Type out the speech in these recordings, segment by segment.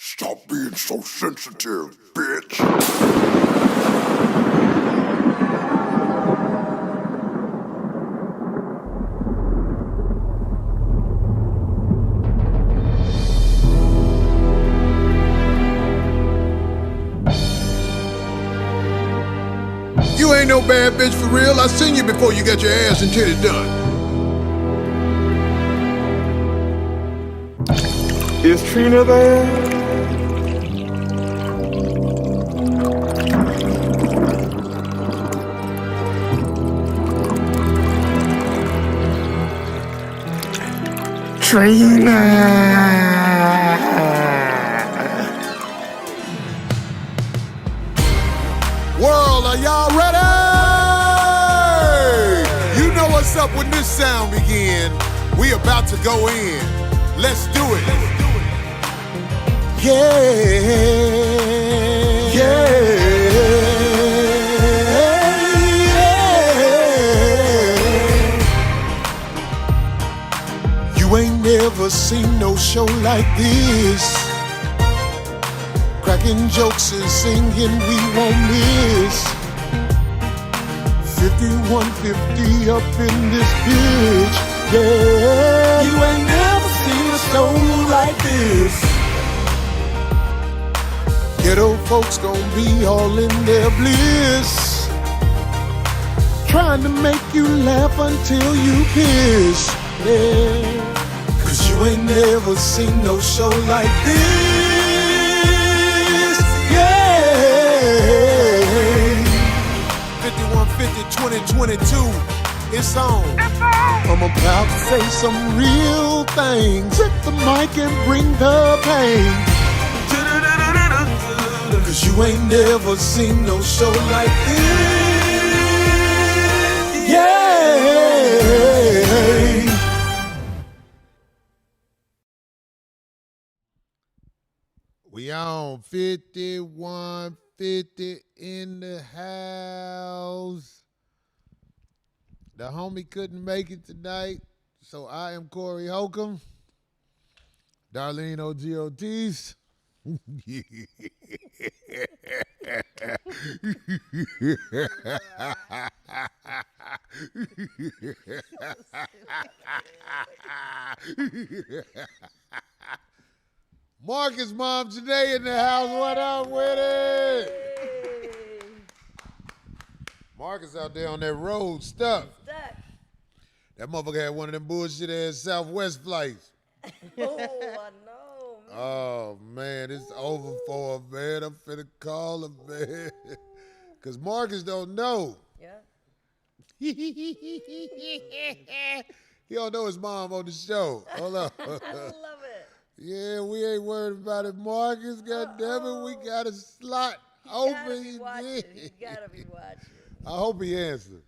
Stop being so sensitive, bitch. You ain't no bad bitch for real. I seen you before you got your ass and titties done. Is Trina there? Trina! World, are y'all ready? You know what's up when this sound begin. We about to go in. Let's do it. Yeah. You ain't never seen no show like this. Cracking jokes and singing we won't miss. 5150 up in this bitch, yeah. You ain't never seen a show like this. Ghetto folks gon' be all in their bliss, trying to make you laugh until you piss, yeah. Cause you ain't never seen no show like this, yeah. 5150 2022, it's on. I'm about to say some real things. Hit the mic and bring the pain. Cause you ain't never seen no show like this, yeah. We on 5150 in the house. The homie couldn't make it tonight, so I am Corey Holcomb. Darlene Ortiz. Marcus' mom today in the house. What up with it? Marcus out there on that road stuck. That motherfucker had one of them bullshit ass Southwest flights. Oh, I know, man. Oh, man, it's over for him, man. I'm finna call him, man. Because Marcus don't know. Yeah. He don't know his mom on the show. Hold on. I love it. Yeah, we ain't worried about it, Marcus. God damn it, we got a slot open. You gotta be watching. I hope he answered.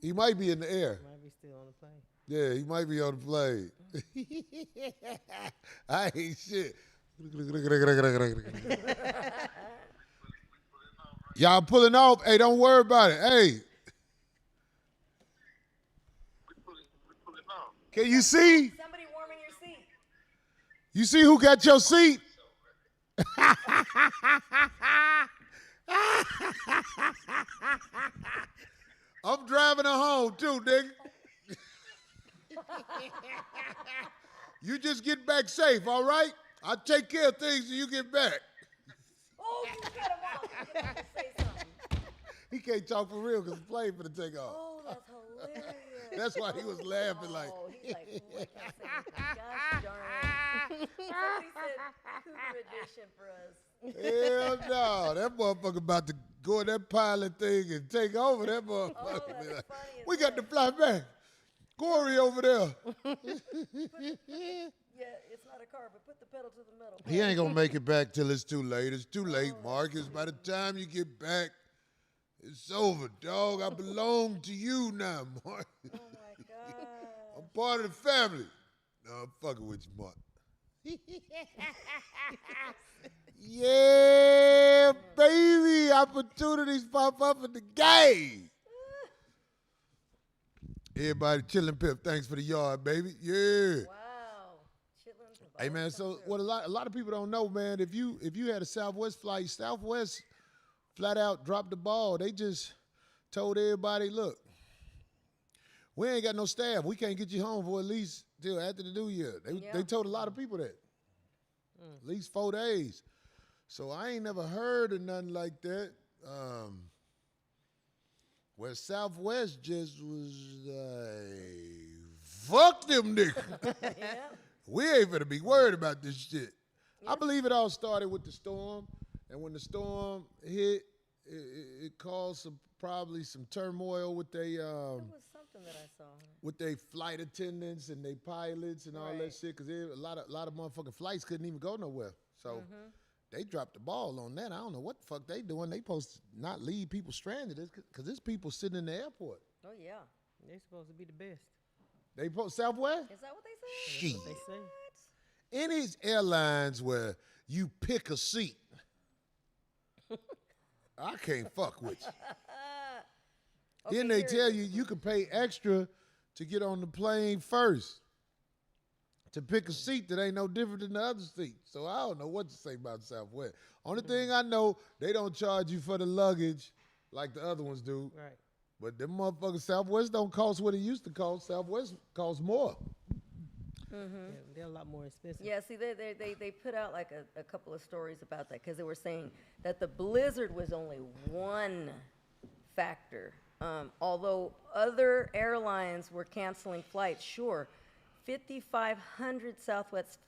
He might be in the air. Might be still on the plane. Yeah, he might be on the plane. I ain't shit. Y'all pulling off? Hey, don't worry about it. Hey. Can you see? Somebody warming your seat. You see who got your seat? I'm driving her home too, nigga. You just get back safe, all right? I'll take care of things till you get back. Oh, you cut him off. You have to say something. He can't talk for real because the plane finna take off. Oh, that's hilarious. That's why he was laughing like. Oh, he's like, what can I say? Gosh darn it. Somebody said Cougar edition for us. Hell no. That motherfucker about to go in that pilot thing and take over that motherfucker. Oh, that's Be like, funny as we got to heck. fly back. Corey over there. Yeah, it's not a car, but put the pedal to the metal. He ain't gonna make it back till it's too late. It's too late, Marcus. By the time you get back, it's over, dog. I belong to you now, Marcus. Oh my God. I'm part of the family. No, I'm fucking with you, Mark. Yeah, baby. Opportunities pop up in the game. Everybody chilling, Pip. Thanks for the yard, baby. Yeah. Wow. Chitlin Hey man, so what a lot of people don't know, man. If you had a Southwest flight, Southwest flat out dropped the ball. They just told everybody, look, we ain't got no staff. We can't get you home for at least till after the new year. They told a lot of people that. At least 4 days. So I ain't never heard of nothing like that. Where Southwest just was like, fuck them niggas. We ain't gonna be worried about this shit. I believe it all started with the storm. And when the storm hit, it caused probably some turmoil with they There was something that I saw. with their flight attendants and their pilots and all that shit, because a lot of motherfucking flights couldn't even go nowhere. So they dropped the ball on that. I don't know what the fuck they doing. They supposed to not leave people stranded, because there's people sitting in the airport. Oh yeah. They're supposed to be the best. They Southwest? Is that what they say? Shit. That's what they say. Any airlines where you pick a seat, I can't fuck with you. Then they tell you can pay extra to get on the plane first to pick a seat that ain't no different than the other seat. So I don't know what to say about Southwest. Only thing I know, they don't charge you for the luggage like the other ones do. Right. But them motherfuckers Southwest don't cost what it used to cost. Southwest costs more. Yeah, they're a lot more expensive. Yeah, see, they put out like a couple of stories about that, because they were saying that the blizzard was only one factor. Although other airlines were canceling flights, sure, 5,500 Southwest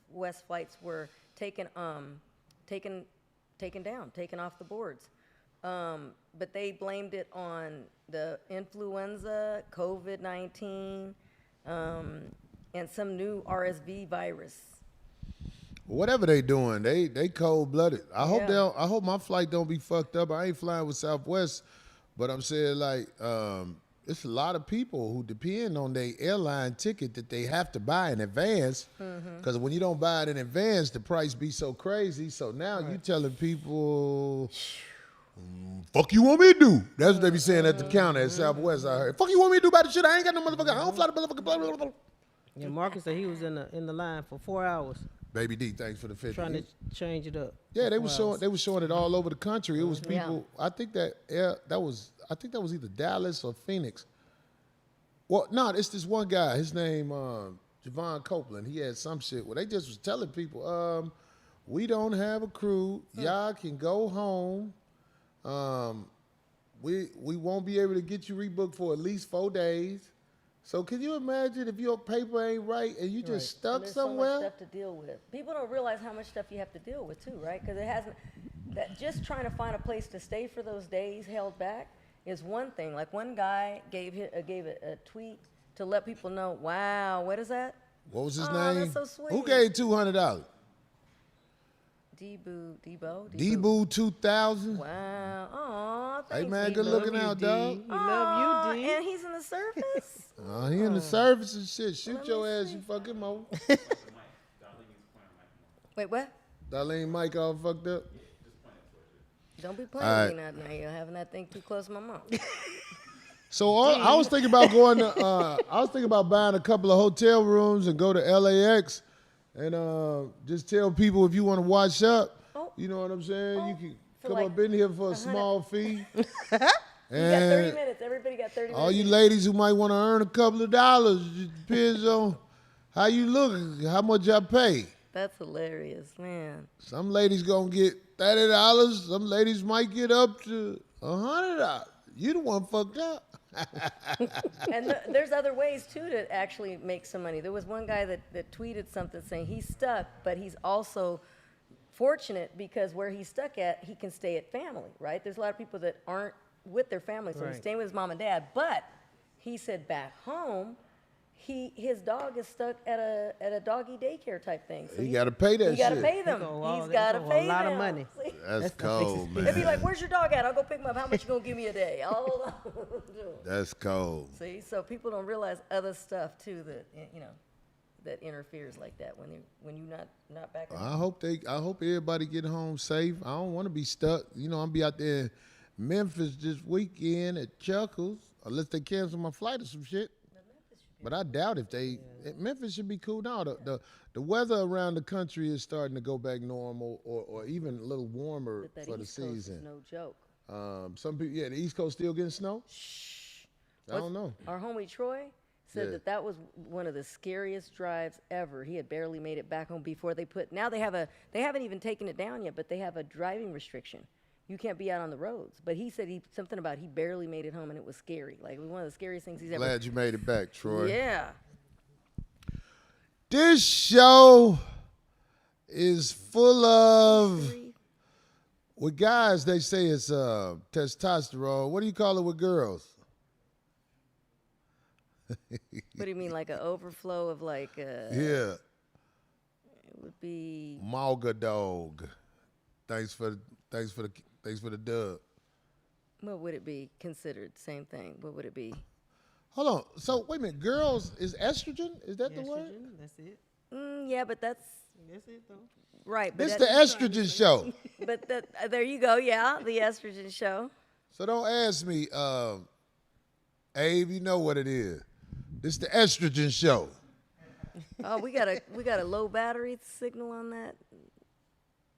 flights were taken down, taken off the boards. But they blamed it on the influenza, COVID-19, and some new RSV virus. Whatever they doing, they cold-blooded. I hope my flight don't be fucked up. I ain't flying with Southwest, but I'm saying like it's a lot of people who depend on their airline ticket that they have to buy in advance. Because when you don't buy it in advance, the price be so crazy. So now you telling people, fuck you want me to do? That's what they be saying at the counter at Southwest. I heard. Fuck you want me to do about the shit? I ain't got no motherfucker. I don't fly the motherfucker. Blah, blah, blah. Yeah, Marcus said he was in the line for 4 hours Baby D, thanks for the 50. trying to change it up. Yeah, they were showing it all over the country. It was people. Yeah. I think that was either Dallas or Phoenix. Well, no, it's this one guy. His name Javon Copeland. He had some shit where they just was telling people, we don't have a crew. Y'all can go home. We won't be able to get you rebooked for at least 4 days. So can you imagine if your paper ain't right and you just stuck There's somewhere? so much stuff to deal with. People don't realize how much stuff you have to deal with too, right? Because it hasn't. That just trying to find a place to stay for those days held back is one thing. Like one guy gave a tweet to let people know. Wow, what is that? What was his Oh, name? that's so sweet. Who gave $200? Debo. 2000. Wow. Aw, Hey thanks. man, good love looking you, out, D. dog. He love you, D. And he's in the service. He in the service and shit. Shoot Let your me ass, see. you fucking mo. Wait, what? Darlene Mike all fucked up. Don't be playing All with me now. You're having that thing too close to my mouth. So I was thinking about going to. I was thinking about buying a couple of hotel rooms and go to LAX, and just tell people if you want to watch up. Oh. You know what I'm saying? You can For come like up in here for a small fee. You got 30 minutes. Everybody got 30 minutes. All you ladies who might want to earn a couple of dollars, it depends on how you look, how much I pay. That's hilarious, man. Some ladies gonna get $30. Some ladies might get up to $100. You the one fucked up. And there's other ways too to actually make some money. There was one guy that tweeted something saying he's stuck, but he's also fortunate because where he's stuck at, he can stay at family, right? There's a lot of people that aren't with their family, so he's Right. staying with his mom and dad. But he said back home, his dog is stuck at a doggy daycare type thing. So You gotta pay that You gotta shit. pay them. That's He's gotta a pay lot them. of money. See? That's cold, They'd be man. like, "Where's your dog at? I'll go pick him up. How much you gonna give me a day?" That's cold. See, so people don't realize other stuff too that that interferes like that when you're not back. I hope everybody get home safe. I don't want to be stuck. You know, I'm be out there in Memphis this weekend at Chuckles, unless they cancel my flight or some shit. Memphis should But I doubt if Memphis should be cool now. The weather around the country is starting to go back normal, or even a little warmer But that for the East Coast season. is no joke. Some people, the East Coast still getting snow. Shh. I don't know. Our homie Troy said that was one of the scariest drives ever. He had barely made it back home before they haven't even taken it down yet, but they have a driving restriction. You can't be out on the roads. But he said something about he barely made it home and it was scary. Like, it was one of the scariest things he's ever. Glad you made it back, Troy. Yeah. This show is full of, with guys, they say it's testosterone. What do you call it with girls? What do you mean, like an overflow of like? Yeah. It would be. Malga dog. Thanks for the dub. What would it be considered? Same thing. What would it be? Hold on. So wait a minute. Girls is estrogen? Is that the word? Estrogen, that's it. Yeah, but that's That's it, though. right. But This the estrogen show. But there you go. Yeah, the estrogen show. So don't ask me, Abe. You know what it is. This the estrogen show. Oh, we got a low battery signal on that.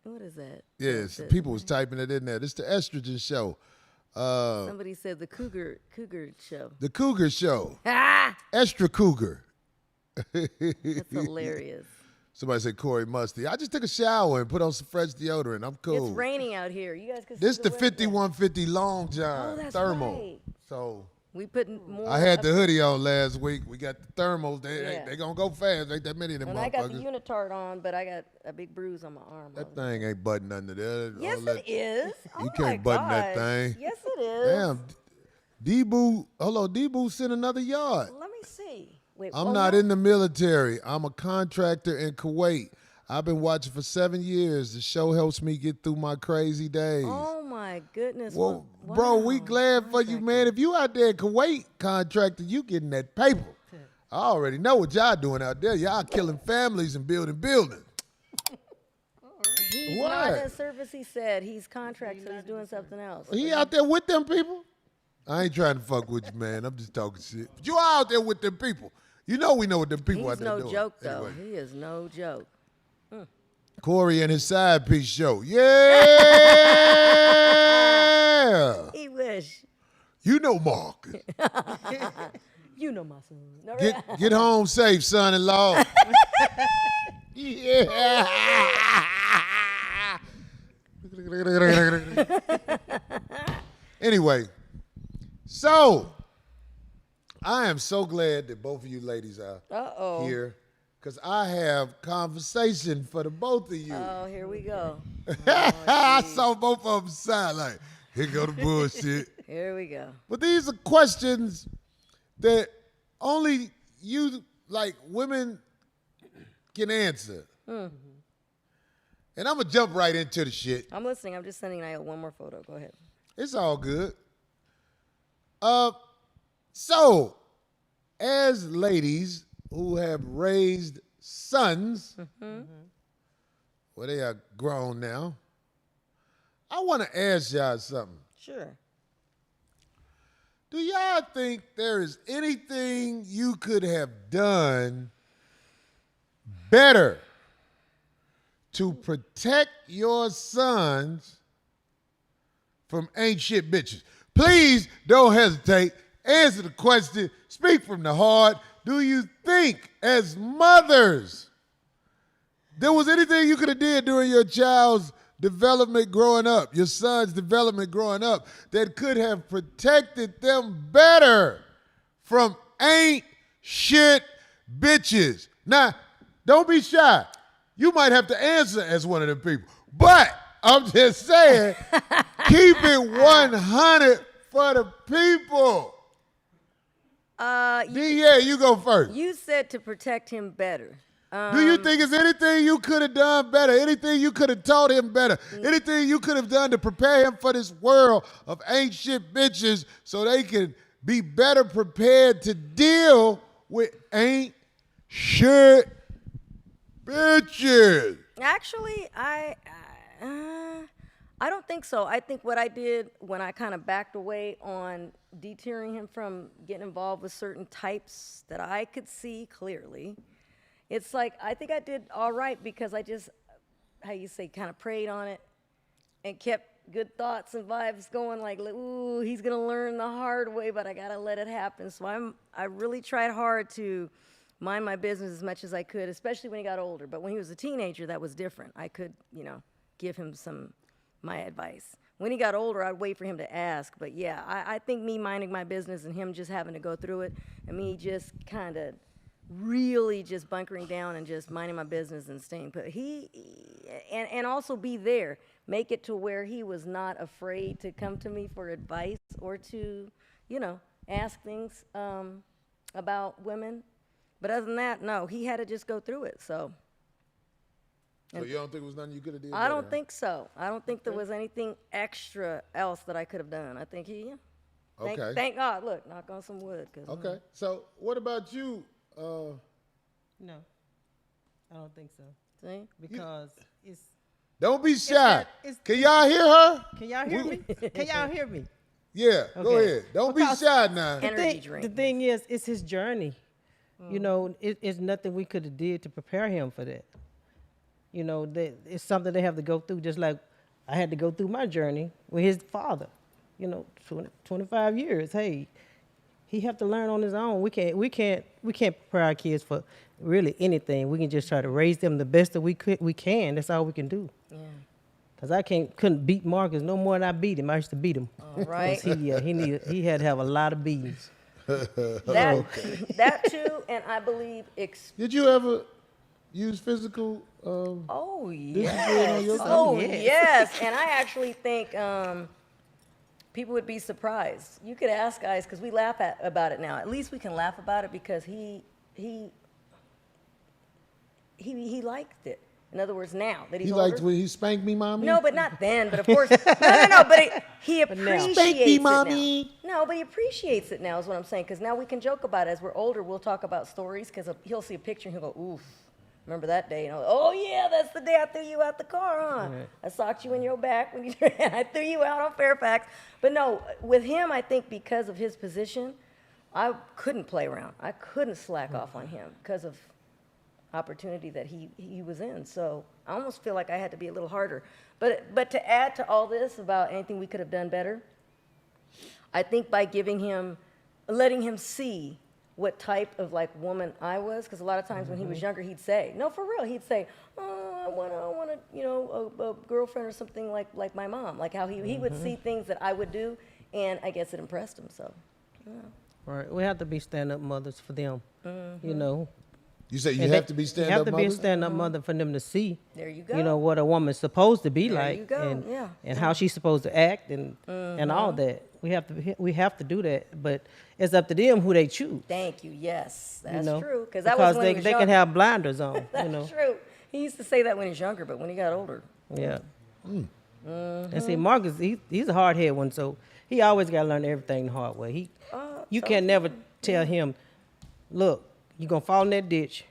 What is that? Yes, people was typing it in there. This the estrogen show. Somebody said the cougar show. The cougar show. Ah, Extra cougar. that's hilarious. Somebody said Corey Musty. I just took a shower and put on some fresh deodorant. I'm cool. It's raining out here. You guys can. This see the weather. 5150 Long John Oh, that's thermal. right. So We put more. I had the hoodie on last week. We got the thermals. Yeah. They gonna go fast. Ain't that many of them And I got the motherfuckers. unitard on, but I got a big bruise on my arm. That thing ain't buttoned under there. Yes, All that- it is. You Oh can't my button that gosh. thing. Yes, it is. Damn. D-Boo, hello, D-Boo sent another yard. Let me see. Wait, I'm not in the military. I'm a contractor in Kuwait. I've been watching for 7 years. The show helps me get through my crazy days. Oh my goodness. Well, bro, we wow. glad for you, man. If you out there in Kuwait contractor, you getting that paper. I already know what y'all doing out there. Y'all killing families and building buildings. He's What? not in service. He said he's contract, so he's doing something else. He out there with them people? I ain't trying to fuck with you, man. I'm just talking shit. But you out there with them people. You know we know what them people out He's there no doing. joke, though. Anyway. He is no joke. Corey and his side piece show. Yeah! He wish. You know Mark. You know my son. No, Get home safe, son-in-law. Yeah. Anyway, so I am so glad that both of you ladies are here because I have conversation for the both of you. Oh, here we go. I saw both of them side like, here go the bullshit. Here we go. But these are questions that only you, like women, can answer. And I'm going to jump right into the shit. I'm listening. I'm just sending Niall one more photo. Go ahead. It's all good. So, as ladies who have raised sons, well, they are grown now, I want to ask y'all something. Sure. Do y'all think there is anything you could have done better to protect your sons from ain't shit bitches? Please don't hesitate. Answer the question. Speak from the heart. Do you think, as mothers, there was anything you could have did during your child's development growing up, your son's development growing up, that could have protected them better from ain't shit bitches? Now, don't be shy. You might have to answer as one of them people. But I'm just saying, keep it 100 for the people. Yeah, you go first. You said to protect him better. Do you think there's anything you could have done better? Anything you could have taught him better? Anything you could have done to prepare him for this world of ain't shit bitches so they can be better prepared to deal with ain't shit bitches? Actually, I don't think so. I think what I did when I kind of backed away on deterring him from getting involved with certain types that I could see clearly, it's like I think I did all right because I just, how you say, kind of prayed on it and kept good thoughts and vibes going like, ooh, he's going to learn the hard way, but I got to let it happen. So I really tried hard to mind my business as much as I could, especially when he got older. But when he was a teenager, that was different. I could, give him my advice. When he got older, I'd wait for him to ask. But yeah, I think me minding my business and him just having to go through it, and me just kind of really just bunkering down and just minding my business and staying put. And also be there. Make it to where he was not afraid to come to me for advice or to, ask things about women. But other than that, no, he had to just go through it, so. So you don't think it was nothing you could have did? I don't think so. I don't think there was anything extra else that I could have done. I think Okay. Thank God. Look, knock on some wood. Okay. So what about you? No, I don't think so. See? Because it's. Don't be shy. it's- Can y'all hear her? Can y'all hear me? Can y'all hear me? Yeah, go Okay. ahead. Don't Because- be shy now. Energy drink. The thing is, it's his journey. It's nothing we could have did to prepare him for that. It's something they have to go through, just like I had to go through my journey with his father. 25 years. Hey, he have to learn on his own. We can't prepare our kids for really anything. We can just try to raise them the best that we can. That's all we can do. Yeah. Cause I couldn't beat Marcus no more than I beat him. I used to beat him. All right. 'Cause he had to have a lot of beatings. That too, and I believe Did you ever use physical? Oh discipline yes. on your Oh son? yes. And I actually think people would be surprised. You could ask guys because we laugh about it now. At least we can laugh about it because he liked it. In other words, now that he's He older. liked when he spanked me, mommy. No, but not then. But of course, no. But he now. appreciates Spank me, it mommy. now. No, but he appreciates it now. Is what I'm saying. Because now we can joke about it. As we're older, we'll talk about stories. Because he'll see a picture and he'll go, "Oof, remember that day?" Oh yeah, that's the day I threw you out the car, huh? Right. I socked you in your back when I threw you out on Fairfax. But no, with him, I think because of his position, I couldn't play around. I couldn't slack off on him because of opportunity that he was in. So I almost feel like I had to be a little harder. But to add to all this about anything we could have done better, I think by letting him see what type of like woman I was, because a lot of times when he was younger, he'd say, no, for real, he'd say, oh, I want a girlfriend or something like my mom, like how he would see things that I would do, and I guess it impressed him. So, yeah. Right. We have to be stand-up mothers for them. You say you And have they- to be You stand-up have to be a mothers? stand-up mother for them to see. There you go. What a woman's supposed to be There like, you go, yeah. and how she's supposed to act, and all that. We have to do that, but it's up to them who they choose. Thank you. Yes, that's you know? true. Because that was when he was they younger. can have blinders on. That's true. He used to say that when he was younger, but when he got older, Yeah. And see, Marcus, he's a hard head one, so he always got to learn everything the hard way. You can never tell him, look, you're gonna fall in that ditch.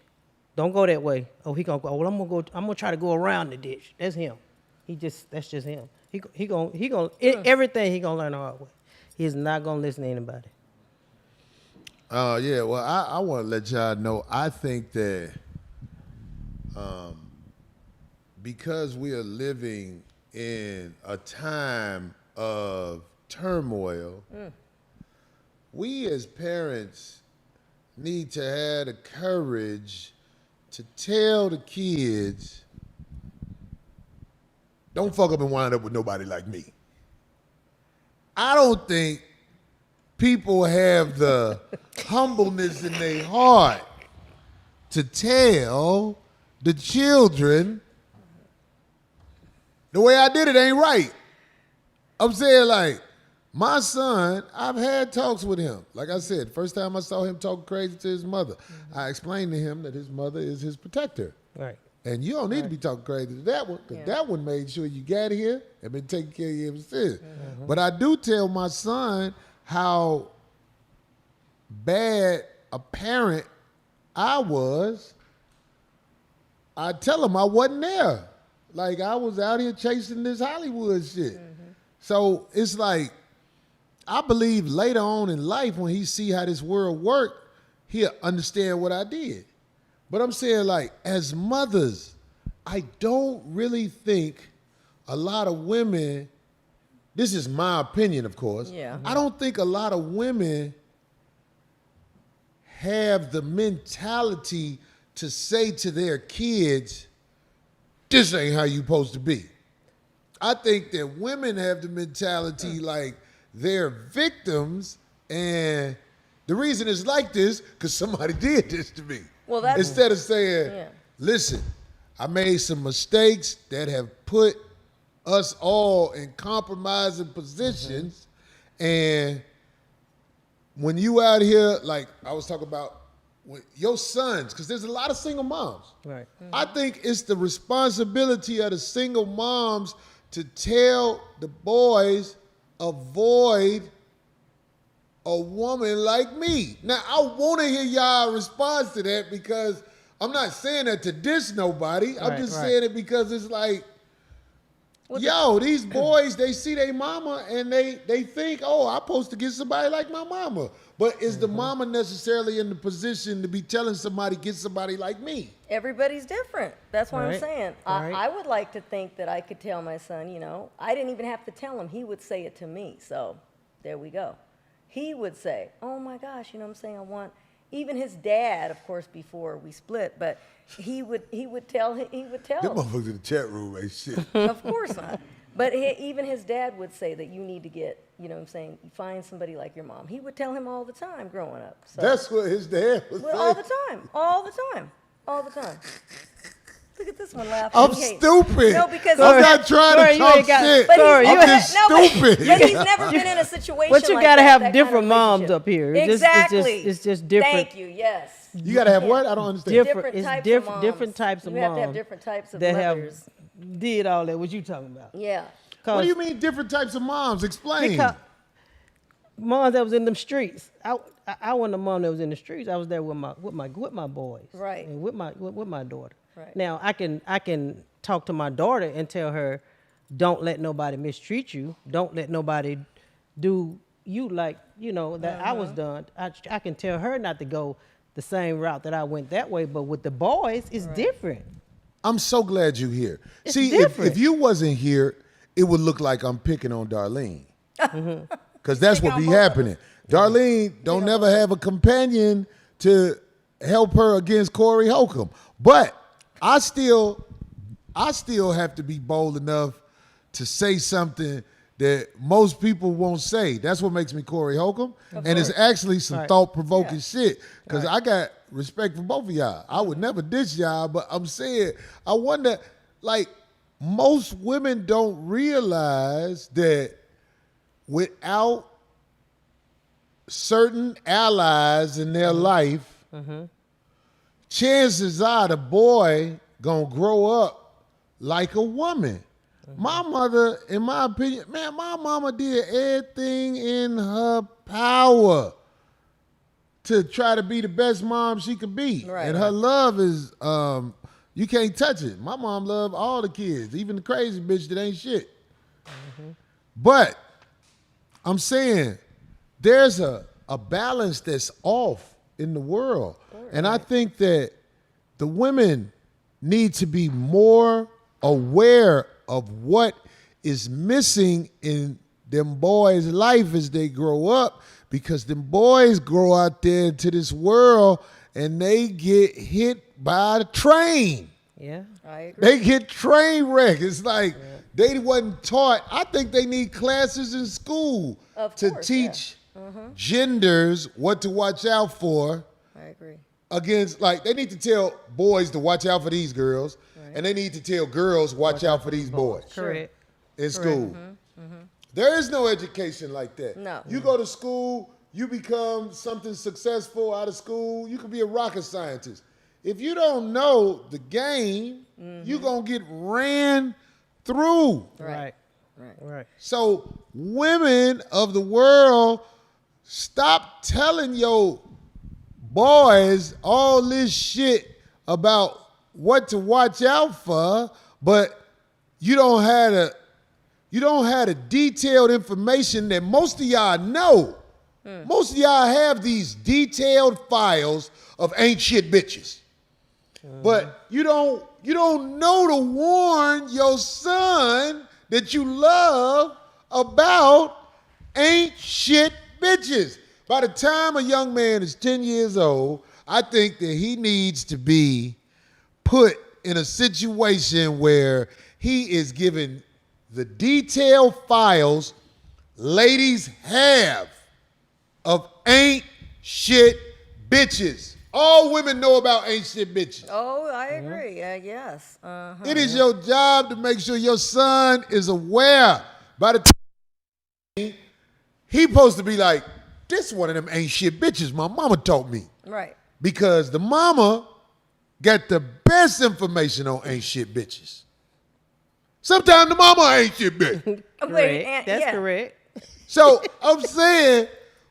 Don't go that way. Oh, he gonna go. Well, I'm gonna try to go around the ditch. That's him. That's just him. Everything he gonna learn the hard way. He's not gonna listen to anybody. Yeah, well, I want to let y'all know, I think that because we are living in a time of turmoil, we as parents need to have the courage to tell the kids, don't fuck up and wind up with nobody like me. I don't think people have the humbleness in their heart to tell the children the way I did it ain't right. I'm saying, like, my son, I've had talks with him. Like I said, first time I saw him talking crazy to his mother, I explained to him that his mother is his protector. Right. And you don't need to be talking crazy to that one, because that one made sure you got here and been taking care of you ever since. But I do tell my son how bad a parent I was. I tell him I wasn't there. Like I was out here chasing this Hollywood shit. So it's like, I believe later on in life when he see how this world work, he'll understand what I did. But I'm saying, like, as mothers, I don't really think a lot of women, this is my opinion, of course. Yeah. I don't think a lot of women have the mentality to say to their kids, this ain't how you supposed to be. I think that women have the mentality like they're victims, and the reason it's like this, because somebody did this to me. Well, that's, Instead of saying, yeah. listen, I made some mistakes that have put us all in compromising positions, and when you out here, like I was talking about, with your sons, because there's a lot of single moms. Right. I think it's the responsibility of the single moms to tell the boys, avoid a woman like me. Now, I want to hear y'all response to that, because I'm not saying that to diss nobody. I'm just saying it because it's like, yo, these boys, they see their mama and they think, oh, I'm supposed to get somebody like my mama. But is the mama necessarily in the position to be telling somebody, get somebody like me? Everybody's different. That's what I'm Right. saying. Right. I would like to think that I could tell my son, I didn't even have to tell him. He would say it to me. So there we go. He would say, oh my gosh, I want, even his dad, of course, before we split, but he would tell Them him. motherfuckers in the chat room ain't shit. Of course not. But even his dad would say that you need to get, find somebody like your mom. He would tell him all the time growing up. So. That's what his dad was saying. All the time. All the time. All the time. Look at this one laughing. I'm He hates- stupid. No, because I'm not trying Sorry, to you talk ain't got- shit. But he's- Sorry, I'm you just but stupid. he's never been in a situation But you like gotta that, have that different kind of moms relationship. up here. Exactly. It's just different. Thank you, yes. You gotta have what? I don't understand. Different. It's types diff- of moms. different types of You have to have moms different types of that mothers. have did all that. What you talking about? Yeah. What do you mean different types of moms? Explain. Because moms that was in them streets. I wasn't a mom that was in the streets. I was there with my boys. Right. And with my daughter. Right. Now I can talk to my daughter and tell her, don't let nobody mistreat you. Don't let nobody do you like that I was done. I can tell her not to go the same route that I went that way. But with the boys, it's different. I'm so glad you're here. It's See, different. if you wasn't here, it would look like I'm picking on Darlene. Because that's what be happening. Darlene don't never have a companion to help her against Corey Holcomb. But I still have to be bold enough to say something that most people won't say. That's what makes me Corey Holcomb. And it's actually some thought-provoking shit. Because I got respect for both of y'all. I would never diss y'all, but I'm saying, I wonder, like, most women don't realize that without certain allies in their life, chances are the boy gonna grow up like a woman. My mother, in my opinion, man, my mama did everything in her power to try to be the best mom she could be. Right. And her love is, you can't touch it. My mom loved all the kids, even the crazy bitch that ain't shit. But I'm saying there's a balance that's off in the world. And I think that the women need to be more aware of what is missing in them boys' life as they grow up, because them boys grow out there into this world and they get hit by the train. Yeah. I agree. They get train wrecked. It's like they wasn't taught. I think they need classes in school Of to course, teach genders what to watch out for I agree. against, like, they need to tell boys to watch out for these girls, and they need to tell girls watch out for these boys Correct. in school. There is no education like that. No. You go to school, you become something successful out of school, you could be a rocket scientist. If you don't know the game, you're going to get ran through. Right. Right. Right. So women of the world, stop telling your boys all this shit about what to watch out for, but you don't have the detailed information that most of y'all know. Most of y'all have these detailed files of ain't shit bitches. But you don't know to warn your son that you love about ain't shit bitches. By the time a young man is 10 years old, I think that he needs to be put in a situation where he is given the detailed files ladies have of ain't shit bitches. All women know about ain't shit bitches. Oh, I agree. Yes. Uh-huh. It is your job to make sure your son is aware. By the time he supposed to be like, this one of them ain't shit bitches my mama taught me. Right. Because the mama got the best information on ain't shit bitches. Sometimes the mama ain't shit bitch. Correct. That's correct. So I'm saying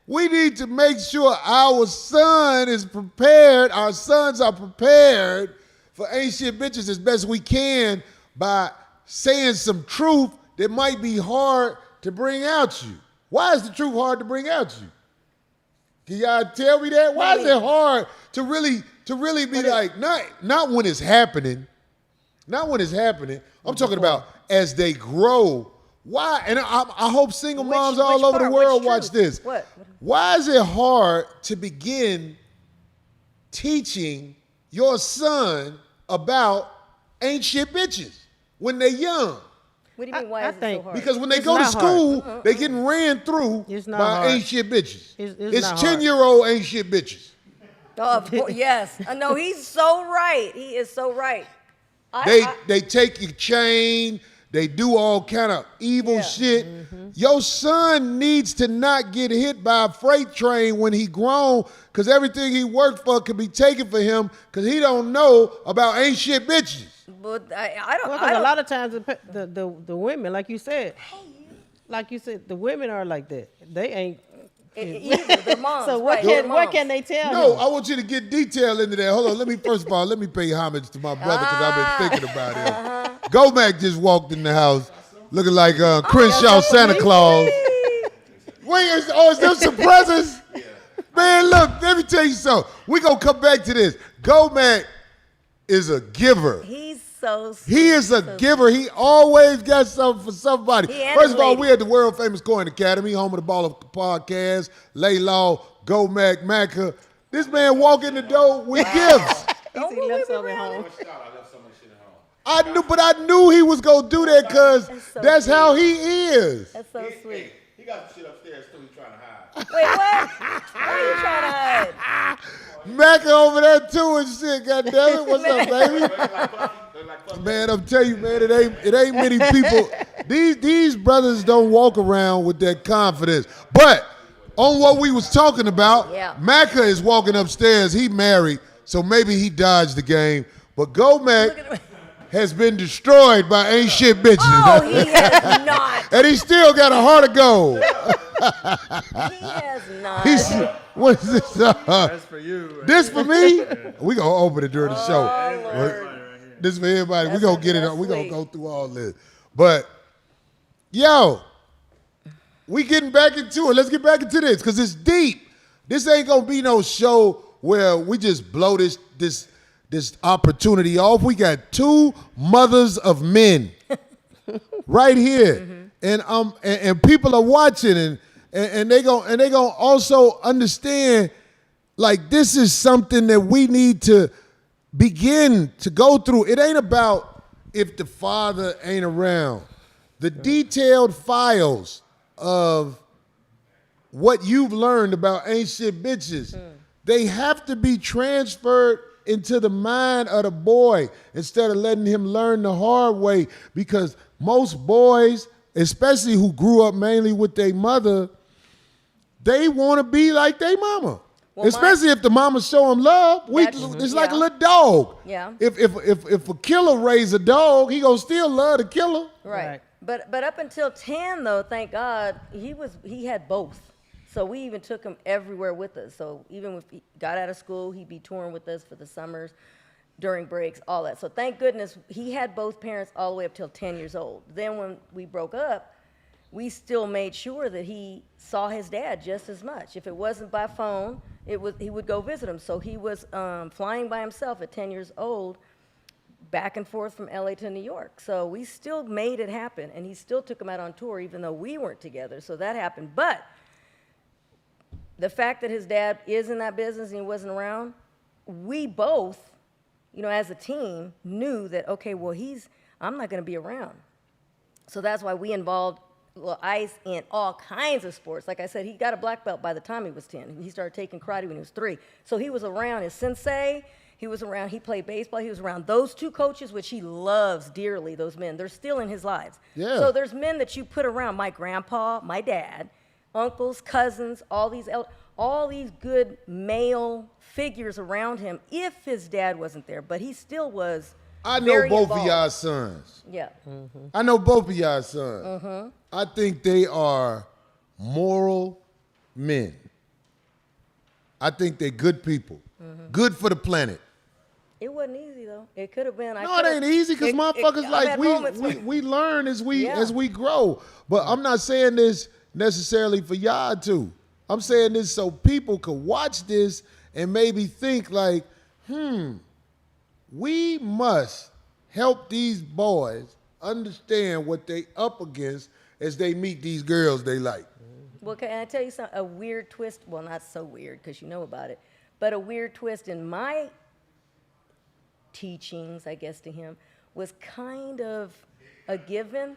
we need to make sure our son is prepared, our sons are prepared for ain't shit bitches as best we can by saying some truth that might be hard to bring out you. Why is the truth hard to bring out you? Can y'all tell me that? Why is it hard to really be like, not when it's happening, not when it's happening. I'm talking about as they grow. Why? And I hope single moms all over the world watch this. What? Why is it hard to begin teaching your son about ain't shit bitches when they're young? What do you mean, why is it so hard? Because when they go to school, they getting ran through by ain't shit bitches. It's 10-year-old ain't shit bitches. Oh, of course, yes. No, he's so right. He is so right. They take your chain. They do all kind of evil shit. Your son needs to not get hit by a freight train when he grown, because everything he worked for could be taken for him because he don't know about ain't shit bitches. But I don't. A lot of times the women, like you said, the women are like that. They ain't. Either their moms. So what can they tell? No, him? I want you to get detail into that. Hold on. First of all, let me pay homage to my brother because I've been thinking about him. Gomac just walked in the house looking like Crenshaw Santa Claus. Wait, is there some presents? Man, look, let me tell you something. We're going to come back to this. Gomac is a giver. He's so sweet. He is a giver. He always got something for somebody. First of all, we at the world famous Coin Academy, home of the Ball of Podcast, Laylaw, Gomac, Macca. This man walk in the door with gifts. He left some at home. I knew he was gonna do that because that's how he is. That's so sweet. He got shit upstairs too. He's trying to hide. Wait, what? What are you trying to hide? Macca over there too and shit. Goddamn it, what's up, baby? Man, I'm telling you, man, it ain't many people. These brothers don't walk around with that confidence. But on what we was talking about, Macca is walking upstairs. He married, so maybe he dodged the game. But Gomac has been destroyed by ain't shit bitches. Oh, he has not. And he still got a heart of gold. He has not. What's this? That's for you. This for me? We gonna open it during the show. Lord. This for everybody. We gonna get it. We gonna go through all this. But yo, we getting back into it. Let's get back into this because it's deep. This ain't gonna be no show where we just blow this opportunity off. We got two mothers of men right here, and people are watching, and they gonna also understand like this is something that we need to begin to go through. It ain't about if the father ain't around. The detailed files of what you've learned about ain't shit bitches, they have to be transferred into the mind of the boy instead of letting him learn the hard way, because most boys, especially who grew up mainly with their mother, they want to be like their mama. Well, especially if the mama show them love. It's like a little dog. Yeah. If a killer raise a dog, he gonna still love the killer. Right. But up until 10 though, thank God, he had both. So we even took him everywhere with us. So even if he got out of school, he'd be touring with us for the summers. during breaks, all that. So thank goodness he had both parents all the way up till 10 years old. Then when we broke up, we still made sure that he saw his dad just as much. If it wasn't by phone, he would go visit him. So he was flying by himself at 10 years old, back and forth from LA to New York. So we still made it happen, and he still took him out on tour even though we weren't together. So that happened. But the fact that his dad is in that business and he wasn't around, we both, you know, as a team, knew that, okay, well, I'm not going to be around. So that's why we involved Ice in all kinds of sports. Like I said, he got a black belt by the time he was 10. He started taking karate when he was 3. So he was around his sensei. He was around, he played baseball. He was around those 2 coaches, which he loves dearly, those men. They're still in his lives. Yeah. So there's men that you put around, my grandpa, my dad, uncles, cousins, all these good male figures around him if his dad wasn't there. But he still was I know very both involved. of y'all sons. Yeah. I know both of y'all sons. I think they are moral men. I think they're good people. Good for the planet. It wasn't easy, though. It could have been. No, it ain't easy because motherfuckers I've like had moments when- we learn as we Yeah. as we grow. But I'm not saying this necessarily for y'all to. I'm saying this so people could watch this and maybe think like, we must help these boys understand what they up against as they meet these girls they like. Well, can I tell you something? A weird twist. Well, not so weird because you know about it, but a weird twist in my teachings, I guess, to him was kind of a given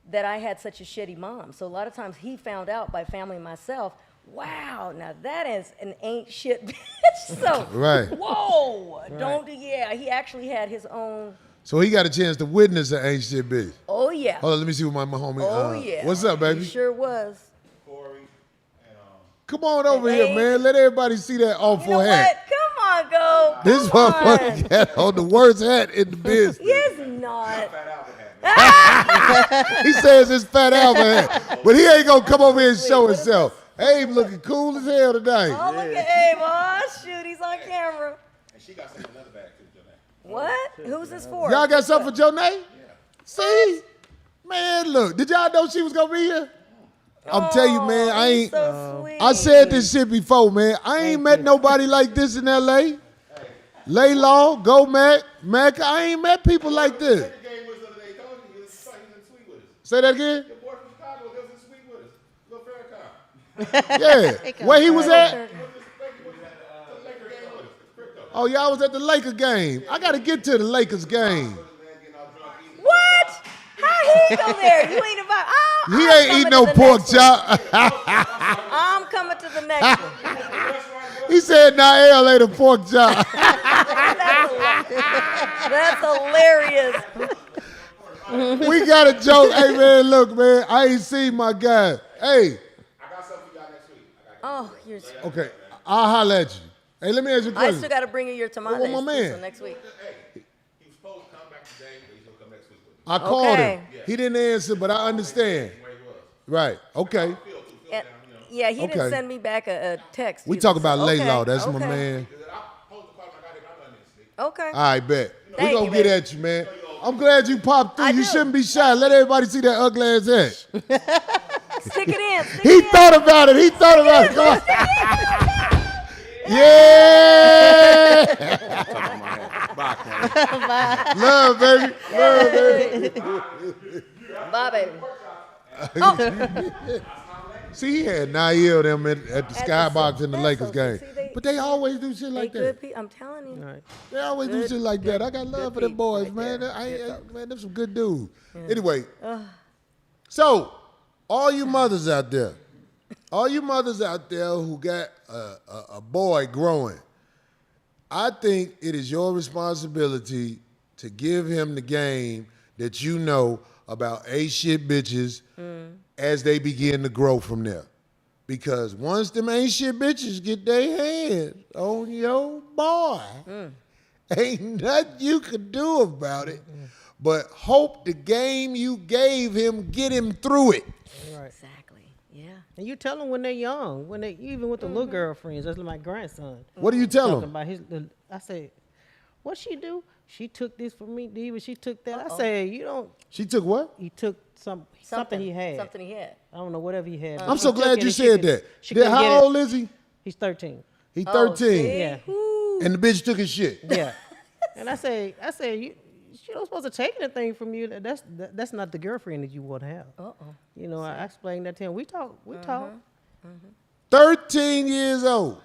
that I had such a shitty mom. So a lot of times he found out by family myself, wow, now that is an ain't shit bitch. So, Right. whoa, he actually had his own, So he got a chance to witness an ain't shit bitch. oh yeah, Hold on, let me see what my homie. oh yeah. What's up, baby? He sure was. Corey and Come on over here, Hey. man. Let everybody see that You awful know hat. what? Come on, go. This Come motherfucker on. got on the worst hat in the business. He is not. Fat Albert hat. He says it's Fat Albert hat, but he ain't gonna come over here and show What is himself. Abe looking cool as hell tonight. Oh, look at Abe. Oh, shoot, he's on camera. And she got some in another bag too, Joe. What? Who's this for? Y'all got something for Jonay? See? Man, look, did y'all know she was gonna be here? I'm telling you, man, I he's ain't. So sweet. I said this shit before, man. I ain't met nobody like this in L.A. Laylaw, Go Mac, I ain't met people like this. The game was the other day. Told you he was in Sweet with us. Say that again? Your boy from Chicago, he was in Sweet with us. Little Farrakhan. Yeah. Where he was at? The Laker game with us. Crypto. Oh, y'all was at the Lakers game. I got to get to the Lakers game. Man getting all drunk eating. What? How he go there? You ain't about. He ain't eating no pork chop. I'm coming to the next one. He said, nah, L ate a pork chop. That's hilarious. We got a joke. Hey, man, look, man, I ain't seen my guy. Hey, I got something for y'all next week. Oh, you're. okay, I'll holler at you. Hey, let me ask you a I question. still got to bring you your tamales Well, my man. so next week. Hey, he was supposed to come back today, but he's gonna come next week with me. I called Okay. him. He didn't answer, but I understand. Where he was. Right, okay. And, yeah, he Okay. didn't send me back a text. We either, talk so- about okay, Laylaw. That's my okay, man. I'm supposed to call my guy, but I'm not in this. Okay. All right, bet. We Thank gonna you, get baby. at you, man. I'm glad you popped through. I You do. shouldn't be shy. Let everybody see that ugly ass hat. Stick it in. Stick He it in. thought about it. He thought about it. Come on. Yeah. Love, baby. Love, baby. Bye, baby. See, he had Nail them at the At the Skybox in the That's Lakers so- game. see, they- But they always do shit They like good that. people. I'm telling you. All right. They always do Good- shit like that. I got love for good them boys, people man. right Man, them some good dudes. Anyway, so all you mothers out there who got a boy growing, I think it is your responsibility to give him the game that you know about ain't shit bitches as they begin to grow from there. Because once them ain't shit bitches get their hands on your boy, ain't nothing you can do about it but hope the game you gave him get him through it. Right. Exactly. Yeah. And you tell them when they're young, even with the little girlfriends. That's like my grandson. What do you tell Talking him? about I said, what she do? She took this from me, Diva. She took that. I said, you don't. She took what? He took something he had. Something he had. I don't know, whatever he had. I'm so glad you said that. Couldn't get How old is he? He's 13. He's Oh, 13. see? Yeah. And the bitch took his shit. Yeah. And I say, she don't supposed to take anything from you. That's not the girlfriend that you want to have. You know, I explained that to him. We talk. 13 years old.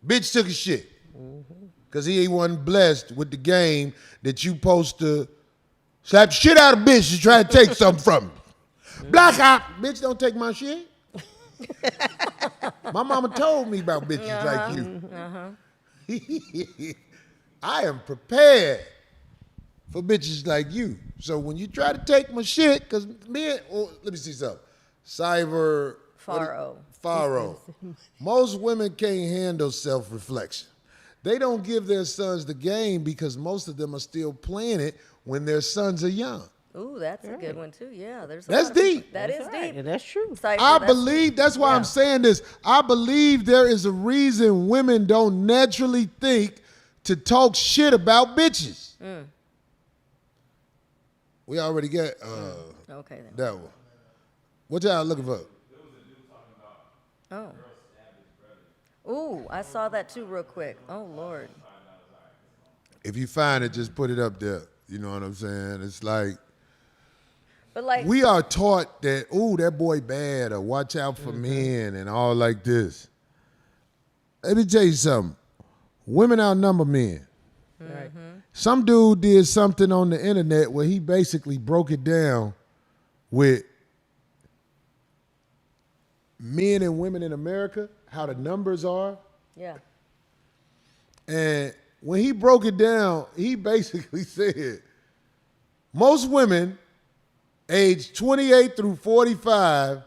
Bitch took his shit. Because he wasn't blessed with the game that you supposed to slap shit out of bitch to try to take something from him. Black eye, bitch, don't take my shit. My mama told me about bitches like you. I am prepared for bitches like you. So when you try to take my shit, because let me see something. Faro. Most women can't handle self-reflection. They don't give their sons the game because most of them are still playing it when their sons are young. Ooh, that's a good one too. Yeah, That's deep. That is deep. Yeah, that's true. Cypher, I believe, that's why I'm saying this. I believe there is a reason women don't naturally think to talk shit about bitches. We already got Okay then. that one. What y'all looking for? Oh. Ooh, I saw that too real quick. Oh, Lord. If you find it, just put it up there. You know what I'm saying? It's like, But like, we are taught that, ooh, that boy bad, or watch out for men and all like this. Let me tell you something. Women outnumber men. Right. Some dude did something on the internet where he basically broke it down with men and women in America, how the numbers are. yeah. And when he broke it down, he basically said most women aged 28 through 45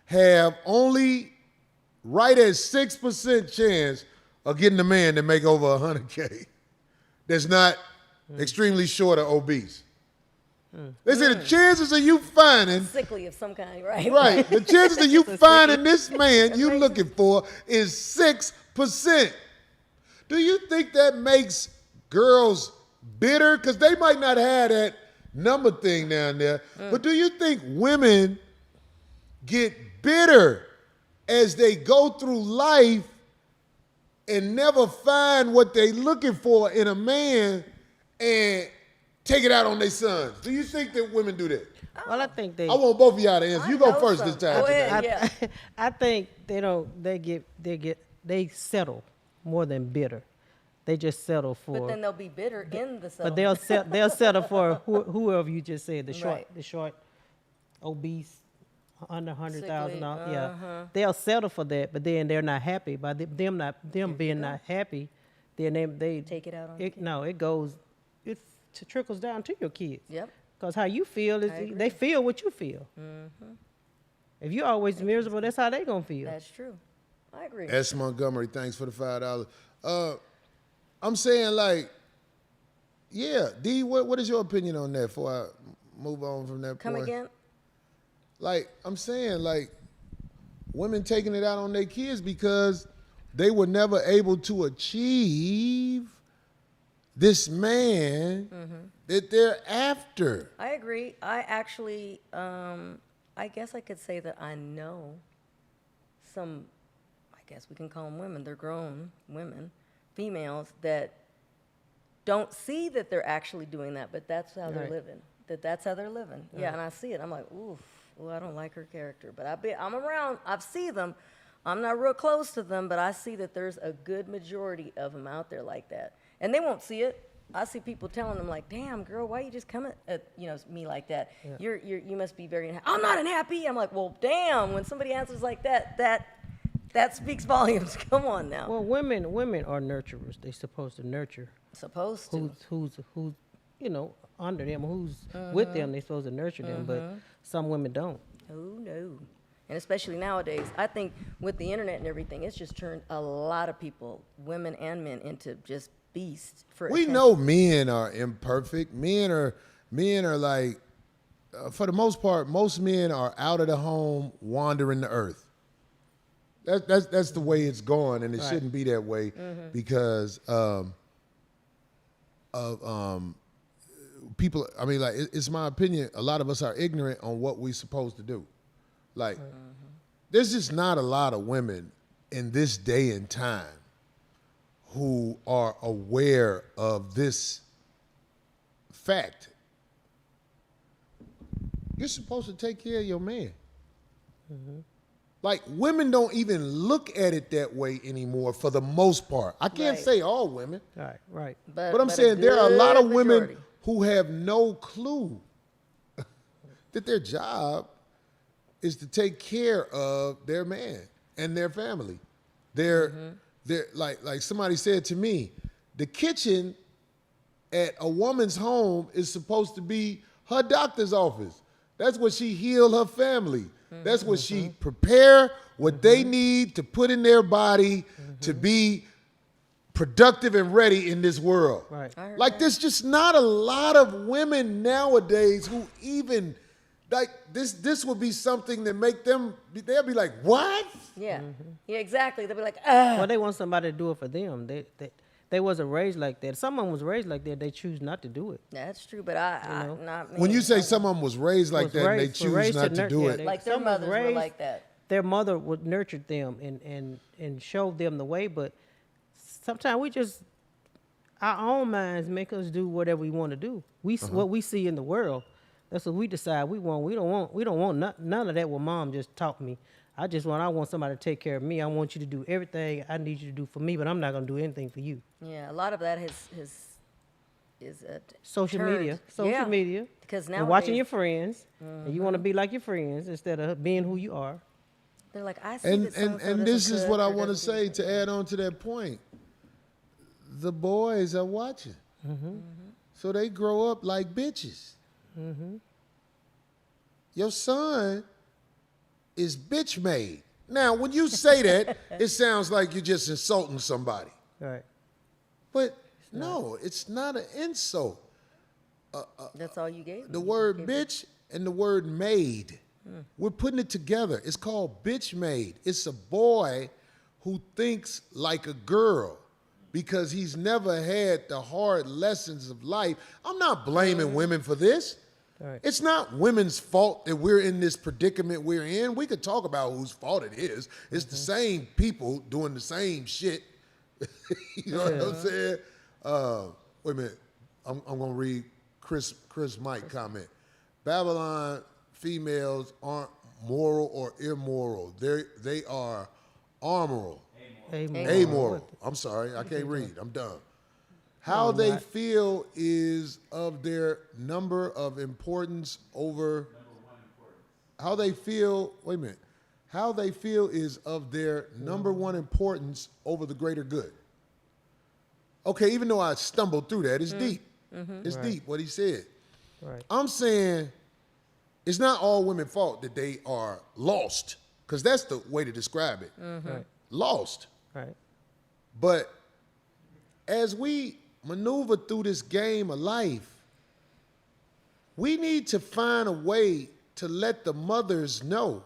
have only right at 6% chance of getting a man that make over 100K that's not extremely short or obese. They say the chances of you finding Sickly of some kind, right? right. The chances of you finding this man you looking for is 6%. Do you think that makes girls bitter? Because they might not have that number thing down there. But do you think women get bitter as they go through life and never find what they looking for in a man and take it out on their sons? Do you think that women do that? Well, I think they. I want both of y'all to answer. I You go know first some. this time. Go ahead. tonight. Yeah. I think they don't. They settle more than bitter. They just settle for. But then they'll be bitter in the But settlement. they'll settle for whoever you just said, Right. the short, obese, under $100,000. Sickly, Yeah, they'll settle for that, but then they're not happy. By them being not happy, then they Take it out on the kid. No, it goes, it trickles down to your kids. Yep. Because how you feel is agree. they feel what you feel. If you're always miserable, that's how they gonna feel. That's true. I agree. S. Montgomery, thanks for the $5. I'm saying, like, yeah, D, what is your opinion on that before I move on from that Come point? again? Like, I'm saying, like, women taking it out on their kids because they were never able to achieve this man that they're after. I agree. I actually, I guess I could say that I know some, I guess we can call them women, they're grown women, females that don't see that they're actually doing that, but that's how they're Right. living. That's how they're living. Yeah, and I see it. I'm like, oof, well, I don't like her character. But I'm around, I see them. I'm not real close to them, but I see that there's a good majority of them out there like that. And they won't see it. I see people telling them like, damn, girl, why you just coming at me like that? Yeah. You must be very unhappy. I'm not unhappy. I'm like, well, damn, when somebody answers like that speaks volumes. Come on now. Well, women are nurturers. They're supposed to nurture. Supposed to. Who's under them, who's with them. They're supposed to nurture them, but some women don't. Oh, no. And especially nowadays, I think with the internet and everything, it's just turned a lot of people, women and men, into just beasts for We attention. know men are imperfect. Men are like, for the most part, most men are out of the home, wandering the earth. That's the way it's going, and it shouldn't be that way because of people. I mean, like it's my opinion. A lot of us are ignorant on what we're supposed to do. Like, there's just not a lot of women in this day and time who are aware of this fact. You're supposed to take care of your man. Like, women don't even look at it that way anymore for the most part. I can't Right. say all women, Right. but I'm a saying there are a lot of good women majority. who have no clue that their job is to take care of their man and their family. They're like somebody said to me, the kitchen at a woman's home is supposed to be her doctor's office. That's where she heal her family. That's what she prepare what they need to put in their body to be productive and ready in this world. Right. I heard Like that. there's just not a lot of women nowadays who even like this would be something that make them they'll be like, what? Yeah. Yeah, exactly. They'll be like, ah. Well, they want somebody to do it for them. They wasn't raised like that. Someone was raised like that. They choose not to do it. That's true, but I not me. When you say someone was raised like Was that and they raised- choose raised to not to nur- do yeah, it. they- like their some was mothers were raised- like that. Their mother would nurture them and showed them the way, but sometimes we just our own minds make us do whatever we want to do. What we see in the world, that's what we decide we want. We don't want none of that what mom just taught me. I want somebody to take care of me. I want you to do everything I need you to do for me, but I'm not gonna do anything for you. Yeah, a lot of that is Social media, Because now and watching your friends, and you want to be like your friends instead of being who you are. they're like, I see And that so-and-so and this doesn't is cook what I or want to doesn't do say this. to add on to that point. The boys are watching. So they grow up like bitches. Your son is bitch made. Now, when you say that, it sounds like you're just insulting somebody. Right. But no, it's not an insult. That's all you gave. The me. word You gave bitch and the word maid, we're putting it together. It's called bitch made. It's a boy who thinks like a girl because he's never had the hard lessons of life. I'm not blaming women for this. Right. It's not women's fault that we're in this predicament we're in. We could talk about whose fault it is. It's the same people doing the same shit. You know what I'm saying? Wait a minute. I'm going to read Chris Mike comment. Babylon females aren't moral or immoral. They are amoral. Amoral. I'm sorry. I can't read. I'm done. How they feel is of their number of importance over. How they feel. Wait a minute. How they feel is of their number one importance over the greater good. Okay, even though I stumbled through that, it's deep. It's deep what he said. Right. I'm saying it's not all women's fault that they are lost, because that's the way to describe it. Right. Lost. Right. But as we maneuver through this game of life, we need to find a way to let the mothers know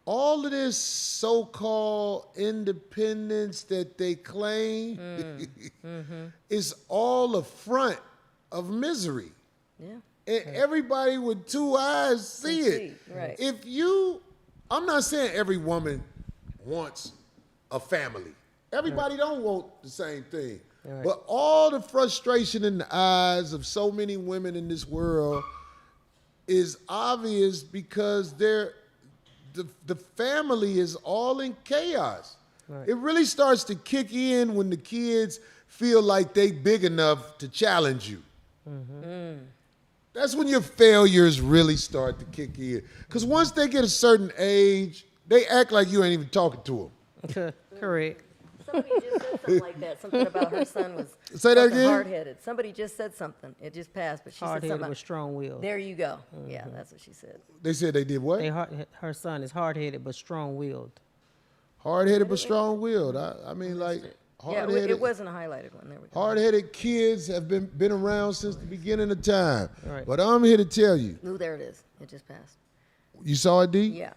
all of this so-called independence that they claim is all a front of misery. Yeah. And everybody with two eyes see Can it. see, right. If you, I'm not saying every woman wants a family. Everybody don't want the same thing. Right. But all the frustration in the eyes of so many women in this world is obvious because the family is all in chaos. Right. It really starts to kick in when the kids feel like they big enough to challenge you. That's when your failures really start to kick in. Because once they get a certain age, they act like you ain't even talking to them. Correct. Somebody just said something like that. Something about her son was Say that again? hard-headed. Somebody just said something. It just passed, but she said Hard-headed something. with strong will. There you go. Yeah, that's what she said. They said they did what? Her son is hard-headed but strong-willed. Hard-headed but strong-willed. I mean, like, Yeah, hard-headed. it wasn't a highlighted one. There we go. Hard-headed kids have been around since the beginning of time. Right. But I'm here to tell you. Ooh, there it is. It just passed. You saw it, D? Yeah,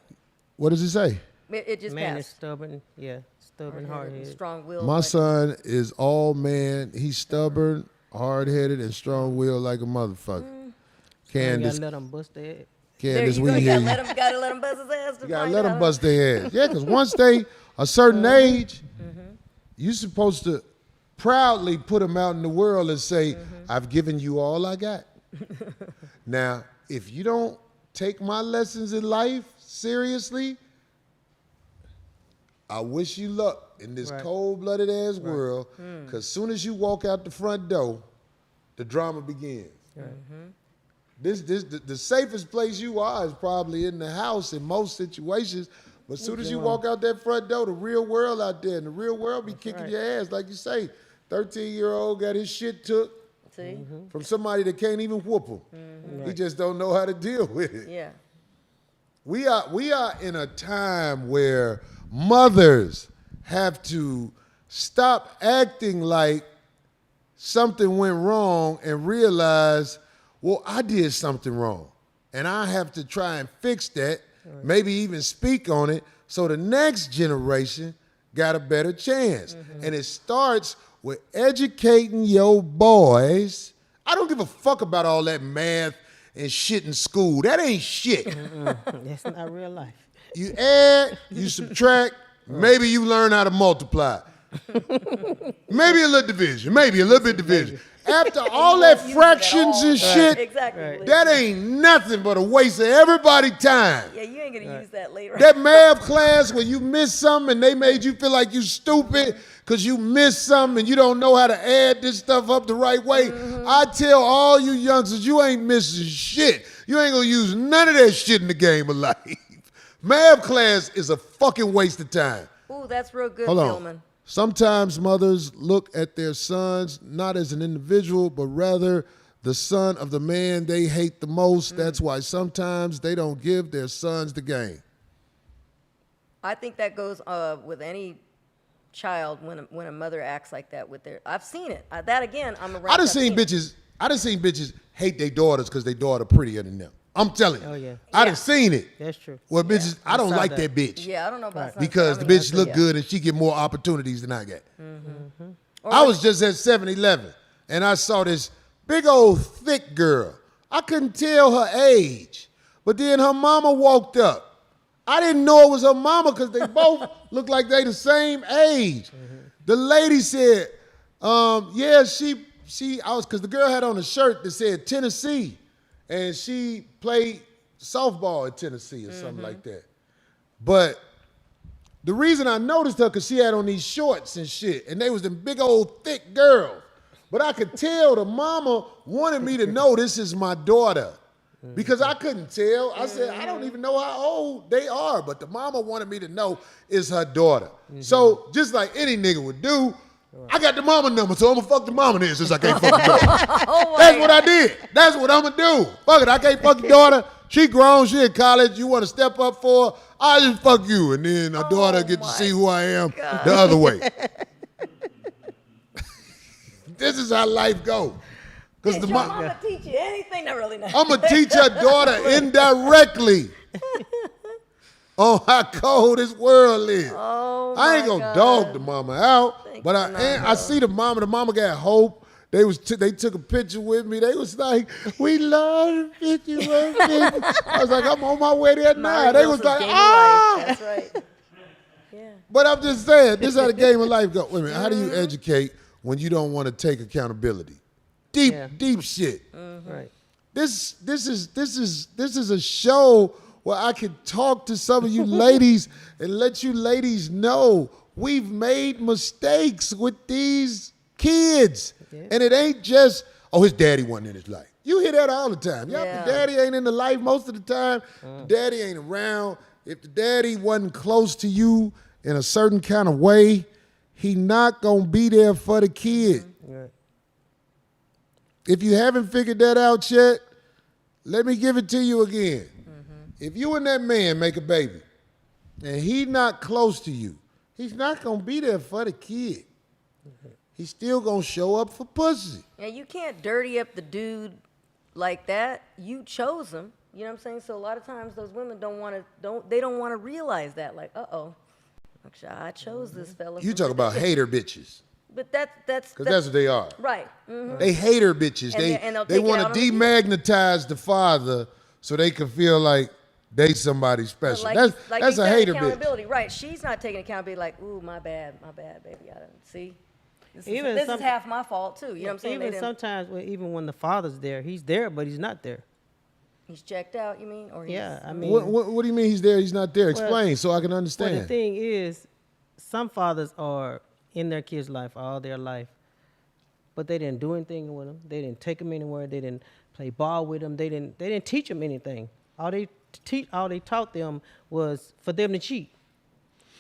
What does it say? it just Man is passed. stubborn. Yeah. Stubborn, hard-headed. Strong-willed. My like- son is all man. He's stubborn, hard-headed, and strong-willed like a motherfucker. You Candace, gotta let them bust their head. There Candace, you we go. hear you. Gotta let him bust his ass. You gotta let them bust their ass. Yeah, because once they a certain age, you're supposed to proudly put them out in the world and say, I've given you all I got. Now, if you don't take my lessons in life seriously, I wish you luck in this Right. cold-blooded ass world, because soon as you walk out the front door, the drama begins. The safest place you are is probably in the house in most situations. But as soon as you walk out that front door, the real world out there, and the real world be kicking your ass, like you say. 13-year-old got his shit took See? from somebody that can't even whoop him. He just don't know how to deal with it. Yeah. We are in a time where mothers have to stop acting like something went wrong and realize, well, I did something wrong. And I have to try and fix that, maybe even speak on it, so the next generation got a better chance. And it starts with educating your boys. I don't give a fuck about all that math and shit in school. That ain't shit. That's not real life. You add, you subtract, maybe you learn how to multiply. Maybe a little division, maybe a little bit division. After all that fractions and shit, Exactly. that ain't nothing but a waste of everybody's time. Yeah, you ain't gonna use that later. That math class where you missed something and they made you feel like you stupid because you missed something and you don't know how to add this stuff up the right way. I tell all you youngsters, you ain't missing shit. You ain't gonna use none of that shit in the game of life. Math class is a fucking waste of time. Ooh, that's real good, Hold on. Gilman. Sometimes mothers look at their sons not as an individual, but rather the son of the man they hate the most. That's why sometimes they don't give their sons the game. I think that goes with any child when a mother acts like that with their. I've seen it. That again, I'm around. I done seen bitches hate their daughters because their daughter prettier than them. I'm telling you. Oh, yeah. I done seen it. That's true. Well, bitches, I don't saw like that. that bitch. Yeah, I don't know about Because the bitch look good and she get more opportunities than I get. I was just at 7-Eleven and I saw this big old thick girl. I couldn't tell her age, but then her mama walked up. I didn't know it was her mama because they both looked like they the same age. The lady said, yeah, because the girl had on a shirt that said Tennessee. And she played softball at Tennessee or something like that. But the reason I noticed her, because she had on these shorts and shit, and they was them big old thick girls. But I could tell the mama wanted me to know this is my daughter. Because I couldn't tell. I said, I don't even know how old they are, but the mama wanted me to know it's her daughter. So just like any nigga would do, I got the mama number, so I'm gonna fuck the mama then since I can't fuck the daughter. That's what I did. That's what I'm gonna do. Fuck it, I can't fuck your daughter. She grown, she in college. You wanna step up for her? I'll just fuck you. And then our daughter get to see who I am the other way. This is how life go. Because Did your mama teach you anything? Not really. I'm gonna teach her daughter indirectly on how cold this world is. Oh, I ain't gonna dog the mama out, but you, I see the mama. The mama got hope. They took a picture with me. They was like, "We love the picture." I was like, "I'm on my way there now." They was like, "Ah!" That's right. Yeah. But I'm just saying, this is how the game of life go. Wait a minute, how do you educate when you don't want to take accountability? Deep shit. Right. This is a show where I can talk to some of you ladies and let you ladies know we've made mistakes with these kids. Yeah. And it ain't just, oh, his daddy wasn't in his life. You hear that all the time. If the daddy ain't in the life most of the time, the daddy ain't around. If the daddy wasn't close to you in a certain kind of way, he not gonna be there for the kid. Right. If you haven't figured that out yet, let me give it to you again. If you and that man make a baby and he not close to you, he's not going to be there for the kid. He's still going to show up for pussy. Yeah, you can't dirty up the dude like that. You chose him. You know what I'm saying? So a lot of times those women don't want to realize that. Like, uh-oh. Actually, I chose this fella. You for talk about today. hater bitches. But that's Because that's what they are. right. Mm-hmm. They hater bitches. And they'll They take it want out to on the kid. demagnetize the father so they can feel like they somebody special. That's you a said, hater bitch. accountability, right? She's not taking accountability. Like, ooh, my bad, baby. I don't see. This is half my fault too. You know what I'm saying? Even sometimes, even when the father's there, he's there, but he's not there. He's checked out. You mean? Or Yeah, I mean, What do you mean he's there? He's not there. Explain so I can understand. well, the thing is, some fathers are in their kids' life all their life, but they didn't do anything with them. They didn't take them anywhere. They didn't play ball with them. They didn't teach them anything. All they taught them was for them to cheat.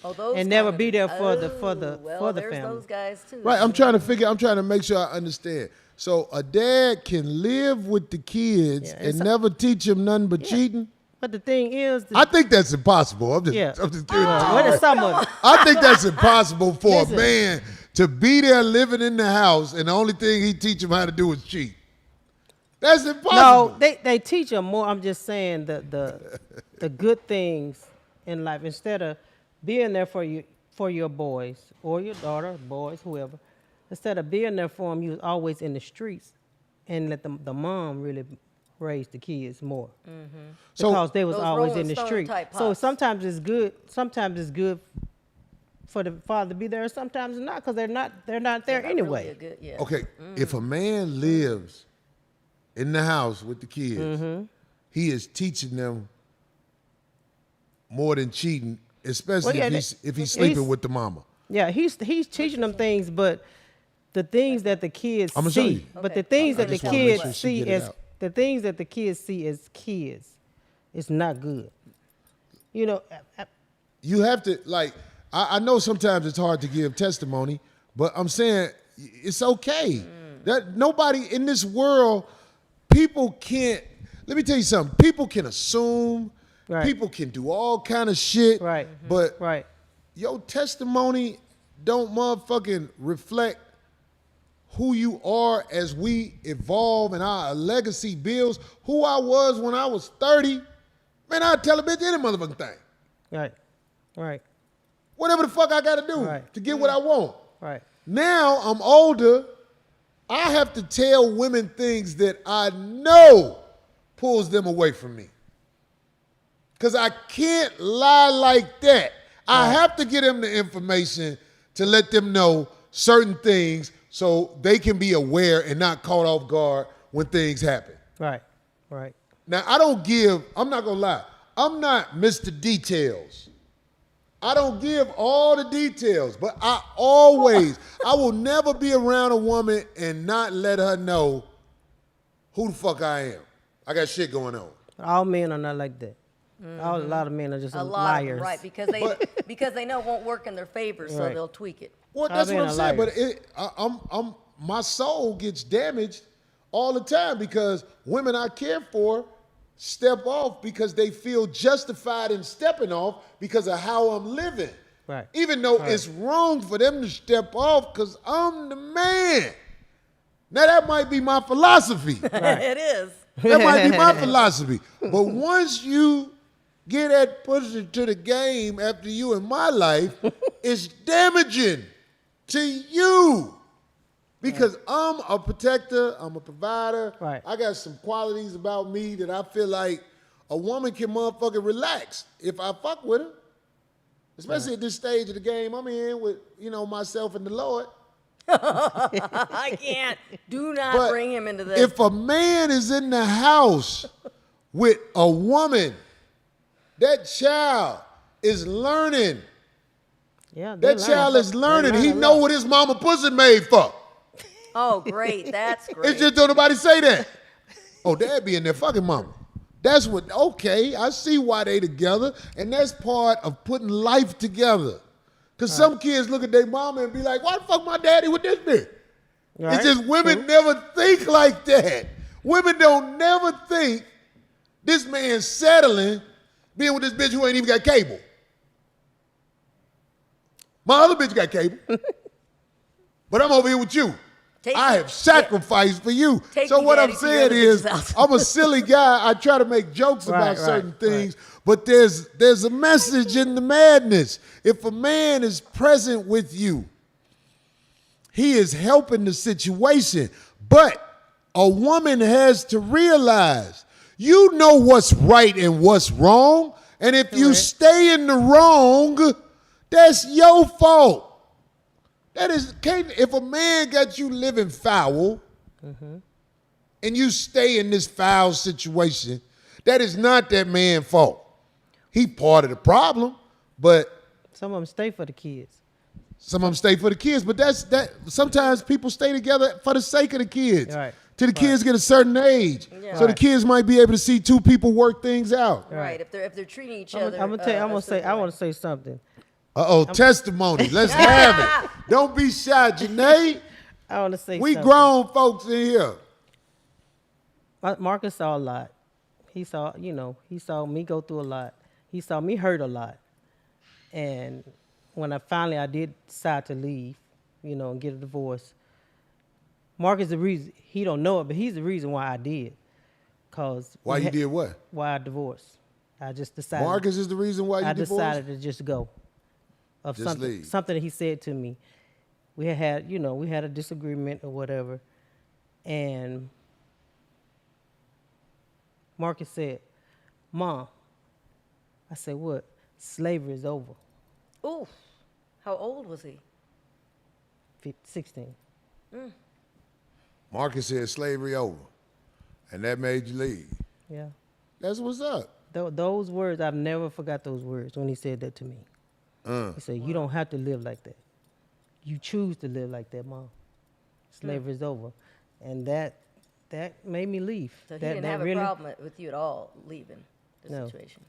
Oh, those and never kind of- be there for the there's family. those guys too. Right, I'm trying to make sure I understand. So a dad can live with the kids Yeah, and never teach them nothing but cheating? But the thing is, I think that's impossible. I'm just kidding. what is someone? I think that's impossible for Listen. a man to be there living in the house and the only thing he teach him how to do is cheat. That's impossible. No, they teach them more. I'm just saying the good things in life, instead of being there for your boys or your daughter, boys, whoever. Instead of being there for them, you was always in the streets, and let the mom really raise the kids more, because they was Those always Rolling in the Stone street. type So pops. sometimes it's good. Sometimes it's good for the father to be there, and sometimes it's not, because they're not there Not anyway. really a good, yeah. Okay, if a man lives in the house with the kids, he is teaching them more than cheating, especially Well, yeah, if he's sleeping he's- with the mama. Yeah, he's teaching them things, but the things that the kids I'ma show you. see, but Okay. the things I that the just wanna make kids sure she see get it as out. the things that the kids see as kids, is not good. You know, You have to, like, I know sometimes it's hard to give testimony, but I'm saying it's okay. That nobody in this world, people can't, let me tell you something, people can assume, Right. people can do all kind of shit, Right. but right. your testimony don't motherfucking reflect who you are as we evolve and our legacy builds. Who I was when I was 30, man, I'd tell a bitch any motherfucking thing. Right. Right. Whatever the fuck I gotta do Right. to get what I want. Right. Now I'm older, I have to tell women things that I know pulls them away from me. Because I can't lie like that. I have to give them the information to let them know certain things so they can be aware and not caught off guard when things happen. Right. Right. Now, I'm not gonna lie, I'm not Mr. Details. I don't give all the details, but I will never be around a woman and not let her know who the fuck I am. I got shit going on. All men are not like that. A lot of men are just A lot of liars. them, right? Because they know it won't work in their favor, so Right. they'll tweak it. Well, that's men what I'm are saying. liars. But my soul gets damaged all the time because women I care for step off because they feel justified in stepping off because of how I'm living. Right. Even though it's wrong for them to step off because I'm the man. Now that might be my philosophy. It is. That might be my philosophy. But once you get that pussy to the game after you in my life, it's damaging to you. Because I'm a protector, I'm a provider. Right. I got some qualities about me that I feel like a woman can motherfucking relax if I fuck with her. Especially at this stage of the game I'm in with, myself and the Lord. I can't. Do not But bring him into this. if a man is in the house with a woman, that child is learning. Yeah, they That learn. child is They learning. learn He a know lot. what his mama pussy made for. Oh, great. That's great. It's just don't nobody say that. Oh, dad be in there fucking mama. That's what, okay, I see why they together, and that's part of putting life together. Because some kids look at their mama and be like, why the fuck my daddy with this bitch? Right, It's just women true. never think like that. Women don't never think this man's settling being with this bitch who ain't even got cable. My other bitch got cable. But I'm over here with you. I have sacrificed for you. Take So me, what Daddy, I'm to the saying other is, bitch's house. I'm a silly guy. I try to make jokes about certain things, but there's a message in the madness. If a man is present with you, he is helping the situation. But a woman has to realize, you know what's right and what's wrong. And if you stay in the wrong, that's your fault. If a man got you living foul and you stay in this foul situation, that is not that man's fault. He part of the problem, but some of them stay for the kids. Some of them stay for the kids, but sometimes people stay together for the sake of the kids. Right. Till the kids get a certain age. Yeah. So the kids might be able to see two people work things out. Right. If they're treating each I'm other. I want to say something. Testimony. Let's have it. Don't be shy, Janae. I want to say We something. grown folks in here. Marcus saw a lot. He saw me go through a lot. He saw me hurt a lot. And when I did decide to leave, and get a divorce, Mark is the reason. He don't know it, but he's the reason why I did. Why you did what? Why I divorced. I just decided. Marcus is the reason why you divorced? I decided to just go. Leave. Something that he said to me. We had a disagreement or whatever. And Marcus said, Mom, I said, what? Slavery is over. Ooh, how old was he? 16. Marcus said slavery over, and that made you leave. Yeah. That's what's up. Those words, I've never forgot those words when he said that to me. He said, you don't have to live like that. You choose to live like that, Mom. Slavery is over. And that made me leave. So he didn't have a problem with you at all leaving the situation?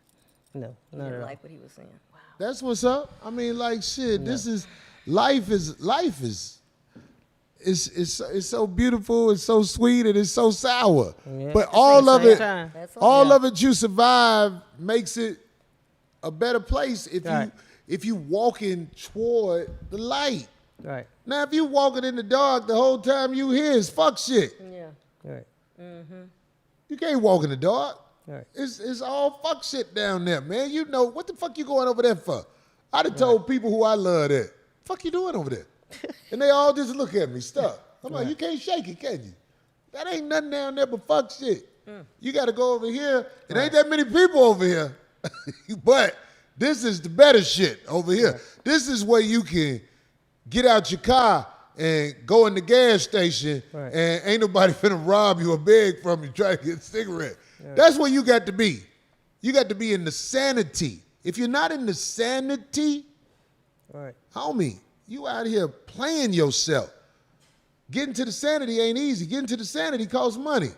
No, You not at didn't all. like what he was saying? Wow. That's what's up. I mean, like shit. No. Life is. It's so beautiful. It's so sweet, and it's so sour. Yeah. But all of it, That's all of it, you survive makes it a better place if you walking toward the light. Right. Now, if you walking in the dark the whole time you here is fuck shit. Yeah. Right. You can't walk in the dark. Right. It's all fuck shit down there, man. You know, what the fuck you going over there for? I'd have told people who I love that. Fuck you doing over there? And they all just look at me, stuck. I'm like, you can't shake it, can you? That ain't nothing down there but fuck shit. You got to go over here. It ain't that many people over here. But this is the better shit over here. Right. This is where you can get out your car and go in the gas station and ain't nobody finna rob you or beg from you trying to get a cigarette. Right. That's where you got to be. You got to be in the sanity. If you're not in the sanity, homie, you out here playing yourself. Getting to the sanity ain't easy. Getting to the sanity costs money.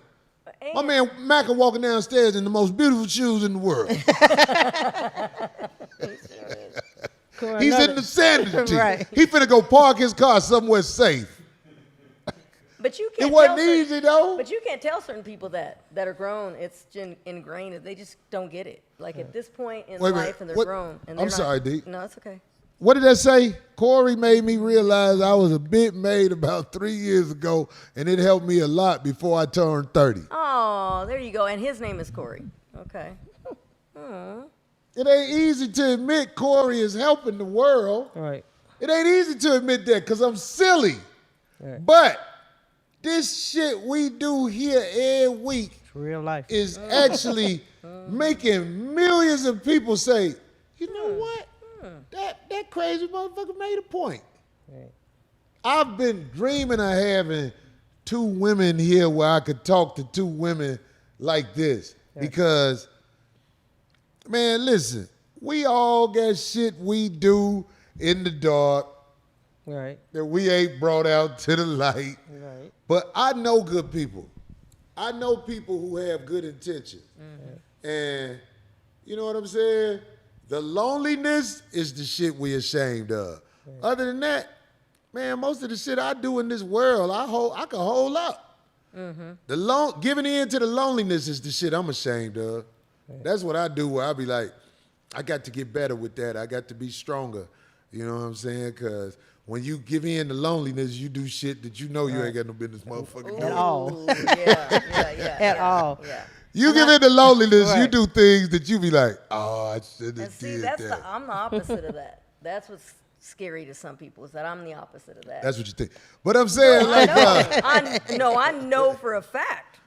My man Mac walking downstairs in the most beautiful shoes in the world. He's in the sanity. Right. He finna go park his car somewhere safe. But you can't. It wasn't easy though. But you can't tell certain people that are grown. It's ingrained. They just don't get it. Like at this point in life, and they're grown. And I'm sorry, D. No, it's okay. What did that say? Corey made me realize I was a bit made about 3 years ago, and it helped me a lot before I turned 30. Oh, there you go. And his name is Corey. Okay. It ain't easy to admit Corey is helping the world. Right. It ain't easy to admit that because I'm silly. Right. But this shit we do here every week real life is actually making millions of people say, you know what? That crazy motherfucker made a point. Right. I've been dreaming of having 2 women here where I could talk to 2 women like this. Right. Because, man, listen, we all got shit we do in the dark that we ain't brought out to the light. Right. But I know good people. I know people who have good intentions. And you know what I'm saying? The loneliness is the shit we ashamed of. Other than that, man, most of the shit I do in this world, I can hold up. Giving in to the loneliness is the shit I'm ashamed of. That's what I do where I be like, I got to get better with that. I got to be stronger. You know what I'm saying? Because when you give in to loneliness, you do shit that you know you ain't got no business motherfucking doing. At all. Ooh, yeah. At all. Yeah. You give in to loneliness, you Right. do things that you be like, oh, I should And have see, did that's that. I'm the opposite of that. That's what's scary to some people is that I'm the opposite of that. That's what you think. But I'm saying, like, I know for a fact.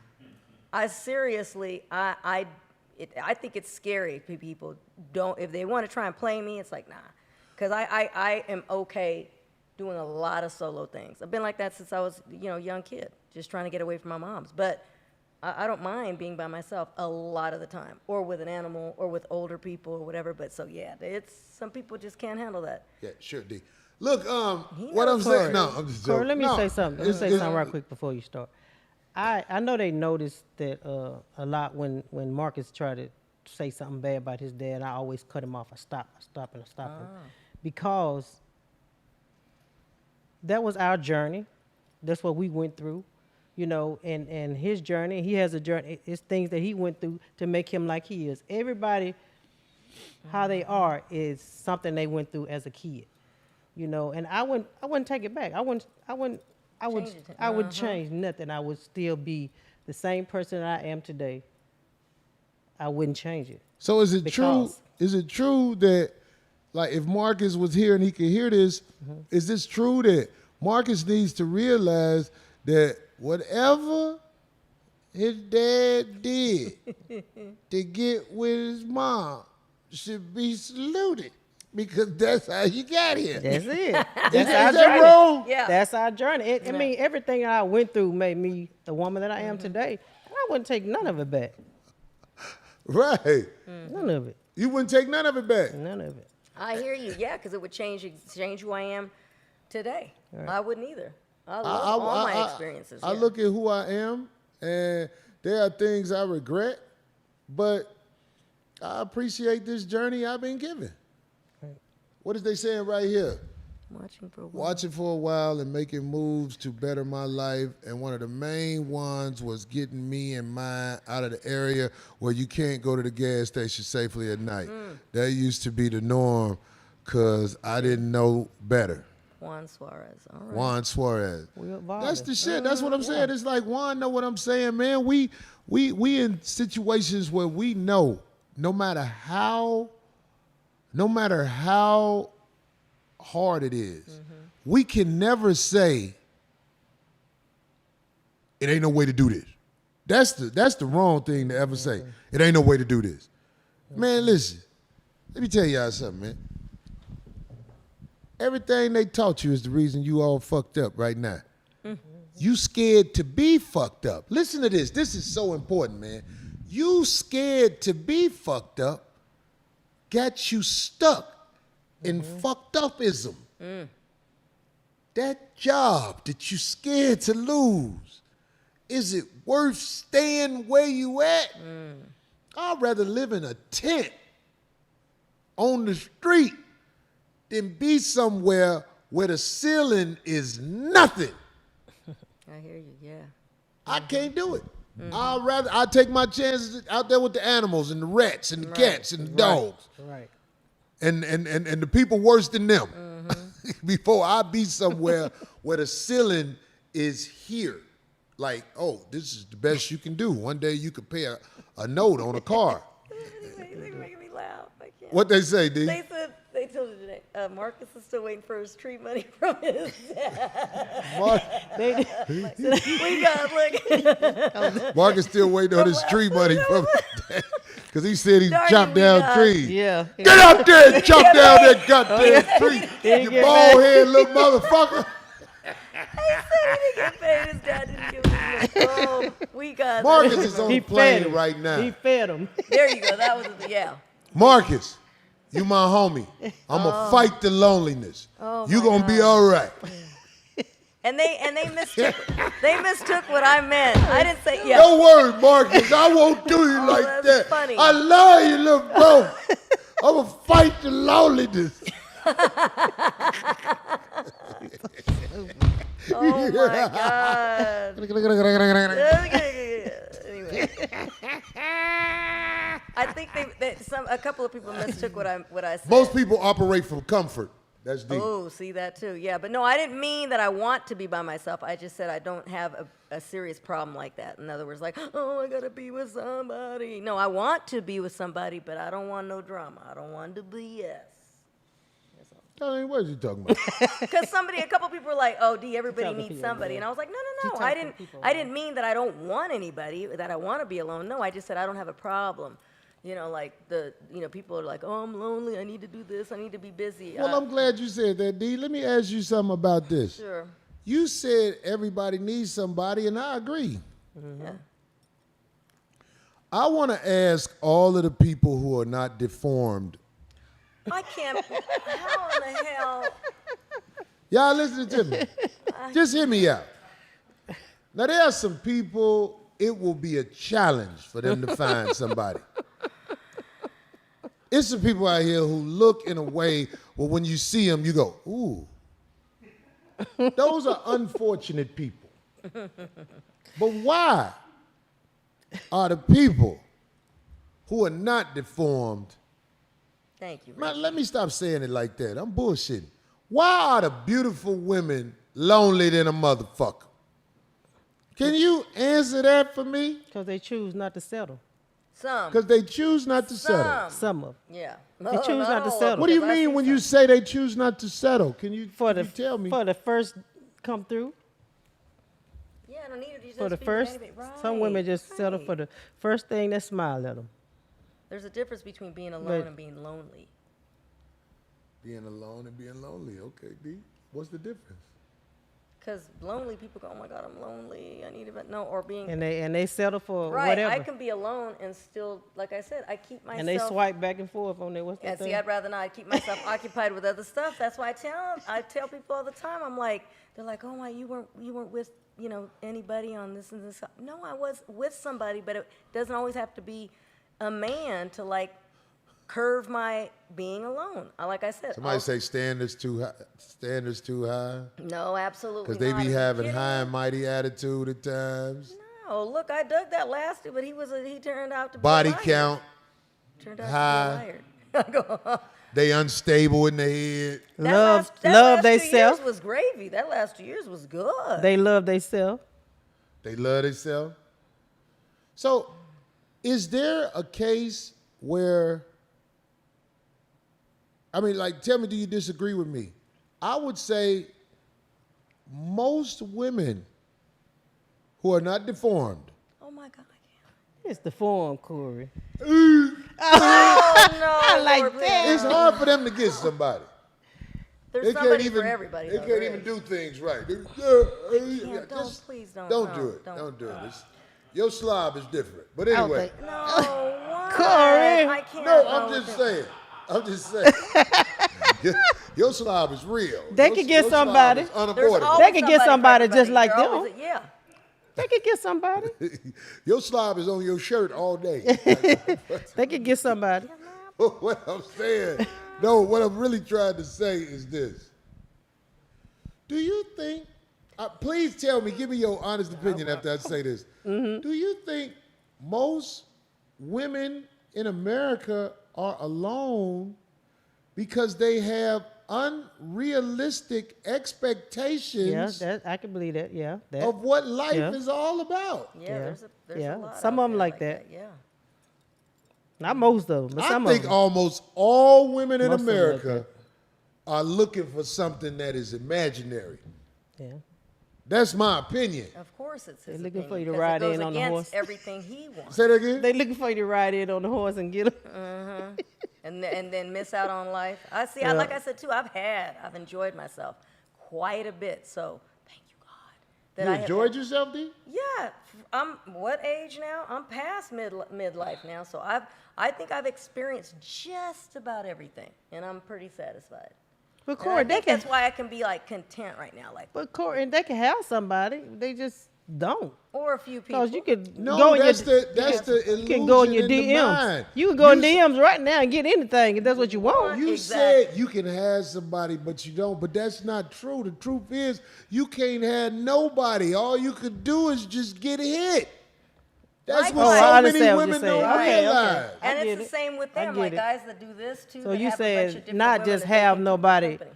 I seriously, I think it's scary if people if they want to try and play me, it's like, nah. Because I am okay doing a lot of solo things. I've been like that since I was, a young kid, just trying to get away from my moms. But I don't mind being by myself a lot of the time, or with an animal, or with older people, or whatever. But so, yeah, some people just can't handle that. yeah, sure, D. Look, what I'm saying, no, I'm just Corey, joking. let me No, say something. Let me say it's- something right quick before you start. I know they noticed that a lot when Marcus tried to say something bad about his dad. I always cut him off. I stop him. Because that was our journey. That's what we went through, and his journey, he has a journey. It's things that he went through to make him like he is. Everybody, how they are is something they went through as a kid, and I wouldn't take it back. I would change nothing. I would still be the same person I am today. I wouldn't change it. So is it Because- true? Is it true that, like, if Marcus was here and he could hear this, is this true that Marcus needs to realize that whatever his dad did to get with his mom should be saluted because that's how you got here? That's it. That's Is our that journey. wrong? Yeah. That's our journey. I mean, everything I went through made me the woman that I am today. And I wouldn't take none of it back. Right. None of it. You wouldn't take none of it back. None of it. I hear you, yeah, because it would change who I am today. I wouldn't either. I love all my experiences. I yeah. look at who I am, and there are things I regret, but I appreciate this journey I've been given. What is they saying right here? Watching for a while and making moves to better my life, and one of the main ones was getting me and mine out of the area where you can't go to the gas station safely at night. That used to be the norm because I didn't know better. Juan Suarez. All right. Juan Suarez. We evolved. That's the shit. That's what I'm saying. It's like, Juan know what I'm saying, man. We in situations where we know no matter how hard it is, we can never say it ain't no way to do this. That's the wrong thing to ever say. It ain't no way to do this. Man, listen. Let me tell y'all something, man. Everything they taught you is the reason you all fucked up right now. You scared to be fucked up. Listen to this. This is so important, man. You scared to be fucked up got you stuck in fucked upism. That job that you scared to lose, is it worth staying where you at? I'd rather live in a tent on the street than be somewhere where the ceiling is nothing. I hear you, yeah. I can't do it. I'd take my chances out there with the animals and the rats and the cats and the dogs. Right. And the people worse than them before I be somewhere where the ceiling is here. Like, oh, this is the best you can do. One day you could pay a note on a car. They're making me laugh. I can't. What they say, D? They told you today, Marcus is still waiting for his tree money from his dad. We got, look. Marcus still waiting on his tree money from because he said he Darn chopped you, down we got- trees. Yeah. Get up there and chop down that goddamn tree, Didn't you get bald mad. head little motherfucker. He didn't get paid. His dad didn't give him the Oh, we got Marcus is on the He fed plane him. right now. He fed him. There you go. That was yeah. Marcus, you my homie. I'ma fight the loneliness. You gonna be all right. And they mistook what I meant. I didn't say yeah. Don't worry, Marcus. I won't do you like that's that. funny. I love you, little bro. I'ma fight the loneliness. Oh my god. Anyway. I think a couple of people mistook what I said. Most people operate from comfort. That's deep. Oh, see that too. Yeah, but no, I didn't mean that I want to be by myself. I just said I don't have a serious problem like that. In other words, like, oh, I gotta be with somebody. No, I want to be with somebody, but I don't want no drama. I don't want to BS. Darlene, what are you talking about? Because a couple people were like, "Oh, D, everybody talking to needs people, somebody," yeah. and I was like, "No, She no, no. talking to people, I didn't mean that I don't want anybody. That I want to be alone. No, I just said I don't have a problem. You know, like people are like, "Oh, I'm lonely. I need to do this. I need to be busy." Well, I'm glad you said that, D. Let me ask you something about this. Sure. You said everybody needs somebody, and I agree. Yeah. I want to ask all of the people who are not deformed. I can't. How in the hell? Y'all listen to me. Just hear me out. Now, there are some people, it will be a challenge for them to find somebody. It's some people out here who look in a way where when you see them, you go, ooh. Those are unfortunate people. But why are the people who are not deformed? Thank you. Man, let me stop saying it like that. I'm bullshitting. Why are the beautiful women lonely than a motherfucker? Can you answer that for me? Because they choose not to settle. Some. Because they choose not to settle. Some of them. Yeah. They choose not to all of settle. them, What do you 'cause I mean see when some. you say they choose not to settle? Can you tell me? For the first come through. Yeah, I don't need to just For the be with first, anybody. some women just settle right. for the first thing that smile at them. There's a difference between being alone But- and being lonely. Being alone and being lonely. Okay, D. What's the difference? Because lonely people go, oh my God, I'm lonely. I need to, no, or being And they settle for right. whatever. I can be alone and still, like I said, I keep myself. And they swipe back and forth on their what's Yeah, that see, thing? I'd rather not. I keep myself occupied with other stuff. That's why I tell people all the time. I'm like, they're like, oh my, you weren't with anybody on this and this. No, I was with somebody, but it doesn't always have to be a man to like curve my being alone. Like I said, Somebody say standards too high. Standards too high. no, absolutely. Because they not. be Are you having kidding high me? and mighty attitude at times. No, look, I dug that last dude, but he turned out to be Body a liar. count. Turned out high. to be a liar. They unstable in the head. Love that love last they 2 years self. was gravy. That last 2 years was good. They love they self. They love themselves. So, is there a case where, tell me, do you disagree with me? I would say most women who are not deformed. Oh my God, I It's the form, Corey. can't. Oh no, I like Lord, please. that. It's hard for them to get somebody. There's somebody for everybody. They though, can't there even is. do things right. Please don't. Don't do it. Don't do it. Your slob is different. But anyway. No, why? Corey. I can't. No, go I'm with just it. saying. I'm just saying. Your slob is real. They Your- could get your slob somebody. is There's unavoidable. always They could get for somebody just everybody. like There them. always- Yeah. They could get somebody. Your slob is on your shirt all day. They could get somebody. What I'm saying, no, what I'm really trying to say is this. Do you think, please tell me, give me your honest opinion after I say this. Mm-hmm. Do you think most women in America are alone because they have unrealistic expectations I can believe that. Yeah, that. of what life Yeah. is all about? Yeah, there's Yeah. a lot Some out of 'em there like that. Yeah. Not most of them, but I some think of them. almost all women in Most of them like America are looking for something that is imaginary. Yeah. That's my opinion. Of course, it's his They're looking for opinion, you to 'cause ride it goes in on the against horse. everything he wants, Say that again? They looking for you to ride in on the horse and get them. and then miss out on life. I see. Yeah. Like I said too, I've enjoyed myself quite a bit. So thank you God that You I have enjoyed yourself, D? Yeah, I'm what age now? I'm past midlife now, so I think I've experienced just about everything, and I'm pretty satisfied. But And I Corey, they think can. that's why I can be like content right now, like But Corey, they can have somebody. They just don't. or a few people. Cause you could No, go in that's your, the illusion you can go in your in the DMs. mind. You can go in You s- DMs right now and get anything if that's what you want. You Exactly. said you can have somebody, but you don't. But that's not true. The truth is, you can't have nobody. All you could do is just get hit. That's what Likewise. so I many understand what women you're don't saying. Okay, realize. okay. And I it's get the it. same with I them, get like it. guys that do this too. So that you have a bunch of said different not women just that they have can keep nobody, company.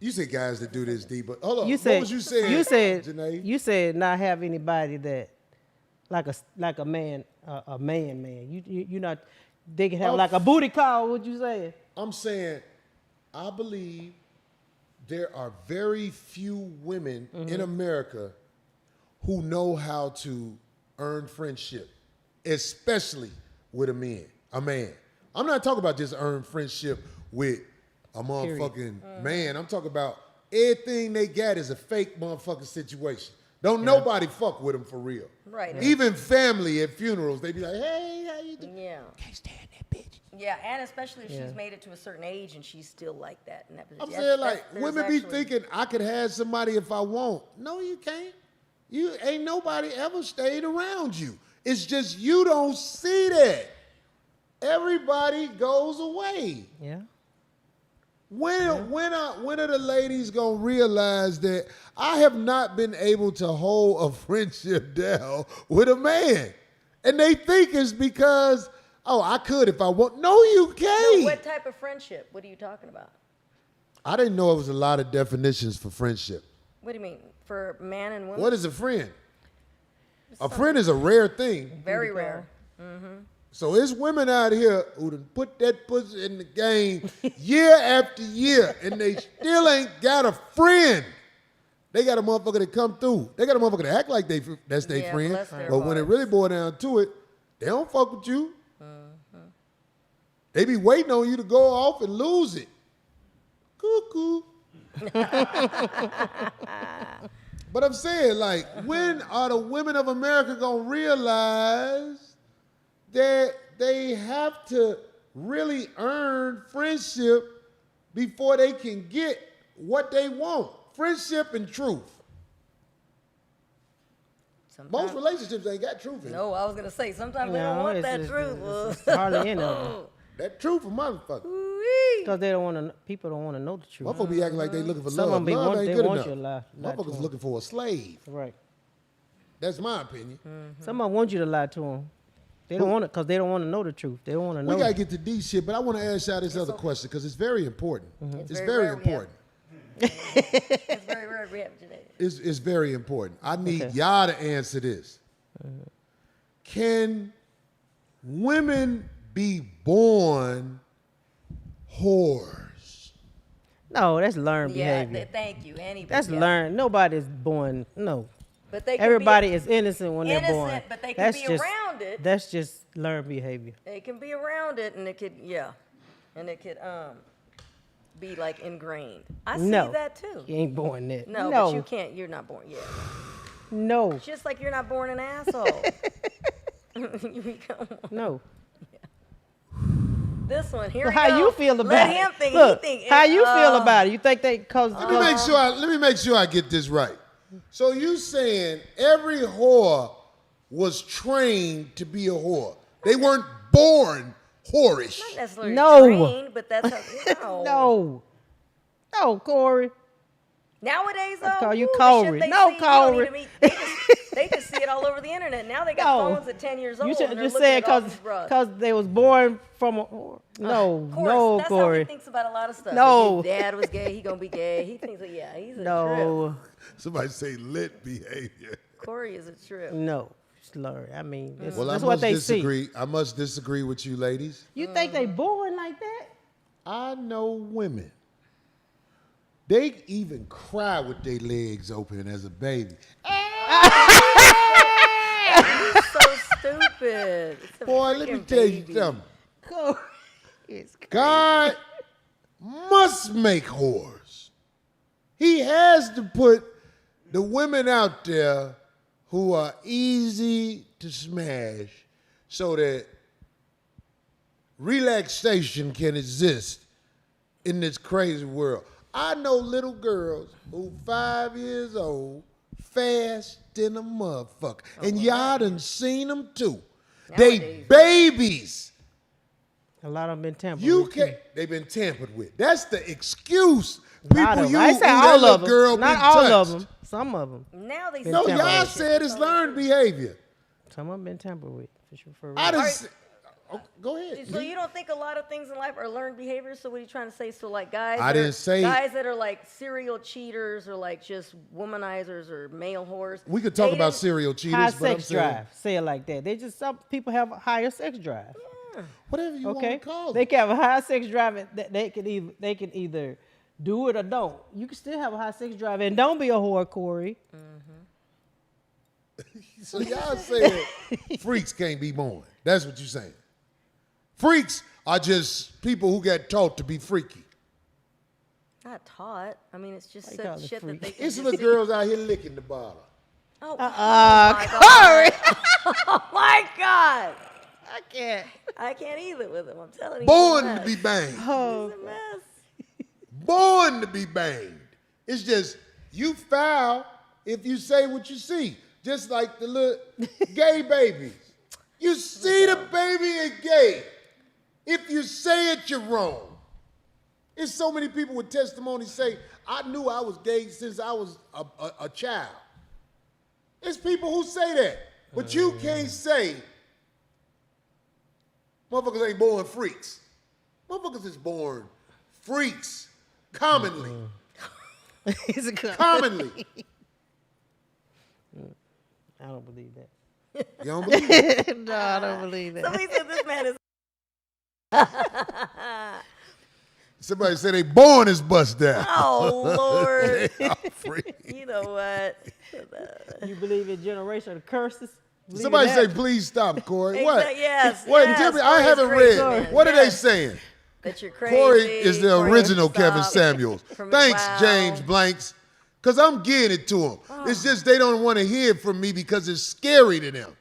You said guys that do this, D, but hold on. You said what was you saying? Janae? You said not have anybody that like a man, a man. You not they can have like a booty call. What you saying? I'm saying, I believe there are very few women in America who know how to earn friendship, especially with a man. I'm not talking about just earn friendship with a motherfucking man. I'm talking about everything they got is a fake motherfucking situation. Don't nobody fuck with them for real. Right. Even family at funerals, they be like, hey, how you doing? Yeah. Can't stand that bitch. Yeah, and especially if she's made it to a certain age and she's still like that in that position. I'm saying, like, women be thinking I could have somebody if I want. No, you can't. You ain't nobody ever stayed around you. It's just you don't see that. Everybody goes away. Yeah. When are the ladies gonna realize that I have not been able to hold a friendship down with a man? And they think it's because, I could if I want. No, you can't. No, what type of friendship? What are you talking about? I didn't know it was a lot of definitions for friendship. What do you mean? For man and woman? What is a friend? A friend is a rare thing. Very rare. So it's women out here who done put that pussy in the game year after year, and they still ain't got a friend. They got a motherfucker that come through. They got a motherfucker that act like that's their friend. But when it really boils down to it, they don't fuck with you. They be waiting on you to go off and lose it. Cuckoo. But I'm saying, like, when are the women of America gonna realize that they have to really earn friendship before they can get what they want? Friendship and truth. Most relationships ain't got truth in it. No, I was going to say, sometimes they don't want that truth. It's hardly any of them. That truth, a motherfucker. Because they don't want to. People don't want to know the truth. Motherfuckers be acting like they looking for Some love. of them Love ain't they good want enough. you to lie to Motherfuckers them. looking for a slave. Right. That's my opinion. Some of them want you to lie to them. They don't want it because they don't want to know the truth. They don't want to know. We gotta get to D shit, but I want to ask y'all this other question because it's very important. It's very important. It's very rare we have today. It's very important. I need y'all to answer this. Can women be born whores? No, that's learned Yeah, behavior. thank you. Anybody. That's learned. Nobody's born. No. But they can Everybody be is innocent when they're born. innocent, but they can That's be just, around it. That's just learned behavior. They can be around it, and it could, and it could be like ingrained. I see No. that too. You ain't born that. No, but you can't. You're not born yet. No. Just like you're not born an asshole. You become one. No. This one here. Well, how you feel about Let it? him think. Look, he think. how you feel about it? You think they cause? Let me make sure I get this right. So you saying every whore was trained to be a whore? They weren't born whorish. Not necessarily No. trained, but that's how. No, Corey. Nowadays, though, call you the Corey. shit they No, see, you don't Corey. need to meet- they just see it all over the internet. Now they got No. phones at 10 years old. You should and they're just looking say at all because these bras. they was born from a. No, Of course, no, that's how Corey. he thinks about a lot of stuff. No. If his dad was gay, he gonna be gay. He thinks, he's a No, Somebody say lit behavior. trip. Corey is a trip. no, slurry. I mean, that's Well, I what must they disagree. see. I must disagree with you, ladies. You think they born like that? I know women. They even cry with their legs open as a baby. He's so stupid. It's a Boy, let me freaking tell you baby. something. Corey is crazy. God must make whores. He has to put the women out there who are easy to smash so that relaxation can exist in this crazy world. I know little girls who 5 years old, fast than a motherfucker. And y'all done seen them too. They Nowadays. babies. A lot of them been tampered You with, can't. too. They've been tampered with. That's the excuse. A lot People of them. use. I say "Ooh, all that of little them. girl Not been all touched." of them. Some of them. Now they Been No, tampered y'all with. said it's learned behavior. Some of them been tampered with. For sure. For real. I just. Go ahead. So you don't think a lot of things in life are learned behaviors? So what are you trying to say? So like guys, guys that are like serial cheaters or like just womanizers or male whores. We could talk about serial cheaters. High sex drive. Say it like that. Some people have a higher sex drive. Yeah. Whatever you want to call it. They can have a high sex drive. And they can either do it or don't. You can still have a high sex drive and don't be a whore, Corey. So y'all saying freaks can't be born. That's what you're saying. Freaks are just people who get taught to be freaky. Not taught. I mean, it's just such shit that they can It's little girls out here licking the bottle. Oh, my Corey. God. Oh, my God. I can't. I can't either with him. I'm telling you. Born to be banged. Oh. He's a mess. Born to be banged. It's just you foul if you say what you see. Just like the little gay babies. You see the baby and gay. If you say it, you're wrong. There's so many people with testimonies say, I knew I was gay since I was a child. There's people who say that. But you can't say, motherfuckers ain't born freaks. Motherfuckers is born freaks commonly. Commonly. I don't believe that. You don't believe it? No, I don't believe that. Somebody said this man is. Somebody said they born as bust down. Oh, Lord. They are freaks. You know what? You believe in generational curses? Believe Somebody in say, that? please stop, Corey. What? Yes. What? Yes, Tell me, I Corey's haven't crazy, read. man. What are they Yes. saying? That you're crazy. Corey is the Corey, original stop. Kevin Samuels. Thanks, Wow. James Blanks. Because I'm getting it to them. It's just they don't want to hear it from me because it's scary to them.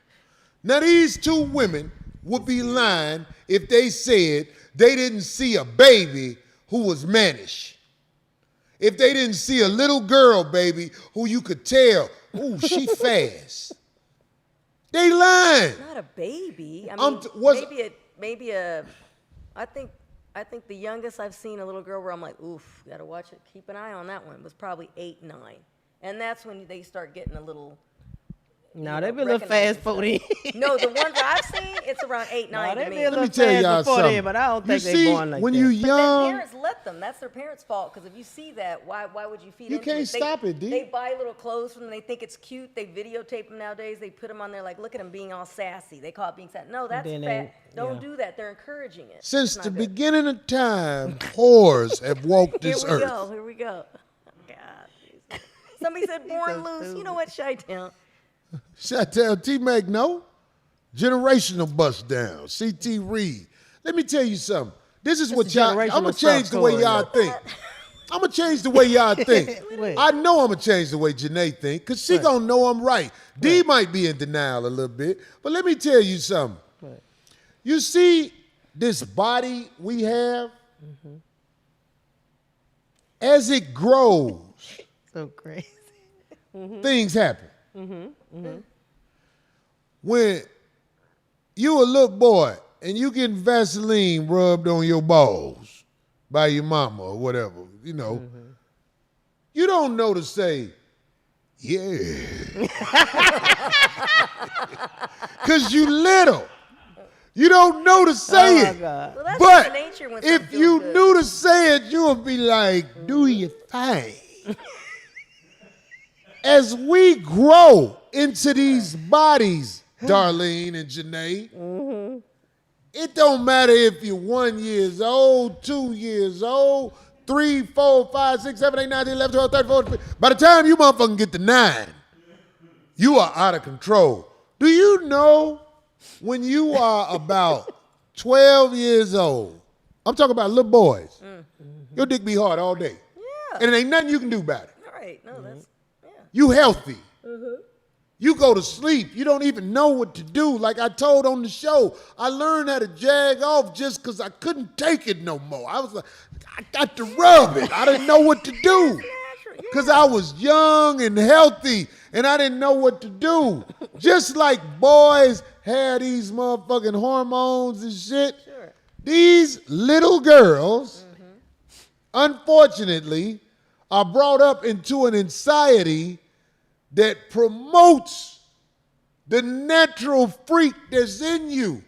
Now, these two women would be lying if they said they didn't see a baby who was mannish. If they didn't see a little girl, baby, who you could tell, ooh, she fast. They lying. Not a baby. I I'm mean, maybe a. I think the youngest I've seen a little girl where I'm like, oof, gotta watch it. Keep an eye on that one. Was probably 8, 9, and that's when they start getting a little. No, they be a little fast for them. No, the ones I've seen, it's around 8, 9 they to be me. a Let me little tell fast y'all before something. then, but I don't You think they see, born like when that. you But then young, parents let them. That's their parents' fault. Because if you see that, why would you feed You into can't it? stop it, D. They buy little clothes from them. They think it's cute. They videotape them nowadays. They put them on there like, look at them being all sassy. They call it being sassy. No, that's Then fat. Don't yeah. do that. They're encouraging it. since It's the not good. beginning of time, whores have walked this Here we earth. go. Here we go. God. Somebody said born loose. You know what, Chi-Town? Chantel T-Mac, no. Generational bust down. C.T. Reed. Let me tell you something. This is what a y'all, I'm generational going to change the way story. y'all think. I'm going to change the way y'all think. Wait. I know I'm going to change the way Janae think because she going to know I'm right. D might be in denial a little bit, but let me tell you something. What? You see this body we have? As it grows, So crazy. things happen. When you a little boy and you getting Vaseline rubbed on your balls by your mama or whatever, you know, you don't know to say, yeah. Because you little. You don't know to say Oh, my it. God. Well, that's But just nature when if something you feels good. knew to say it, you would be like, do your thing. As we grow into these bodies, Darlene and Janae, it don't matter if you're 1 year old, 2 years old, 3, 4, 5, 6, 7, 8, 9, 10, 11, 12, 13, 14. By the time you motherfucking get to 9, you are out of control. Do you know when you are about 12 years old, I'm talking about little boys, your dick be hard all day. Yeah. And it ain't nothing you can do about it. All right. No, that's. Yeah. You healthy. You go to sleep. You don't even know what to do. Like I told on the show, I learned how to jag off just because I couldn't take it no more. I was like, I got to rub it. I didn't know what to do. Because I was young and healthy and I didn't know what to do. Just like boys had these motherfucking hormones and shit. Sure. These little girls, unfortunately, are brought up into an society that promotes the natural freak that's in you.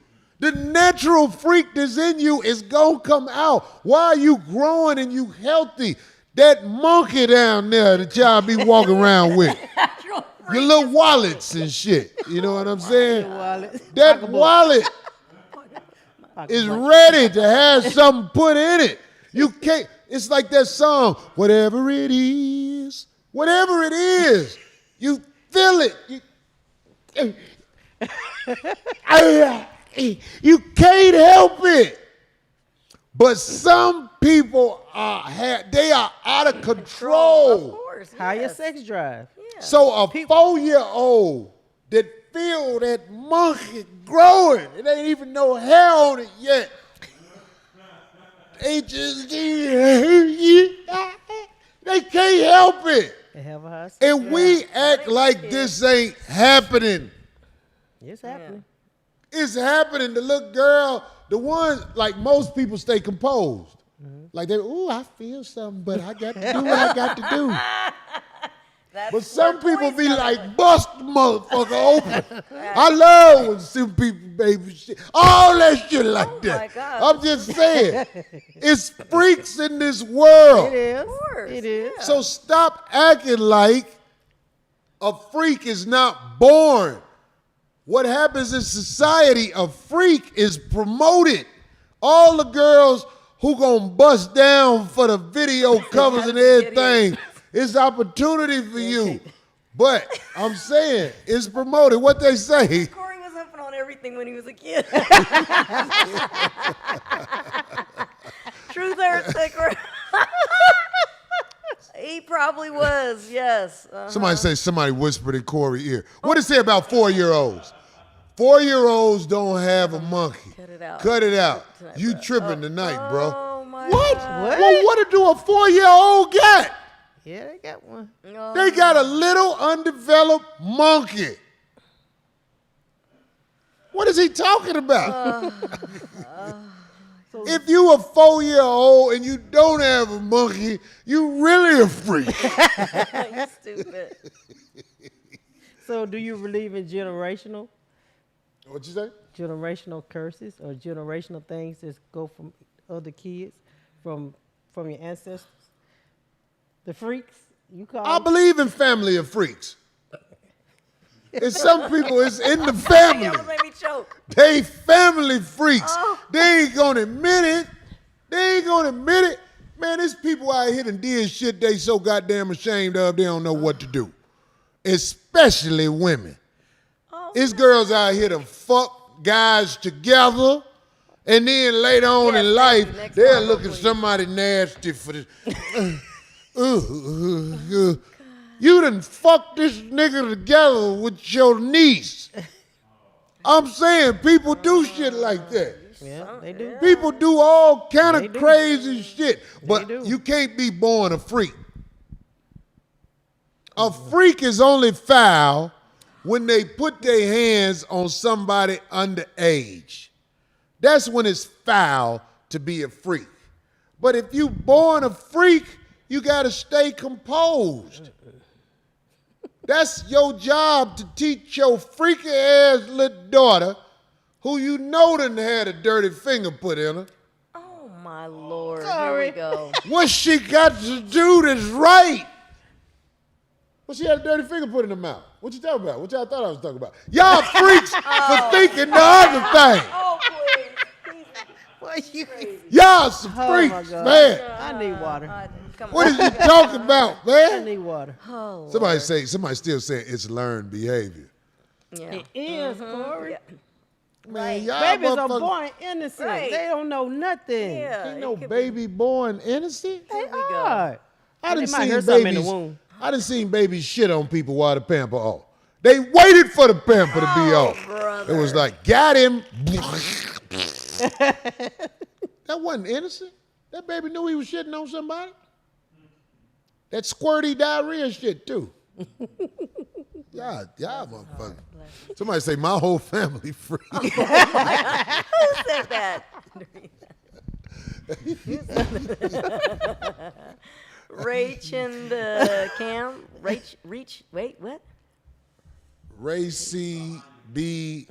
The natural freak that's in you is gonna come out while you growing and you healthy. That monkey down there that y'all be walking around with. Your little wallets and shit. You know what I'm saying? That wallet is ready to have something put in it. You can't, it's like that song, whatever it is, you feel it. You can't help it. But some people they are out of control. Of course. Higher yes. sex drive. Yeah. So a 4-year-old that feel that monkey growing, it ain't even no hair on it yet. They just they can't help it. They have a high sex And drive. we act like this ain't happening. It's happening. It's happening. The little girl, the one, like most people stay composed. Like they, ooh, I feel something, but I got to do what I got to do. That's But some where people boys be come like, in. bust the motherfucker open. I love when some people, baby, shit, all that shit like Oh that. my God. I'm just saying, it's freaks in this world. It is. Of course. It is. yeah. So stop acting like a freak is not born. What happens in society, a freak is promoted. All the girls who gonna bust down for the video covers and everything, it's opportunity for you. But I'm saying, it's promoted. What they say, Corey was humping on everything when he was a kid. Truth hurts, that Corey. He probably was, yes. somebody whispered in Corey's ear. What it say about 4-year-olds? 4-year-olds don't have a monkey. Cut it out. Cut it out. Tonight, You bro. tripping tonight, bro. Oh my What? God. Well, what do a 4-year-old get? Yeah, they got one. Oh, They got a little undeveloped monkey. What is he talking about? If you a 4-year-old and you don't have a monkey, you really a freak. you stupid. So do you believe in generational What you say? curses or generational things that go from other kids, from your ancestors? The freaks, you call I them? believe in family of freaks. And some people, it's in the family. You almost made me choke. They family freaks. Oh. They ain't gonna admit it. Man, there's people out here that did shit they so goddamn ashamed of, they don't know what to do. Especially women. Oh, It's girls out here to fuck guys together, and then later on Yes, in thank life, you. Next they'll combo, look at please. somebody nasty for this. You done fucked this nigga together with your niece. I'm saying people do shit like that. Yeah, they do. People do all kind They of do. crazy shit, but do. you can't be born a freak. A freak is only foul when they put their hands on somebody underage. That's when it's foul to be a freak. But if you born a freak, you gotta stay composed. That's your job to teach your freaky ass little daughter, who you know done had a dirty finger put in her, Oh my Lord. Sorry. Here we go. what she got to do that's right. Well, she had a dirty finger put in her mouth. What you talking about? What y'all thought I was talking about? Y'all freaks for thinking the other thing. Oh, please. Y'all some Oh freaks, my God. man. I need water. Come on. What is you talking about, I man? need water. Oh, Somebody still saying it's learned behavior. yeah. It is, Corey. Yeah. Man, y'all Babies are motherfuckers- born innocent. Right. They don't know nothing. Yeah. Ain't it no could baby born innocent. They we go. are. I They done might seen hear something in the babies. womb. I done seen babies shit on people while the pamper off. They waited for the pamper to be Oh, off. brother. It was like, got him. That wasn't innocent. That baby knew he was shitting on somebody. That squirty diarrhea shit too. Y'all motherfucker. Somebody say my whole family free. Who said that? Rach and Cam. Wait, what? Ray C. B.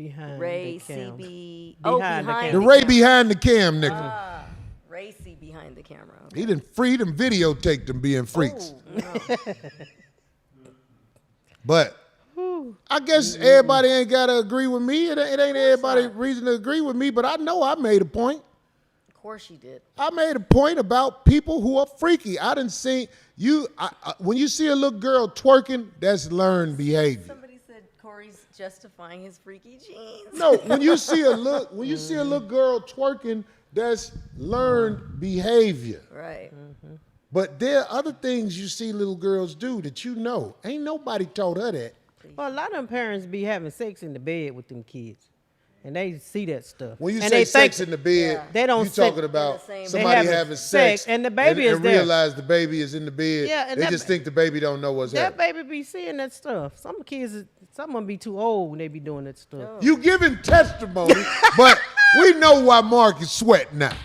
Behind Ray the cam. CB. Behind the behind The cam. Ray behind the cam nigga. Ray C behind the camera. He done freed him, videotaped them being freaks. Oh, no. But I guess everybody ain't gotta agree with me. It ain't everybody reason to agree with me, but I know I made a point. Of course you did. I made a point about people who are freaky. I didn't see you. When you see a little girl twerking, that's learned behavior. Somebody said Corey's justifying his freaky genes. No, when you see a little girl twerking, that's learned behavior. Right. But there are other things you see little girls do that you know. Ain't nobody taught her that. Well, a lot of them parents be having sex in the bed with them kids, and they see that stuff. When you and say they sex think in the bed, they don't you say- talking about They're the same. somebody They having sex and the baby is and there. realize the baby is in the bed. Yeah, and they that just ba- think the baby don't know what's that happening. baby be seeing that stuff. Some of them be too old when they be doing that stuff. You giving testimony, but we know why Mark is sweating now.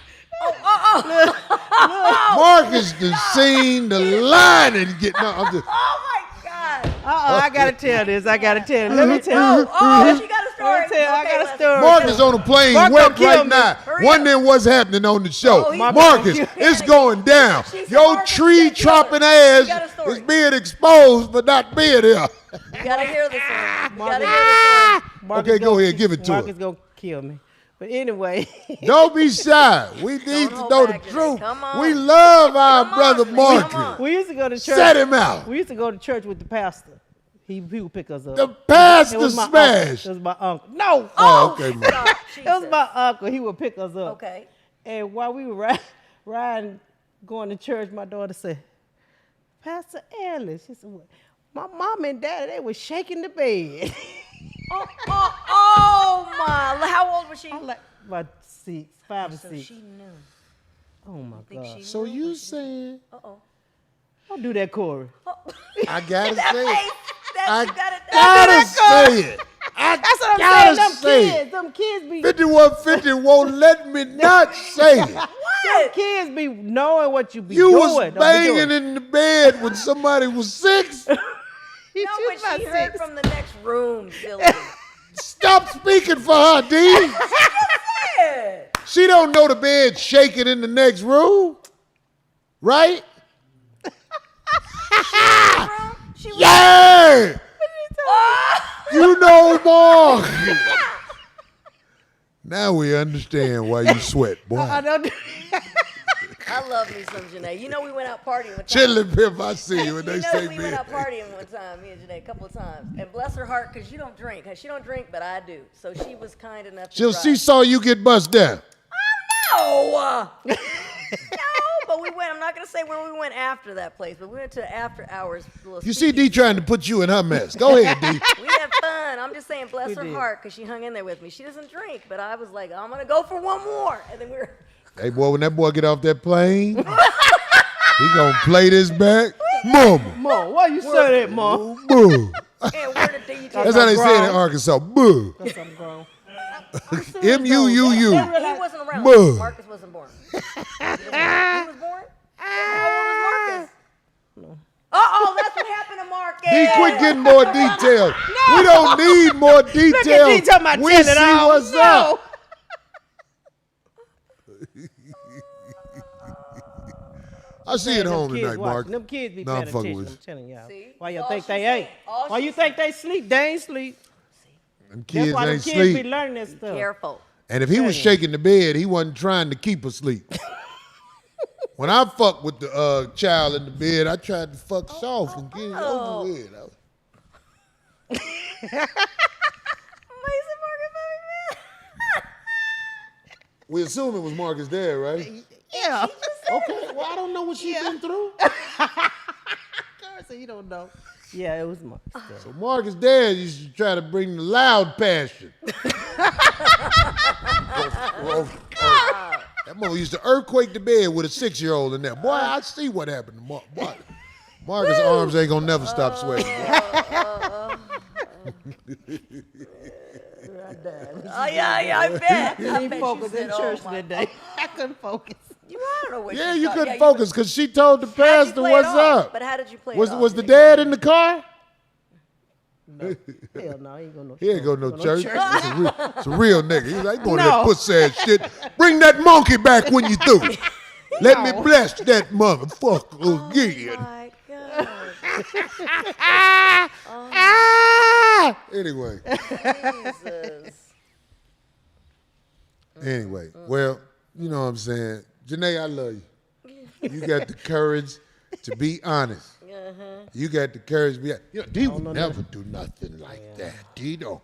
Marcus done seen the line and get no. I'm just, Oh my God. I gotta tell this. Let me tell you. Oh, she got a story. Let me tell you, I Okay, got a let's- story. Marcus on the plane Mark wet gonna kill right me. now. Hurry Wondering what's happening on the show. Oh, he's Marcus, gonna it's going down. She said Your Marcus tree said kill her. chopping She ass got a story. is being exposed but not being here. You gotta hear this one. You gotta hear this one. Marcus Okay, go gonna- ahead, give it to her. Marcus gonna kill me. But anyway, Don't be shy. We need to hold know the back today. truth. Come on. We love our Come on, brother man. Come Marcus. on. we used to go to church. Set him out. We used to go to church with the pastor. He would pick us up. The It pastor was my smash. uncle. It was my uncle. No. Oh, okay, man. Stop. It was Jesus. my uncle. He would pick us up. Okay. And while we were riding, going to church, my daughter said, Pastor Ellis, she said, "What? My mom and daddy, they was shaking the bed." Oh my. How old was she? I'm like, about 5 or So 6. she knew. Oh my God. So you saying, Uh-oh. Don't do that, Corey. I gotta That say face. it. That I you gotta. gotta say it. I That's what I'm gotta saying. say it. Them kids be 5150 won't let me not say it. them What? kids be knowing what you be You doing. was Don't be banging doing. in the bed when somebody was 6. No, She but was about she heard 6. from the next room, silly. Stop speaking for her, D. Yeah. She don't know the bed shaking in the next room, right? She was. Yeah. Oh! You know more. Now we understand why you sweat, boy. I don't do I love me some Janae. You know we went out partying one time. Chitlin Pimp, I see you when they You know say we me. went out partying one time, me and Janae, a couple of times. And bless her heart, because you don't drink. She don't drink, but I do. So she was kind enough to try. She saw you get bust down. No! No, but we went. I'm not going to say where we went after that place, but we went to after hours. You see D trying to put you in her mess. Go ahead, D. We had fun. I'm just saying, bless We her did. heart, because she hung in there with me. She doesn't drink, but I was like, I'm going to go for one more. And then we were. Hey, boy, when that boy get off that plane, he gonna play this back. Mama. Mom, why you say that, Mom? Boo. And where did you That's how they say it in Arkansas. Boo. Because I'm grown. M-U-U-U. He wasn't around. Boo. Marcus wasn't born. He was born? How old was Marcus? Uh-oh, that's what happened to Marcus. D, quit getting more details. We don't need more details. D talking about We 10 see and all. what's No. up. I see you at Them home kids tonight, watch- Mark. Them kids be No, paying I'm fucking attention. with I'm you. telling y'all. See? Why you All think she they said. ain't? All Why she you think they sleep? They ain't sleep. Them That's kids why them ain't kids be sleep. learning that stuff. Careful. And if he was shaking the bed, he wasn't trying to keep her asleep. When I fucked with the child in the bed, I tried to fuck soft and get it over with. We assume it was Marcus dad, right? Yeah. Okay, well, I don't know what she's been through. So you don't know. Yeah, it was Mark. So Marcus dad used to try to bring the loud passion. That mother used to earthquake the bed with a 6-year-old in there. Boy, I see what happened to Marcus. Marcus' arms ain't gonna never stop sweating. Oh, yeah, I bet. I couldn't focus in church that day. I couldn't focus. You I don't know what Yeah, you you thought. couldn't Yeah, focus because she told the How'd you pastor play it what's off? up. But how did you play Was it off? was the dad in the car? No. Hell no, he ain't going to no He ain't go to no church. church. It's a real nigga. He's like, going to that No. pussy ass shit. Bring that monkey back when you through. Let me bless that motherfucker again. My God. Anyway. Jesus. Anyway, well, you know what I'm saying. Janae, I love you. You got the courage to be honest. You got the courage to be honest. You know, D would never do nothing like that. D don't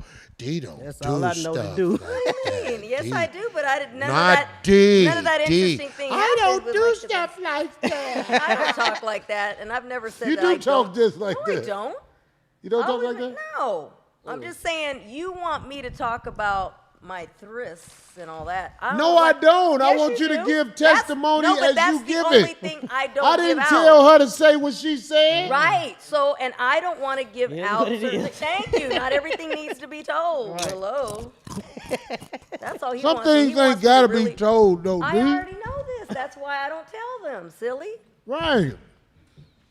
That's do all I know to stuff do. like that. Yes, I do, but I did none Not of that. D. None of that D. interesting thing. I happened don't with, do like, stuff like that. I don't talk like that, and I've never said You that do I talk don't. just like No, that. I don't. You don't I talk like wouldn't- that? No. I'm just saying, you want me to talk about my thrists and all that. No, I don't. I Yes, want you to do. give That's- testimony no, but as that's you the give only it. thing I don't I didn't give tell out. her to say what she said. Right. So, and I don't want to give It is out what it certain is. Thank you. Not everything needs to be told. Right. Hello. That's all he Some wants. So he things wants ain't me to gotta really- be told though, I D. already know this. That's why I don't tell them, silly. Right.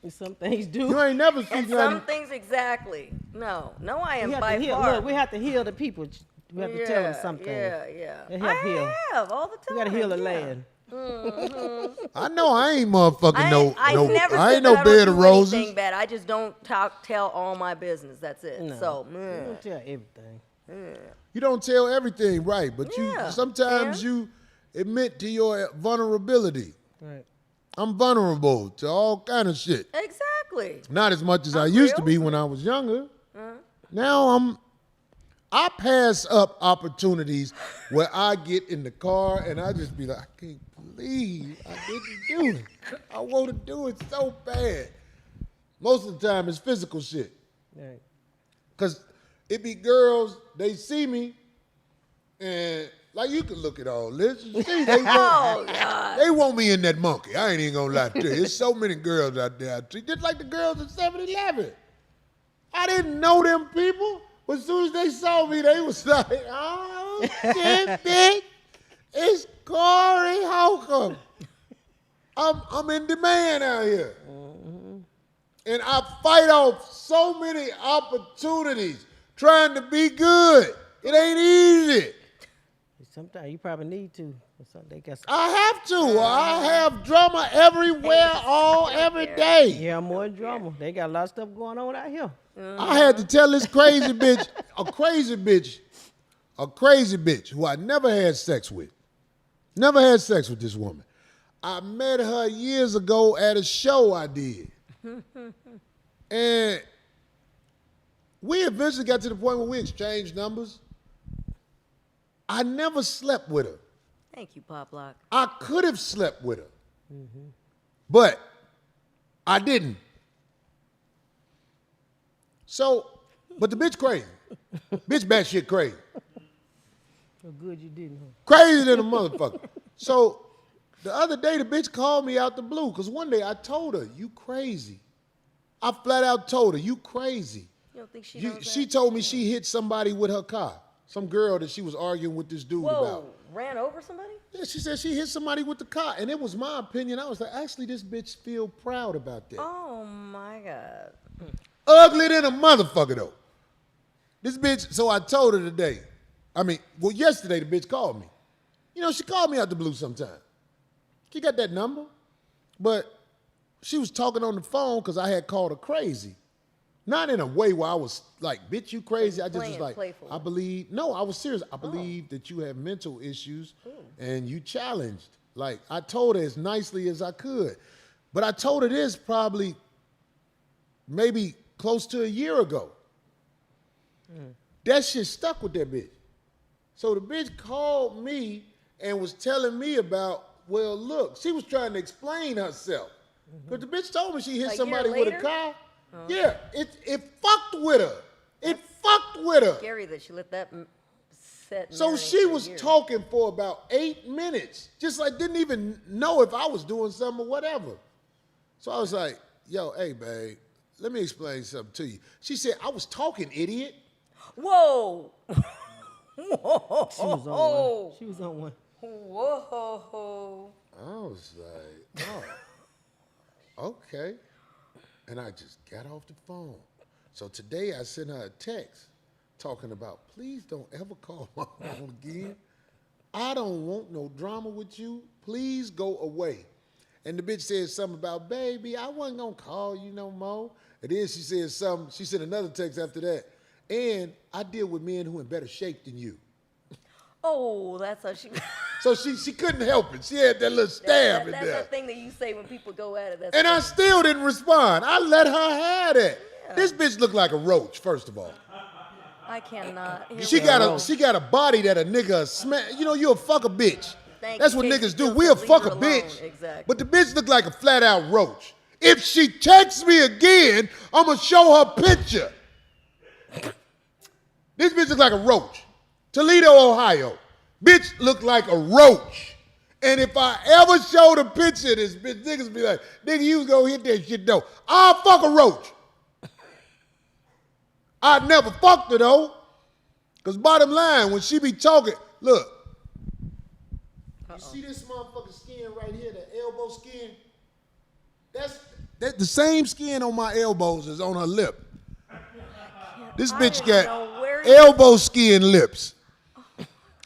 Some things do. You ain't never seen And some nothing. things exactly. No, I am We have by to heal. far. Look, we have to heal the people. We have to tell them something. Yeah. They help heal. I have all the time. We got to heal the yeah. land. I know I ain't motherfucking I never I said ain't no that I bed don't of do roses. anything bad. I just don't tell all my business. That's it. No. So, We don't tell everything. You don't tell everything right, but Yeah, you sometimes and? you admit to your vulnerability. Right. I'm vulnerable to all kind of shit. exactly. Not as much as I I'm used to real. be when I was younger. Now I pass up opportunities where I get in the car and I just be like, I can't believe I didn't do it. I want to do it so bad. Most of the time it's physical shit. Right. Because it be girls, they see me, and like you can look at all this. You see, Oh, God. they want me in that monkey. I ain't even gonna lie to you. There's so many girls out there I treat, just like the girls at 7-Eleven. I didn't know them people, but as soon as they saw me, they was like, oh, shit, bitch, it's Corey Holcomb. I'm in demand out here. And I fight off so many opportunities trying to be good. It ain't easy. Sometimes you probably need to. They got I have to. I have drama everywhere, every day. yeah, more drama. They got a lot of stuff going on out here. I had to tell this crazy bitch, a crazy bitch who I never had sex with. Never had sex with this woman. I met her years ago at a show I did. And we eventually got to the point where we exchanged numbers. I never slept with her. Thank you, Pop Lock. I could have slept with her, but I didn't. So, but the bitch crazy. Bitch batshit crazy. So good you didn't. Huh? Crazy than a motherfucker. So, the other day, the bitch called me out the blue, because one day I told her, you crazy. I flat out told her, you crazy. You don't think she knows She that? told me she hit somebody with her car. Some girl that she was arguing with this dude Whoa, about. ran over somebody? Yeah, she said she hit somebody with the car. And it was my opinion. I was like, actually, this bitch feel proud about that. Oh, my God. Ugly than a motherfucker, though. This bitch, so I told her today. Yesterday the bitch called me. You know, she called me out the blue sometime. She got that number, but she was talking on the phone because I had called her crazy. Not in a way where I was like, bitch, you crazy. I just was Playing like, playful. I was serious. I believe that you have mental issues and you challenged. Like, I told her as nicely as I could. But I told her this probably maybe close to a year ago. That shit stuck with that bitch. So the bitch called me and was telling me about, well, look, she was trying to explain herself. But the bitch told me she hit A year somebody with a later? car. Yeah, it fucked with her. It fucked with her. Scary that she let that set. So marinate she for a was year. talking for about 8 minutes, just like didn't even know if I was doing something or whatever. So I was like, yo, hey, babe, let me explain something to you. She said, I was talking, idiot. Whoa. She was on one. She was on one. Whoa. I was like, oh, okay. And I just got off the phone. So today I sent her a text talking about, please don't ever call my phone again. I don't want no drama with you. Please go away. And the bitch said something about, baby, I wasn't going to call you no more. And then she said something, she sent another text after that. And I deal with men who in better shape than you. Oh, that's how she. So she couldn't help it. She had that little stab in That's there. that thing that you say when people go at it. That's And I funny. still didn't respond. I let her have it. Yeah. This bitch looked like a roach, first of all. I cannot. Here She we got a body that a nigga smash. You know, you'll fuck a bitch. Thank That's you, what Casey niggas do. Johnson. We'll Leave fuck her a alone. bitch. Exactly. But the bitch look like a flat out roach. If she texts me again, I'ma show her picture. This bitch look like a roach. Toledo, Ohio. Bitch look like a roach. And if I ever show the picture of this bitch, niggas be like, nigga, you was gonna hit that shit though. I'll fuck a roach. I never fucked her though. Cause bottom line, when she be talking, look. You see this motherfucking skin right here, the elbow skin? That's the same skin on my elbows as on her lip. This bitch didn't know where got you- elbow skin lips.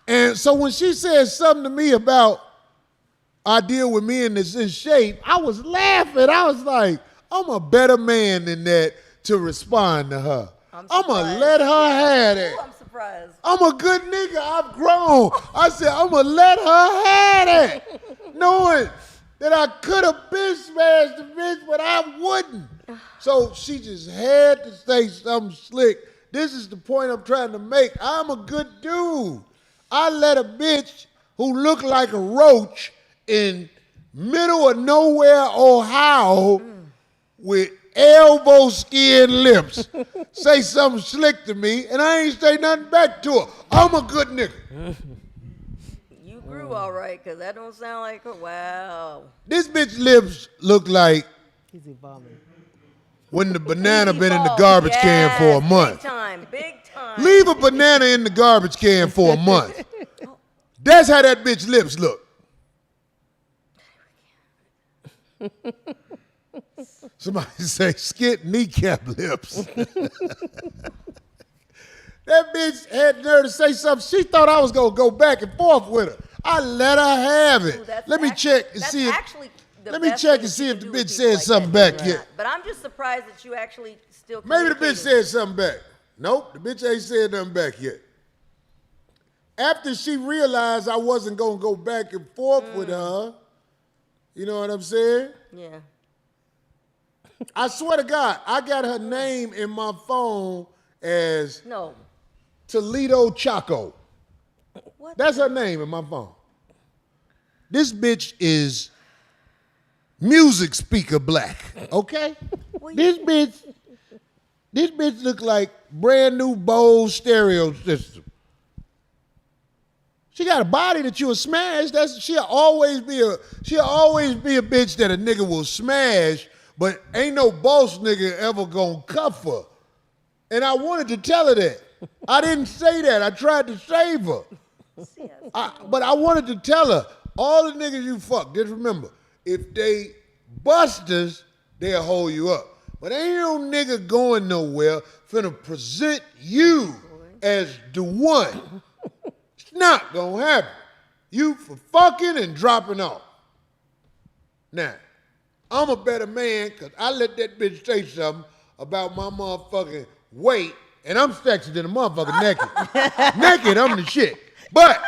And so when she said something to me about I deal with men that's in shape, I was laughing. I was like, I'm a better man than that to respond to her. I'm going to surprised. let her have it. Ooh, I'm surprised. I'm a good nigga. I've grown. I said, I'm going to let her have it. Knowing that I could have been smashed the bitch, but I wouldn't. So she just had to say something slick. This is the point I'm trying to make. I'm a good dude. I let a bitch who looked like a roach in middle of nowhere, Ohio, with elbow skin lips, say something slick to me, and I ain't say nothing back to her. I'm a good nigga. You grew all right, because that don't sound like her. Wow. This bitch lips look like He's evolving. when the banana been in the Evolved. garbage can for a Yes, month. Big time, big time. Leave a banana in the garbage can for a month. That's how that bitch lips look. Somebody say skit kneecap lips. That bitch had nerve to say something. She thought I was gonna go back and forth with her. I let her have it. Ooh, that's Let me act- check and that's see if. actually the Let me best check thing and that see you if can the do with bitch people said like something that. back yet. But I'm just surprised that you actually still Maybe the bitch communicated. said something back. Nope, the bitch ain't said nothing back yet. After she realized I wasn't gonna go back and forth with her, you know what I'm saying? Yeah. I swear to God, I got her name in my phone as No. Toledo Chaco. What? That's her name in my phone. This bitch is music speaker black, okay? Well, This bitch look like brand new Bose stereo system. She got a body that you'll smash. She'll always be a bitch that a nigga will smash, but ain't no boss nigga ever gonna cuff her. And I wanted to tell her that. I didn't say that. I tried to save her. But I wanted to tell her, all the niggas you fuck, just remember, if they busters, they'll hold you up. But ain't no nigga going nowhere finna present you as the one. It's not gonna happen. You for fucking and dropping off. Now, I'm a better man because I let that bitch say something about my motherfucking weight, and I'm sexier than a motherfucker naked. Naked, I'm the shit. But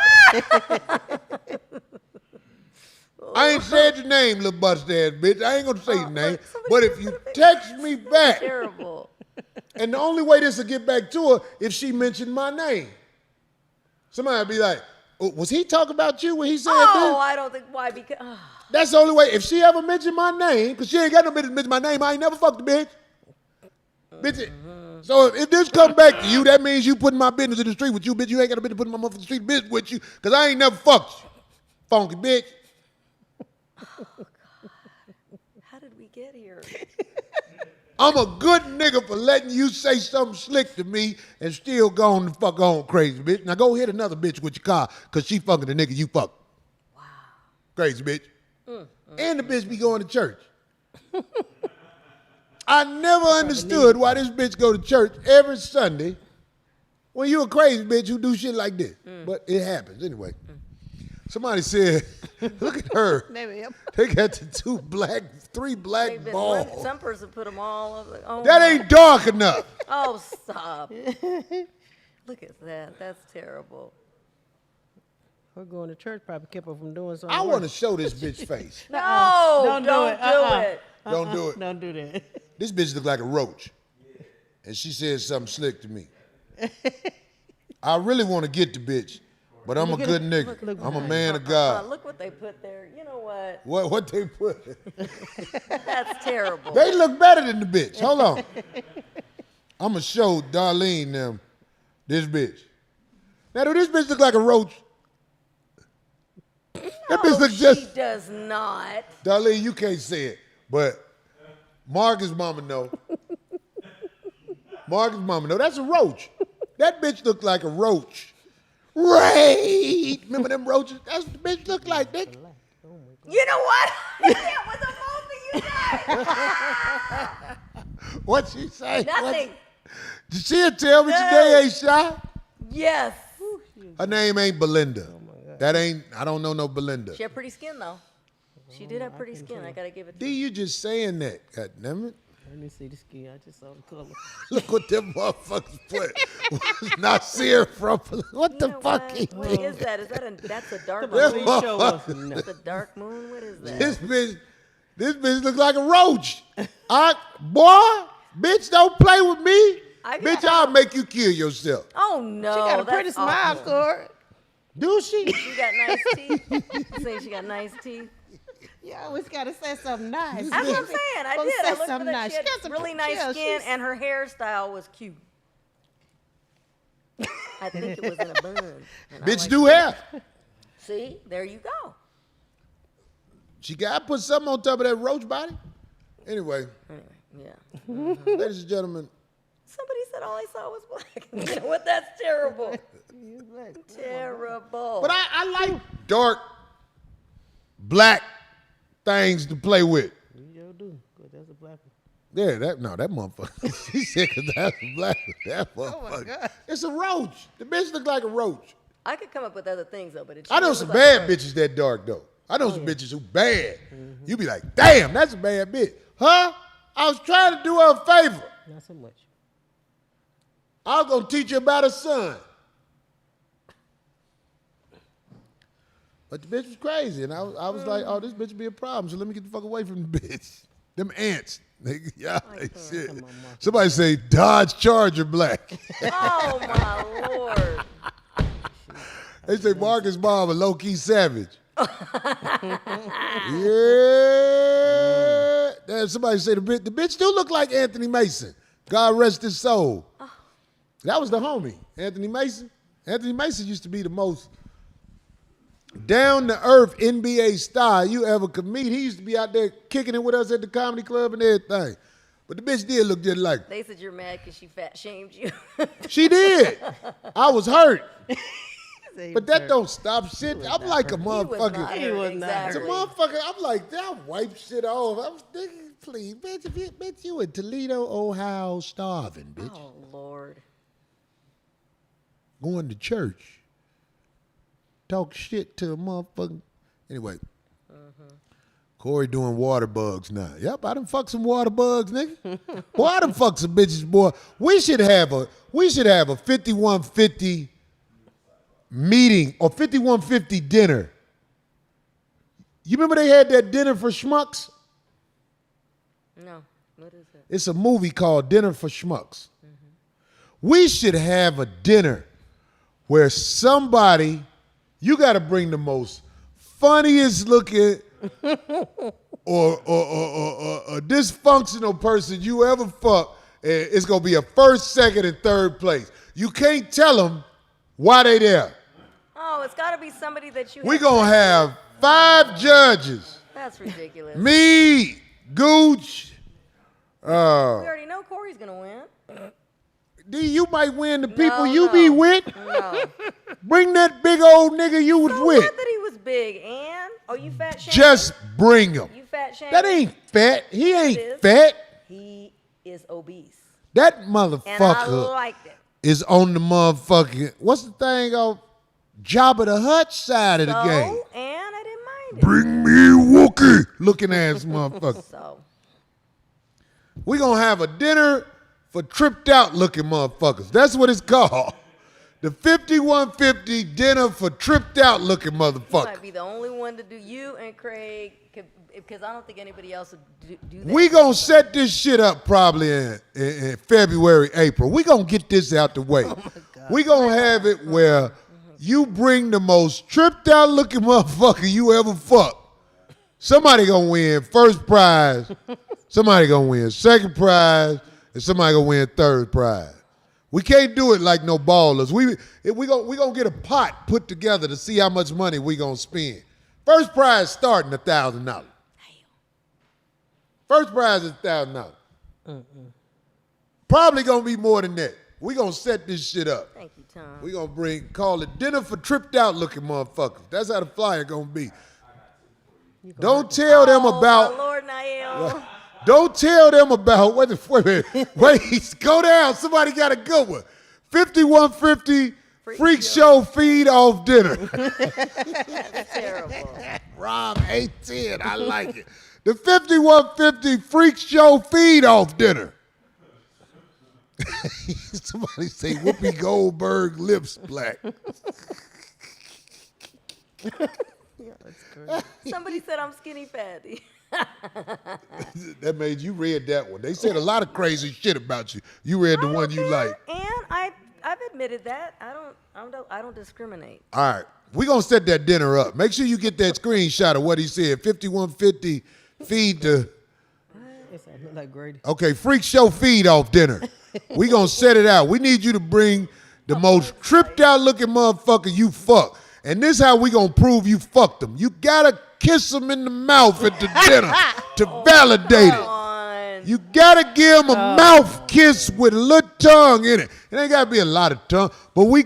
I ain't said your name, little bust ass bitch. I ain't gonna say your name. But if you text me back, Terrible. and the only way this will get back to her if she mentioned my name. Somebody will be like, oh, was he talking about you when he said this? Oh, I don't think why because. That's the only way. If she ever mentioned my name, because she ain't got no business mention my name, I ain't never fucked the bitch. Bitch. So if this come back to you, that means you putting my business in the street with you, bitch. You ain't got no business putting my motherfucking street business with you, because I ain't never fucked you. Funky bitch. How did we get here? I'm a good nigga for letting you say something slick to me and still going the fuck on crazy bitch. Now go hit another bitch with your car, because she fucking the nigga you fuck. Wow. Crazy bitch. And the bitch be going to church. I never understood why this bitch go to church every Sunday when you a crazy bitch who do shit like this. But it happens anyway. Somebody said, look at her. They got the three black balls. Some person put them all over. Oh, That ain't dark enough. Oh, stop. Look at that. That's terrible. Her going to church probably kept her from doing something. I want to show this bitch face. No, Don't do it. Don't do it. Don't do that. This bitch look like a roach. And she said something slick to me. I really want to get the bitch, but I'm a good nigga. I'm a man of God. Look what they put there. You know what? What they put? That's terrible. They look better than the bitch. Hold on. I'm going to show Darlene them this bitch. Now, do this bitch look like a roach? That bitch look just... She does not. Darlene, you can't say it, but Marcus' mama know. Marcus' mama know. That's a roach. That bitch look like a roach. Right. Remember them roaches? That's what the bitch look like, nigga. You know what? That was a both of you guys. What she say? Nothing. Did she tell me today ain't shy? Yes. Her name ain't Belinda. That ain't, I don't know no Belinda. She had pretty skin, though. She did have pretty skin. I got to give it to D, you just saying that. God damn it. Let me see the skin. I just saw the color. Look what them motherfuckers put. Not sear from. What the fuck? What is that? That's a dark Them moon? motherfuckers- That's a dark moon? What is that? This bitch look like a roach. Boy, bitch, don't play with me. Bitch, I'll make you kill yourself. Oh, no. She got a that's pretty smile, awful. Corey. Do she? She got nice teeth. You saying she got nice teeth? You always got to say something nice. That's what I'm saying. I Supposed did. to I say looked for something that. nice. She had She got some really nice yeah, skin, she's- and her hairstyle was cute. I think it was in a bun. and I Bitch like do it. hair. See? There you go. She got to put something on top of that roach body. Anyway, Yeah. ladies and gentlemen, Somebody said all I saw was black. You know what? That's terrible. Terrible. but I like dark, black things to play with. You do. Good. That's a black one. Yeah, that motherfucker. She said, 'cause that's a black one. That motherfucker. God. It's a roach. The bitch look like a roach. I could come up with other things, though, but it's. I know some bad bitches that dark, though. I know some bitches who bad. You be like, damn, that's a bad bitch. Huh? I was trying to do her a favor. Not so much. I was going to teach her about her son. But the bitch was crazy, and I was like, oh, this bitch be a problem, so let me get the fuck away from the bitch. Them ants. Nigga, yeah, they shit. Somebody say Dodge Charger black. Oh, my Lord. They say Marcus mom a low-key savage. Yeah. Then somebody say the bitch do look like Anthony Mason. God rest his soul. That was the homie, Anthony Mason. Anthony Mason used to be the most down-to-earth NBA star you ever could meet. He used to be out there kicking it with us at the comedy club and everything. But the bitch did look just like him. They said you're mad because she fat shamed you. She did. I was hurt. But that don't stop shit. I'm like a motherfucker. He was not It's a Exactly. motherfucker. I'm like, that wipe shit off. I'm thinking, please, bitch, you in Toledo, Ohio, starving, bitch. Oh, Lord. Going to church. Talk shit to a motherfucker. Anyway. Corey doing water bugs now. Yep, I done fucked some water bugs, nigga. Boy, I done fucked some bitches, boy. We should have a 5150 meeting or 5150 dinner. You remember they had that dinner for schmucks? No. What is it? It's a movie called Dinner for Schmucks. We should have a dinner where somebody, you got to bring the most funniest looking or a dysfunctional person you ever fuck. It's going to be a first, second, and third place. You can't tell them why they there. Oh, it's got to be somebody that you. We going to have 5 judges. That's ridiculous. Me, Gooch. We already know Corey's gonna win. D, you might win the people No, you no. be with. No. Bring that big old nigga you was So with. what that he was big, and oh, you fat shame. Just bring him. You fat shame. That ain't fat. He ain't is. fat. He is obese. That And I motherfucker liked it. is on the motherfucking, what's the thing on Jabba the Hutt side of the game? So, and I didn't mind it. Bring me Wookie looking ass motherfucker. So, We gonna have a dinner for tripped out looking motherfuckers. That's what it's called. The 5150 dinner for tripped out looking you motherfuckers. might be the only one to do. You and Craig, because I don't think anybody else would do that. We gonna set this shit up probably in February, April. We gonna get this out the way. We gonna have it where you bring the most tripped out looking motherfucker you ever fuck. Somebody gonna win first prize. Somebody gonna win second prize, and somebody gonna win third prize. We can't do it like no ballers. We gonna get a pot put together to see how much money we gonna spend. First prize starting $1,000. First prize is $1,000. Probably gonna be more than that. We gonna set this shit up. Thank you, Tom. We gonna call it dinner for tripped out looking motherfuckers. That's how the flyer gonna be. Don't tell them about. My Lord, Nael. Don't tell them about. Wait a minute. Wait, go down. Somebody got a good one. 5150 freak show feed off dinner. That's terrible. Rob 810. I like it. The 5150 freak show feed off dinner. Somebody say Whoopi Goldberg lips black. Somebody said I'm skinny fatty. That made you read that one. They said a lot of crazy shit about you. You read the one you like. And I've admitted that. I don't discriminate. All right. We're going to set that dinner up. Make sure you get that screenshot of what he said. 5150 feed the... It's like Grady. Okay, freak show feed off dinner. We're going to set it out. We need you to bring the most tripped out looking motherfucker you fuck. And this is how we going to prove you fucked them. You got to kiss them in the mouth at the dinner to validate it. You got to give them a mouth kiss with a little tongue in it. It ain't got to be a lot of tongue, but you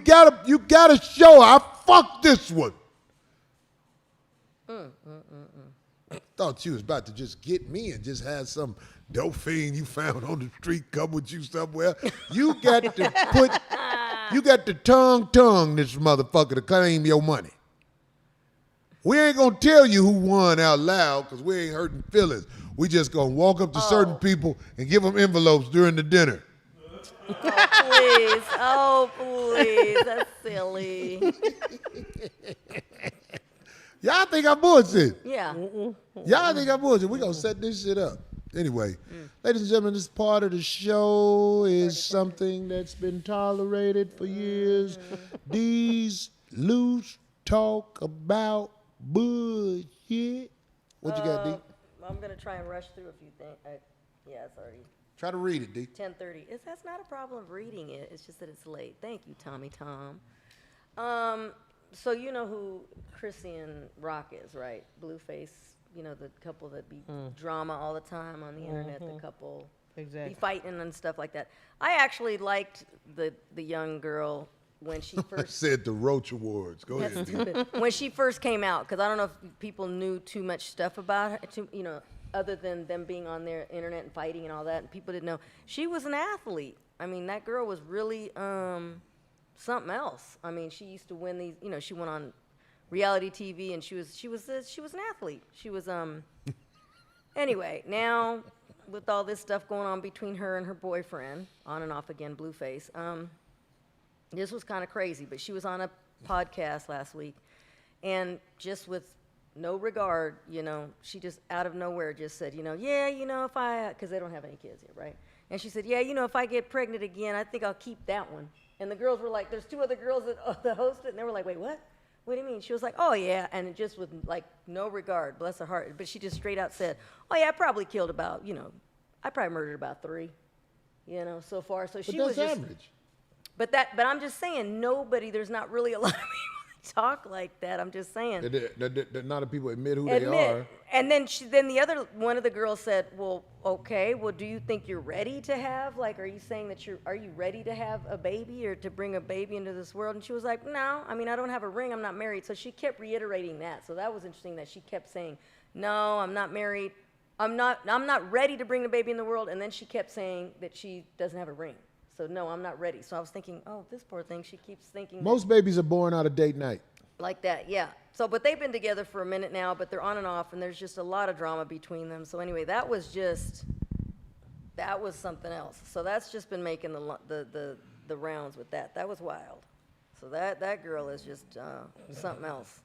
got to show I fucked this one. Thought you was about to just get me and just have some dope fiend you found on the street come with you somewhere. You got to tongue this motherfucker to claim your money. We ain't gonna tell you who won out loud because we ain't hurting feelings. We just gonna walk up to certain people and give them envelopes during the dinner. Oh, please. That's silly. Y'all think I'm bullshit. Yeah. Y'all think I'm bullshit. We gonna set this shit up. Anyway, ladies and gentlemen, this part of the show is something that's been tolerated for years. These loose talk about bullshit. What you got, D? I'm going to try and rush through a few things. Yeah, it's already Try to read it, D. 10:30. That's not a problem of reading it. It's just that it's late. Thank you, Tommy Tom. So you know who Chrissy and Rock is, right? Blueface, you know, the couple that be drama all the time on the internet, the couple be fighting and stuff like that. I actually liked the young girl when she first said the Roach Awards. Go ahead. stupid. When she first came out, because I don't know if people knew too much stuff about her, other than them being on their internet and fighting and all that, and people didn't know. She was an athlete. I mean, that girl was really something else. I mean, she used to win these, she went on reality TV and she was an athlete. She was anyway, now with all this stuff going on between her and her boyfriend, on and off again, Blueface, this was kind of crazy, but she was on a podcast last week, and just with no regard, she just out of nowhere just said, if I, because they don't have any kids yet, right? And she said, if I get pregnant again, I think I'll keep that one. And the girls were like, there's two other girls that host it, and they were like, wait, what? What do you mean? She was like, oh, yeah, and it just with, like, no regard, bless her heart. But she just straight out said, oh, yeah, I probably killed about, I probably murdered about 3, so far. So she was just average. But I'm just saying, there's not really a lot of people that talk like that. I'm just saying. Not a people admit who they are. And then one of the girls said, well, okay, well, do you think you're ready to have, are you saying that are you ready to have a baby or to bring a baby into this world? And she was like, no, I mean, I don't have a ring, I'm not married. So she kept reiterating that. So that was interesting that she kept saying, no, I'm not married. I'm not ready to bring the baby in the world. And then she kept saying that she doesn't have a ring. So no, I'm not ready. So I was thinking, oh, this poor thing. She keeps thinking. Most babies are born out of date night. Like that, yeah. So, but they've been together for a minute now, but they're on and off, and there's just a lot of drama between them. So anyway, that was something else. So that's just been making the rounds with that. That was wild. So that girl is just something else.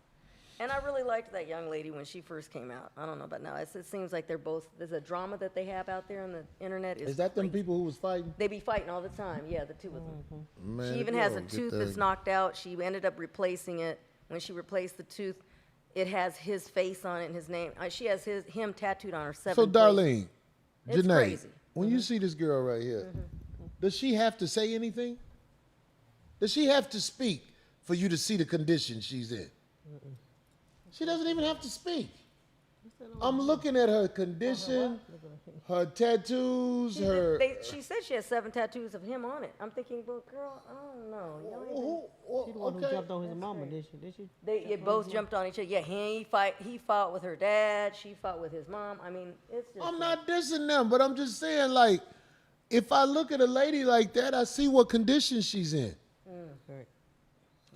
And I really liked that young lady when she first came out. I don't know about now. It seems like they're both, there's a drama that they have out there on the internet. Is that them people who was fighting? They be fighting all the time. Yeah, the two of them. Man, She even has a tooth that's knocked out. She ended up replacing it. When she replaced the tooth, it has his face on it and his name. She has him tattooed on her 7 So, Darlene, It's Janae, crazy. when you see this girl right here, does she have to say anything? Does she have to speak for you to see the condition she's in? She doesn't even have to speak. I'm looking at her condition, her tattoos, She said she has 7 tattoos of him on it. I'm thinking, well, girl, I don't know. You don't even- She the one who jumped on his mama, did she? They both jumped on each other. Yeah, he fought with her dad. She fought with his mom. I mean, it's just. I'm not dissing them, but I'm just saying, like, if I look at a lady like that, I see what condition she's in. Right.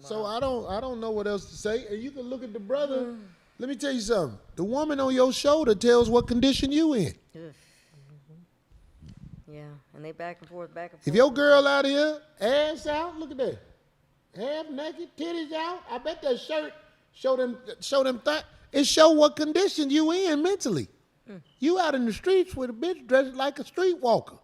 So I don't know what else to say. And you can look at the brother. Let me tell you something. The woman on your shoulder tells what condition you in. Ugh. Yeah, and they back and forth. If your girl out here, ass out, look at that. Half naked, titties out. I bet that shirt show them it show what condition you in mentally. You out in the streets with a bitch dressed like a streetwalker.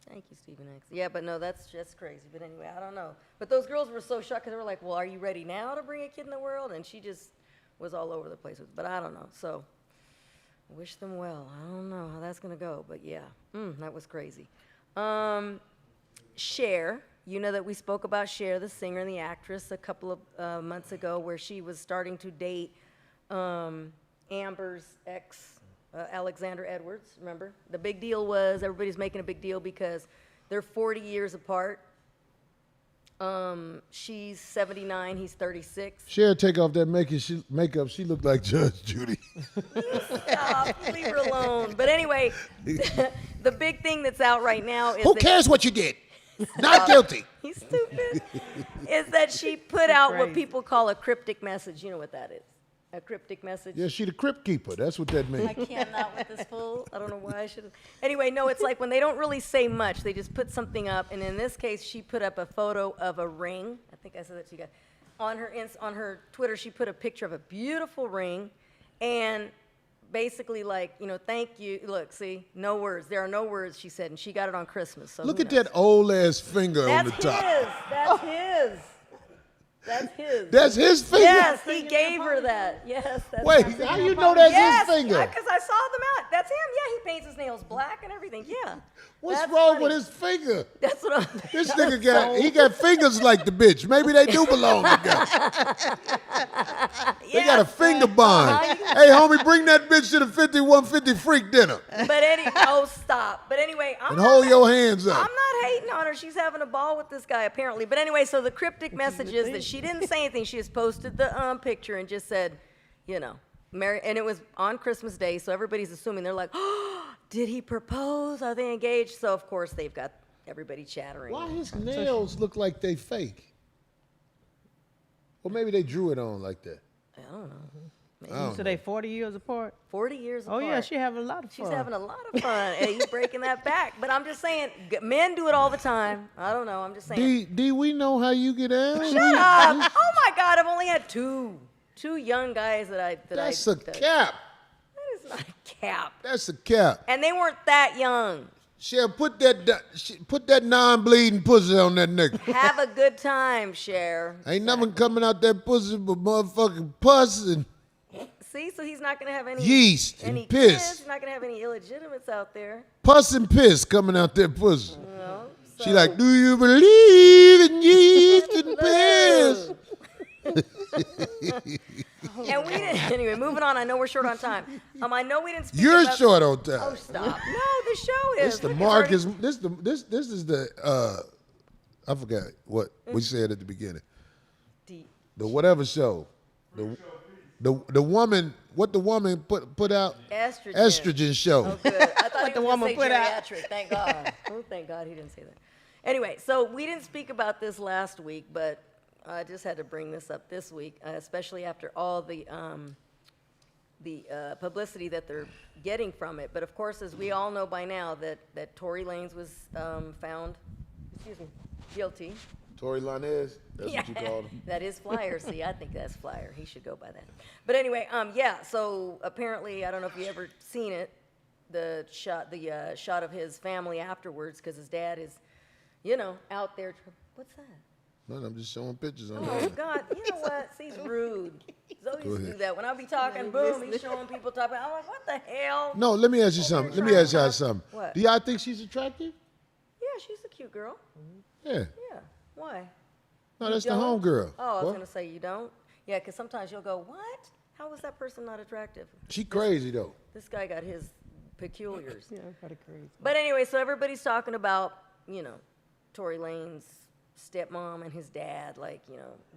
Thank you, Stephen X. Yeah, but no, that's just crazy. But anyway, I don't know. But those girls were so shocked because they were like, well, are you ready now to bring a kid in the world? And she just was all over the place with it. But I don't know. So wish them well. I don't know how that's going to go. But yeah, that was crazy. Cher, you know that we spoke about Cher, the singer and the actress, a couple of months ago where she was starting to date Amber's ex, Alexander Edwards, remember? The big deal was, everybody's making a big deal because they're 40 years apart. She's 79, he's 36. Cher, take off that makeup. She looked like Judge Judy. Stop, leave her alone. But anyway, the big thing that's out right now is Who cares what you did? Not guilty. He's stupid. Is that she put out what people call a cryptic message. You know what that is? A cryptic message. Yeah, she the crypt keeper. That's what that means. I cannot with this fool. I don't know why I should have. Anyway, no, it's like when they don't really say much, they just put something up. And in this case, she put up a photo of a ring. I think I said that to you guys. On her Twitter, she put a picture of a beautiful ring. And basically like, thank you. Look, see, no words. There are no words, she said. And she got it on Christmas. So look at that old ass finger on the top. That's his. That's his. That's his finger? Yes, he gave her that. Yes. Wait, how you know that's his finger? Because I saw them out. That's him. Yeah, he paints his nails black and everything. Yeah. What's That's wrong funny. with his finger? That's what I'm. This nigga he got fingers like the bitch. Maybe they do belong together. They got a finger bond. Hey, homie, bring that bitch to the 5150 freak dinner. But anyway, oh, stop. But anyway, And hold your hands up. I'm not hating on her. She's having a ball with this guy, apparently. But anyway, so the cryptic message is that she didn't say anything. She just posted the picture and just said, marry. And it was on Christmas Day, so everybody's assuming. They're like, oh, did he propose? Are they engaged? So, of course, they've got everybody chattering. Why his nails look like they fake? Or maybe they drew it on like that. I don't know. So they 40 years apart? 40 years Oh, apart. yeah, she having a lot of fun. She's having a lot of fun, and he's breaking that back. But I'm just saying, men do it all the time. I don't know. I'm just saying. D, we know how you get down? Shut up! Oh my God, I've only had two young guys That's a cap. That is not a cap. That's a cap. And they weren't that young. Cher, put that non-bleeding pussy on that nigga. Have a good time, Cher. Ain't nothing coming out that pussy but motherfucking pus and See, so he's not gonna have any yeast and any piss. kids. He's not gonna have any illegitimates out there. Pus and piss coming out that pussy. No. She like, do you believe in yeast and piss? And we didn't. Anyway, moving on. I know we're short on time. I know we didn't speak You're about, short on time. Oh, stop. No, the show is. This the Look, it's Marcus. already- This is the I forgot what we said at the beginning. Deep. The whatever show. The woman, what the woman put out? Estrogen. Estrogen show. Oh, good. I thought he the was woman going to put say out. geriatric. Thank God. Oh, thank God he didn't say that. Anyway, so we didn't speak about this last week, but I just had to bring this up this week, especially after all the publicity that they're getting from it. But of course, as we all know by now, that Tory Lanez was found, guilty. Tory Lanez, that's what you called him. That is Flyer. See, I think that's Flyer. He should go by that. But anyway, yeah. So apparently, I don't know if you ever seen it, the shot of his family afterwards, because his dad is, out there. What's that? No, I'm just showing pictures on Oh that. God! You know what? See, he's rude. Zoe used to do that. When I be talking, boom, he's showing people talking. I'm like, what the hell? No, let me ask you something. Let me ask y'all something. What? Do y'all think she's attractive? Yeah, she's a cute girl. Yeah. Yeah. Why? No, that's the don't? home girl. Oh, I was What? gonna say you don't. Yeah, because sometimes you'll go, what? How was that person not attractive? She crazy though. This guy got his peculiars. Yeah, kind of crazy. But anyway, so everybody's talking about, Tory Lanez's stepmom and his dad,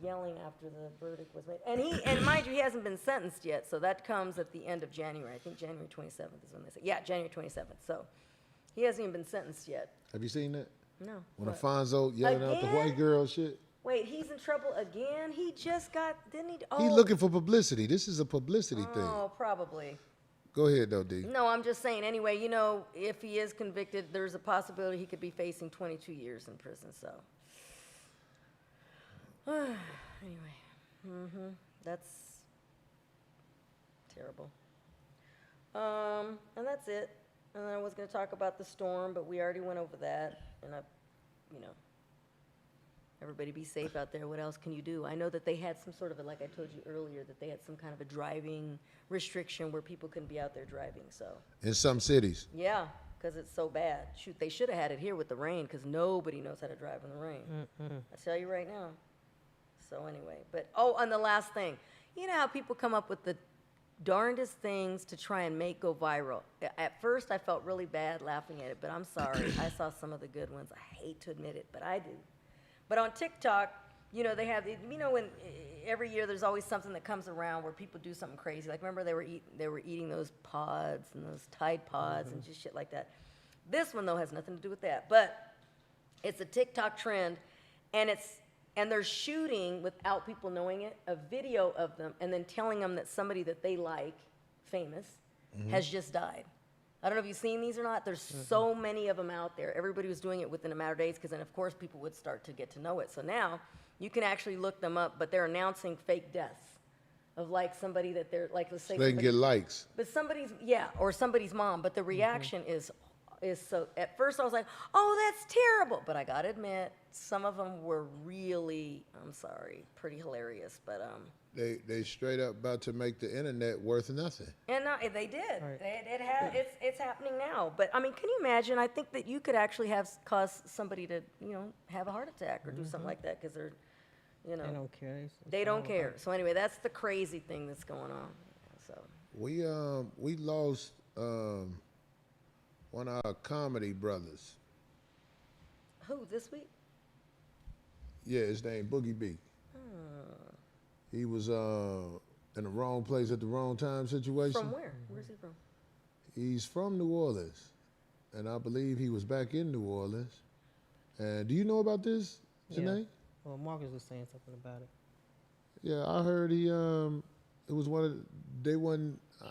yelling after the verdict was made. And mind you, he hasn't been sentenced yet, so that comes at the end of January. I think January 27th is when they say. Yeah, January 27th. So he hasn't even been sentenced yet. Have you seen that? No. When What? Alfonso yelling out the Again? white girl shit. Wait, he's in trouble again? He just got, didn't he? Oh, He looking for publicity. This is a publicity thing. Oh, probably. Go ahead though, D. No, I'm just saying. Anyway, if he is convicted, there's a possibility he could be facing 22 years in prison. So, anyway, that's terrible. And that's it. And then I was going to talk about the storm, but we already went over that. And everybody be safe out there. What else can you do? I know that they had some sort of like I told you earlier, that they had some kind of a driving restriction where people couldn't be out there driving. So. In some cities. Yeah, because it's so bad. Shoot, they should have had it here with the rain, because nobody knows how to drive in the rain. I tell you right now. So anyway, and the last thing. You know how people come up with the darndest things to try and make go viral? At first, I felt really bad laughing at it, but I'm sorry. I saw some of the good ones. I hate to admit it, but I do. But on TikTok, they have, when every year there's always something that comes around where people do something crazy. Like, remember they were eating those pods and those Tide Pods and just shit like that. This one, though, has nothing to do with that. But it's a TikTok trend, and they're shooting, without people knowing it, a video of them and then telling them that somebody that they like, famous, has just died. I don't know if you've seen these or not. There's so many of them out there. Everybody was doing it within a matter of days, because then, of course, people would start to get to know it. So now you can actually look them up, but they're announcing fake deaths of somebody that they're let's say So they can get likes. but or somebody's mom. But the reaction is so. At first, I was like, "Oh, that's terrible," but I gotta admit, some of them were really, I'm sorry, pretty hilarious. But They straight up about to make the internet worth nothing. and they did. Right. It's happening now. But I mean, can you imagine? I think that you could actually cause somebody to have a heart attack or do something like that, because they're They don't care. they don't care. So anyway, that's the crazy thing that's going on. So We lost one of our comedy brothers. who this week? Yeah, his name Boogie B. He was in the wrong place at the wrong time situation. From where? Where's he from? He's from New Orleans, and I believe he was back in New Orleans. And do you know about this, Janae? Yeah. Well, Marcus was saying something about it. Yeah, I heard he it was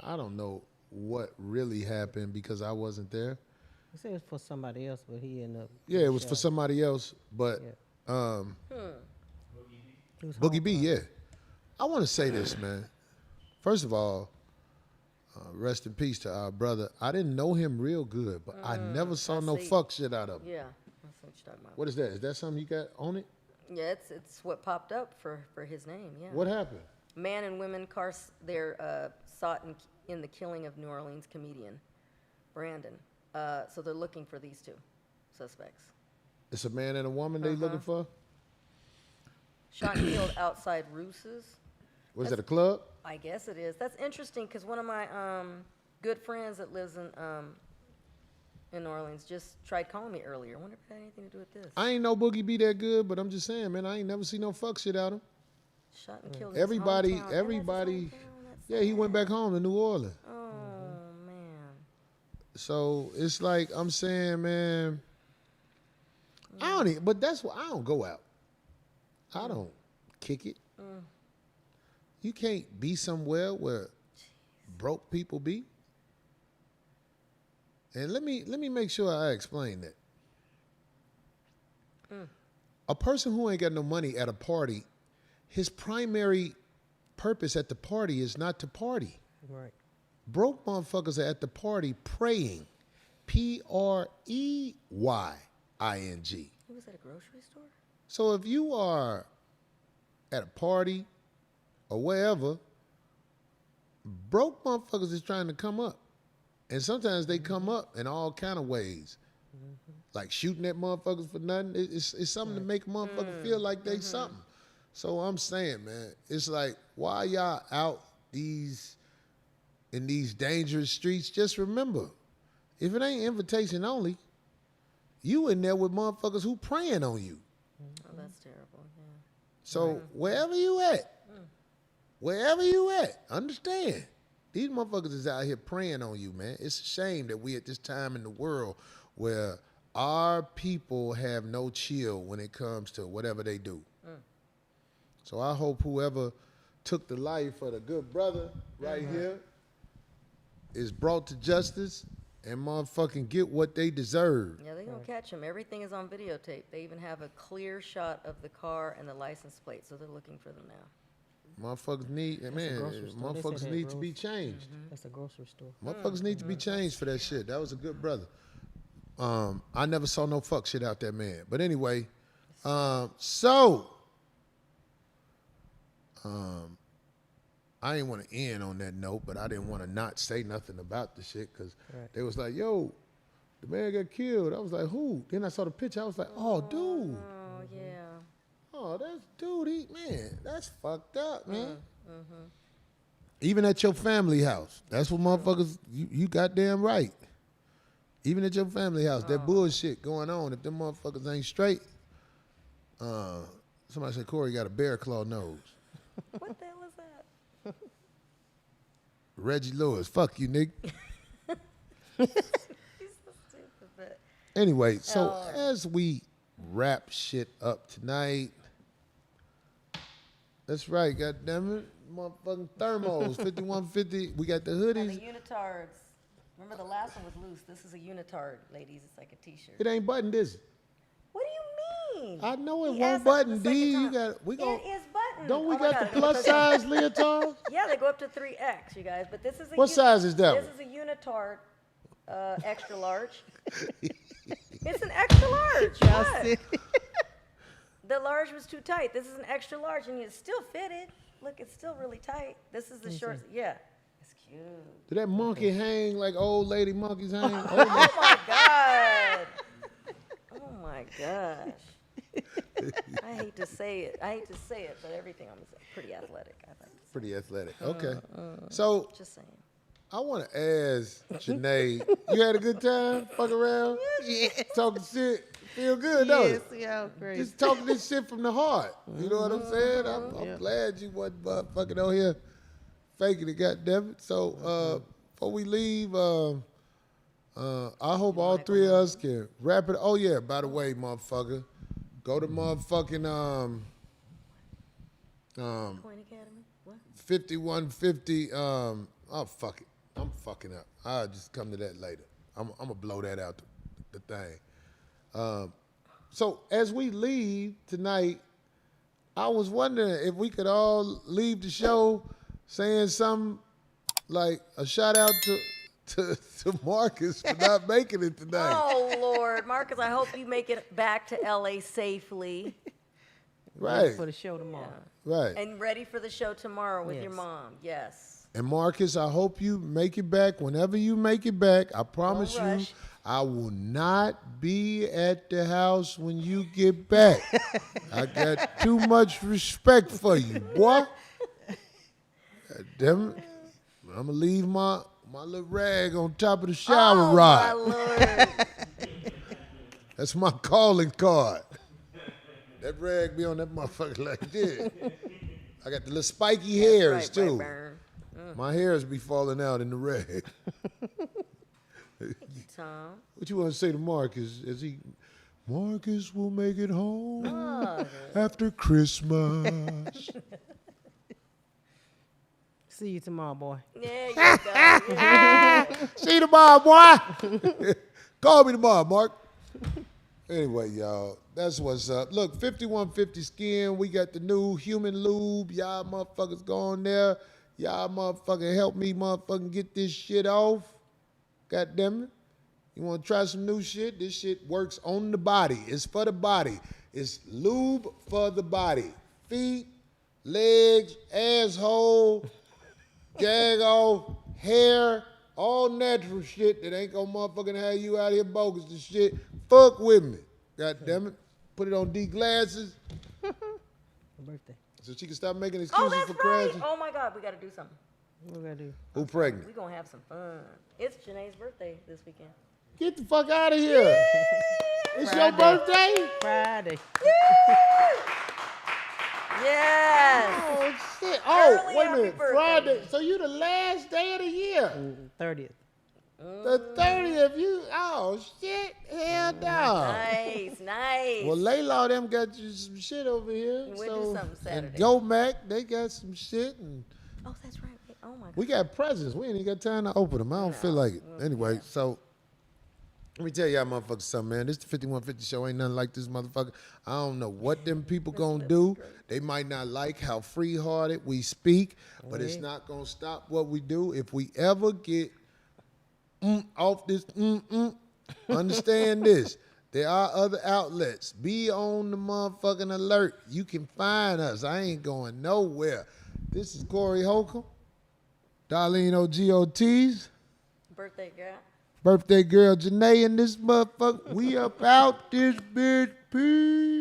I don't know what really happened because I wasn't there. He said it was for somebody else, but he ended up. Yeah, it was for somebody else, but Yeah. He was Boogie B, Holcomb. yeah. I want to say this, man. First of all, rest in peace to our brother. I didn't know him real good, but I never saw no see. fuck shit out of him. Yeah, that's what you're talking about. What is that? Is that something you got on it? Yeah, it's what popped up for his name. Yeah. What happened? Man and women they're sought in the killing of New Orleans comedian Brandon. So they're looking for these two suspects. It's a man and a woman they looking for? Shot and killed outside Roos's. Was it a club? I guess it is. That's interesting, because one of my good friends that lives in New Orleans just tried calling me earlier. I wonder if it had anything to do with this. I ain't know Boogie B that good, but I'm just saying, man, I ain't never seen no fuck shit out of him. Shot and killed in his Everybody- hometown. And that's his everybody- hometown, Yeah, he went back home to New Orleans. Oh, man. So it's like I'm saying, man, I don't even, but that's why I don't go out. I don't kick it. You can't be somewhere where broke people be. And let me make sure I explain that. A person who ain't got no money at a party, his primary purpose at the party is not to party. Right. Broke motherfuckers are at the party praying. Preying. He was at a grocery store? So if you are at a party or wherever, broke motherfuckers is trying to come up. And sometimes they come up in all kind of ways. Like shooting at motherfuckers for nothing. It's something to make a motherfucker feel like they something. So I'm saying, man, it's like, why y'all out in these dangerous streets? Just remember, if it ain't invitation only, you in there with motherfuckers who praying on you. Oh, that's terrible, yeah. So wherever you at, understand. These motherfuckers is out here praying on you, man. It's a shame that we at this time in the world where our people have no chill when it comes to whatever they do. So I hope whoever took the life of the good brother right here is brought to justice and motherfucking get what they deserve. Yeah, they're going to catch him. Everything is on videotape. They even have a clear shot of the car and the license plate, so they're looking for them now. Motherfuckers need, man, grocery store. They motherfuckers said need that to be gross. changed. That's a grocery store. Motherfuckers need to be changed for that shit. That was a good brother. I never saw no fuck shit out that man. But anyway, I didn't want to end on that note, but I didn't want to not say nothing about the shit because they was like, yo, the man got killed. I was like, who? Then I saw the picture. I was like, oh, dude. Oh, yeah. Oh, that's dude. Man, that's fucked up, man. Even at your family house. That's what motherfuckers, you goddamn right. Even at your family house, that bullshit going on. If them motherfuckers ain't straight, somebody said Corey got a bear claw nose. What the hell is that? Reggie Lewis, fuck you, nigga. He's so stupid, but Anyway, so as we wrap shit up tonight, that's right, goddammit, motherfucking thermos, 5150. We got the and hoodies. the unitards. Remember the last one was loose. This is a unitard, ladies. It's like a t-shirt. It ain't buttoned, is it? What do you mean? I know it He won't asked us button, the D. second You time. got we gon' It is buttoned. Don't we Oh my got God, the plus size leotard? Yeah, they go up to 3X, you guys. But this is a What size is that This one? is a unitard, extra large. It's an extra large. What? The large was too tight. This is an extra large, and it's still fitted. Look, it's still really tight. This is the short. Yeah, it's cute. Did that monkey hang like old lady monkeys hang? Oh my God. Oh my gosh. I hate to say it. But everything I'm pretty athletic. I like to say. Pretty athletic. Okay. So Just saying. I want to ask Janae, you had a good time? Fuck around? Yes. Talking shit? Feel good, don't Yes, it? yeah, great. Just talking this shit from the heart. You know what I'm saying? I'm glad you wasn't fucking on here faking it, goddammit. So before we leave, I hope all three of us can wrap it. Oh yeah, by the way, motherfucker, go to motherfucking Point Academy. What? 5150. Oh fuck it, I'm fucking up. I'll just come to that later. I'm gonna blow that out the thing. So as we leave tonight, I was wondering if we could all leave the show saying something like a shout out to Marcus for not making it tonight. Oh Lord, Marcus, I hope you make it back to LA safely. Right, For the show tomorrow. right. And ready for the show tomorrow with your Yes. mom. Yes. And Marcus, I hope you make it back. Whenever you make it back, I promise Don't you, rush. I will not be at the house when you get back. I got too much respect for you, boy. God damn it. I'm going to leave my little rag on top of the shower Oh my rod. Lord. That's my calling card. That rag be on that motherfucker like this. I got the little spiky hairs, Right, too. right, burn. My hairs be falling out in the rag. Tom. What you want to say to Marcus? Marcus will make it home after Christmas. See you tomorrow, boy. There you go. Yeah. See you tomorrow, boy. Call me tomorrow, Mark. Anyway, y'all, that's what's up. Look, 5150 Skin, we got the new human lube. Y'all motherfuckers go on there. Y'all motherfucking help me motherfucking get this shit off. God damn it. You want to try some new shit? This shit works on the body. It's for the body. It's lube for the body. Feet, legs, asshole, gag off, hair, all natural shit that ain't gonna motherfucking have you out here bogus and shit. Fuck with me. God damn it. Put it on D glasses. Her birthday. So she can stop making Oh, excuses that's for right. crashing. Oh my God, we got to do something. What we gotta do? Who pregnant? We're going to have some fun. It's Janae's birthday this weekend. Get the fuck out of here. It's your Friday. birthday? Friday. Yes. Oh, shit. Oh, Early wait a happy minute. birthday. Friday. So you the last day of the year. 30th. The 30th. You, oh, shit. Hell no. Nice, nice. Well, Laylaw them got you some shit over here. We'll do something Saturday. And Go Mac, they got some shit. And Oh, that's right. Oh my God. we got presents. We ain't even got time to open them. I don't feel like it. Anyway, so let me tell y'all motherfuckers something, man. This the 5150 show. Ain't nothing like this motherfucker. I don't know what them people gonna do. They might not like how free-hearted we speak, but it's not gonna stop what we do. If we ever get off this understand this. There are other outlets. Be on the motherfucking alert. You can find us. I ain't going nowhere. This is Corey Holcomb, Darlene OG Ortiz, Birthday girl. birthday girl Janae, and this motherfucker. We up out this bitch. Peace.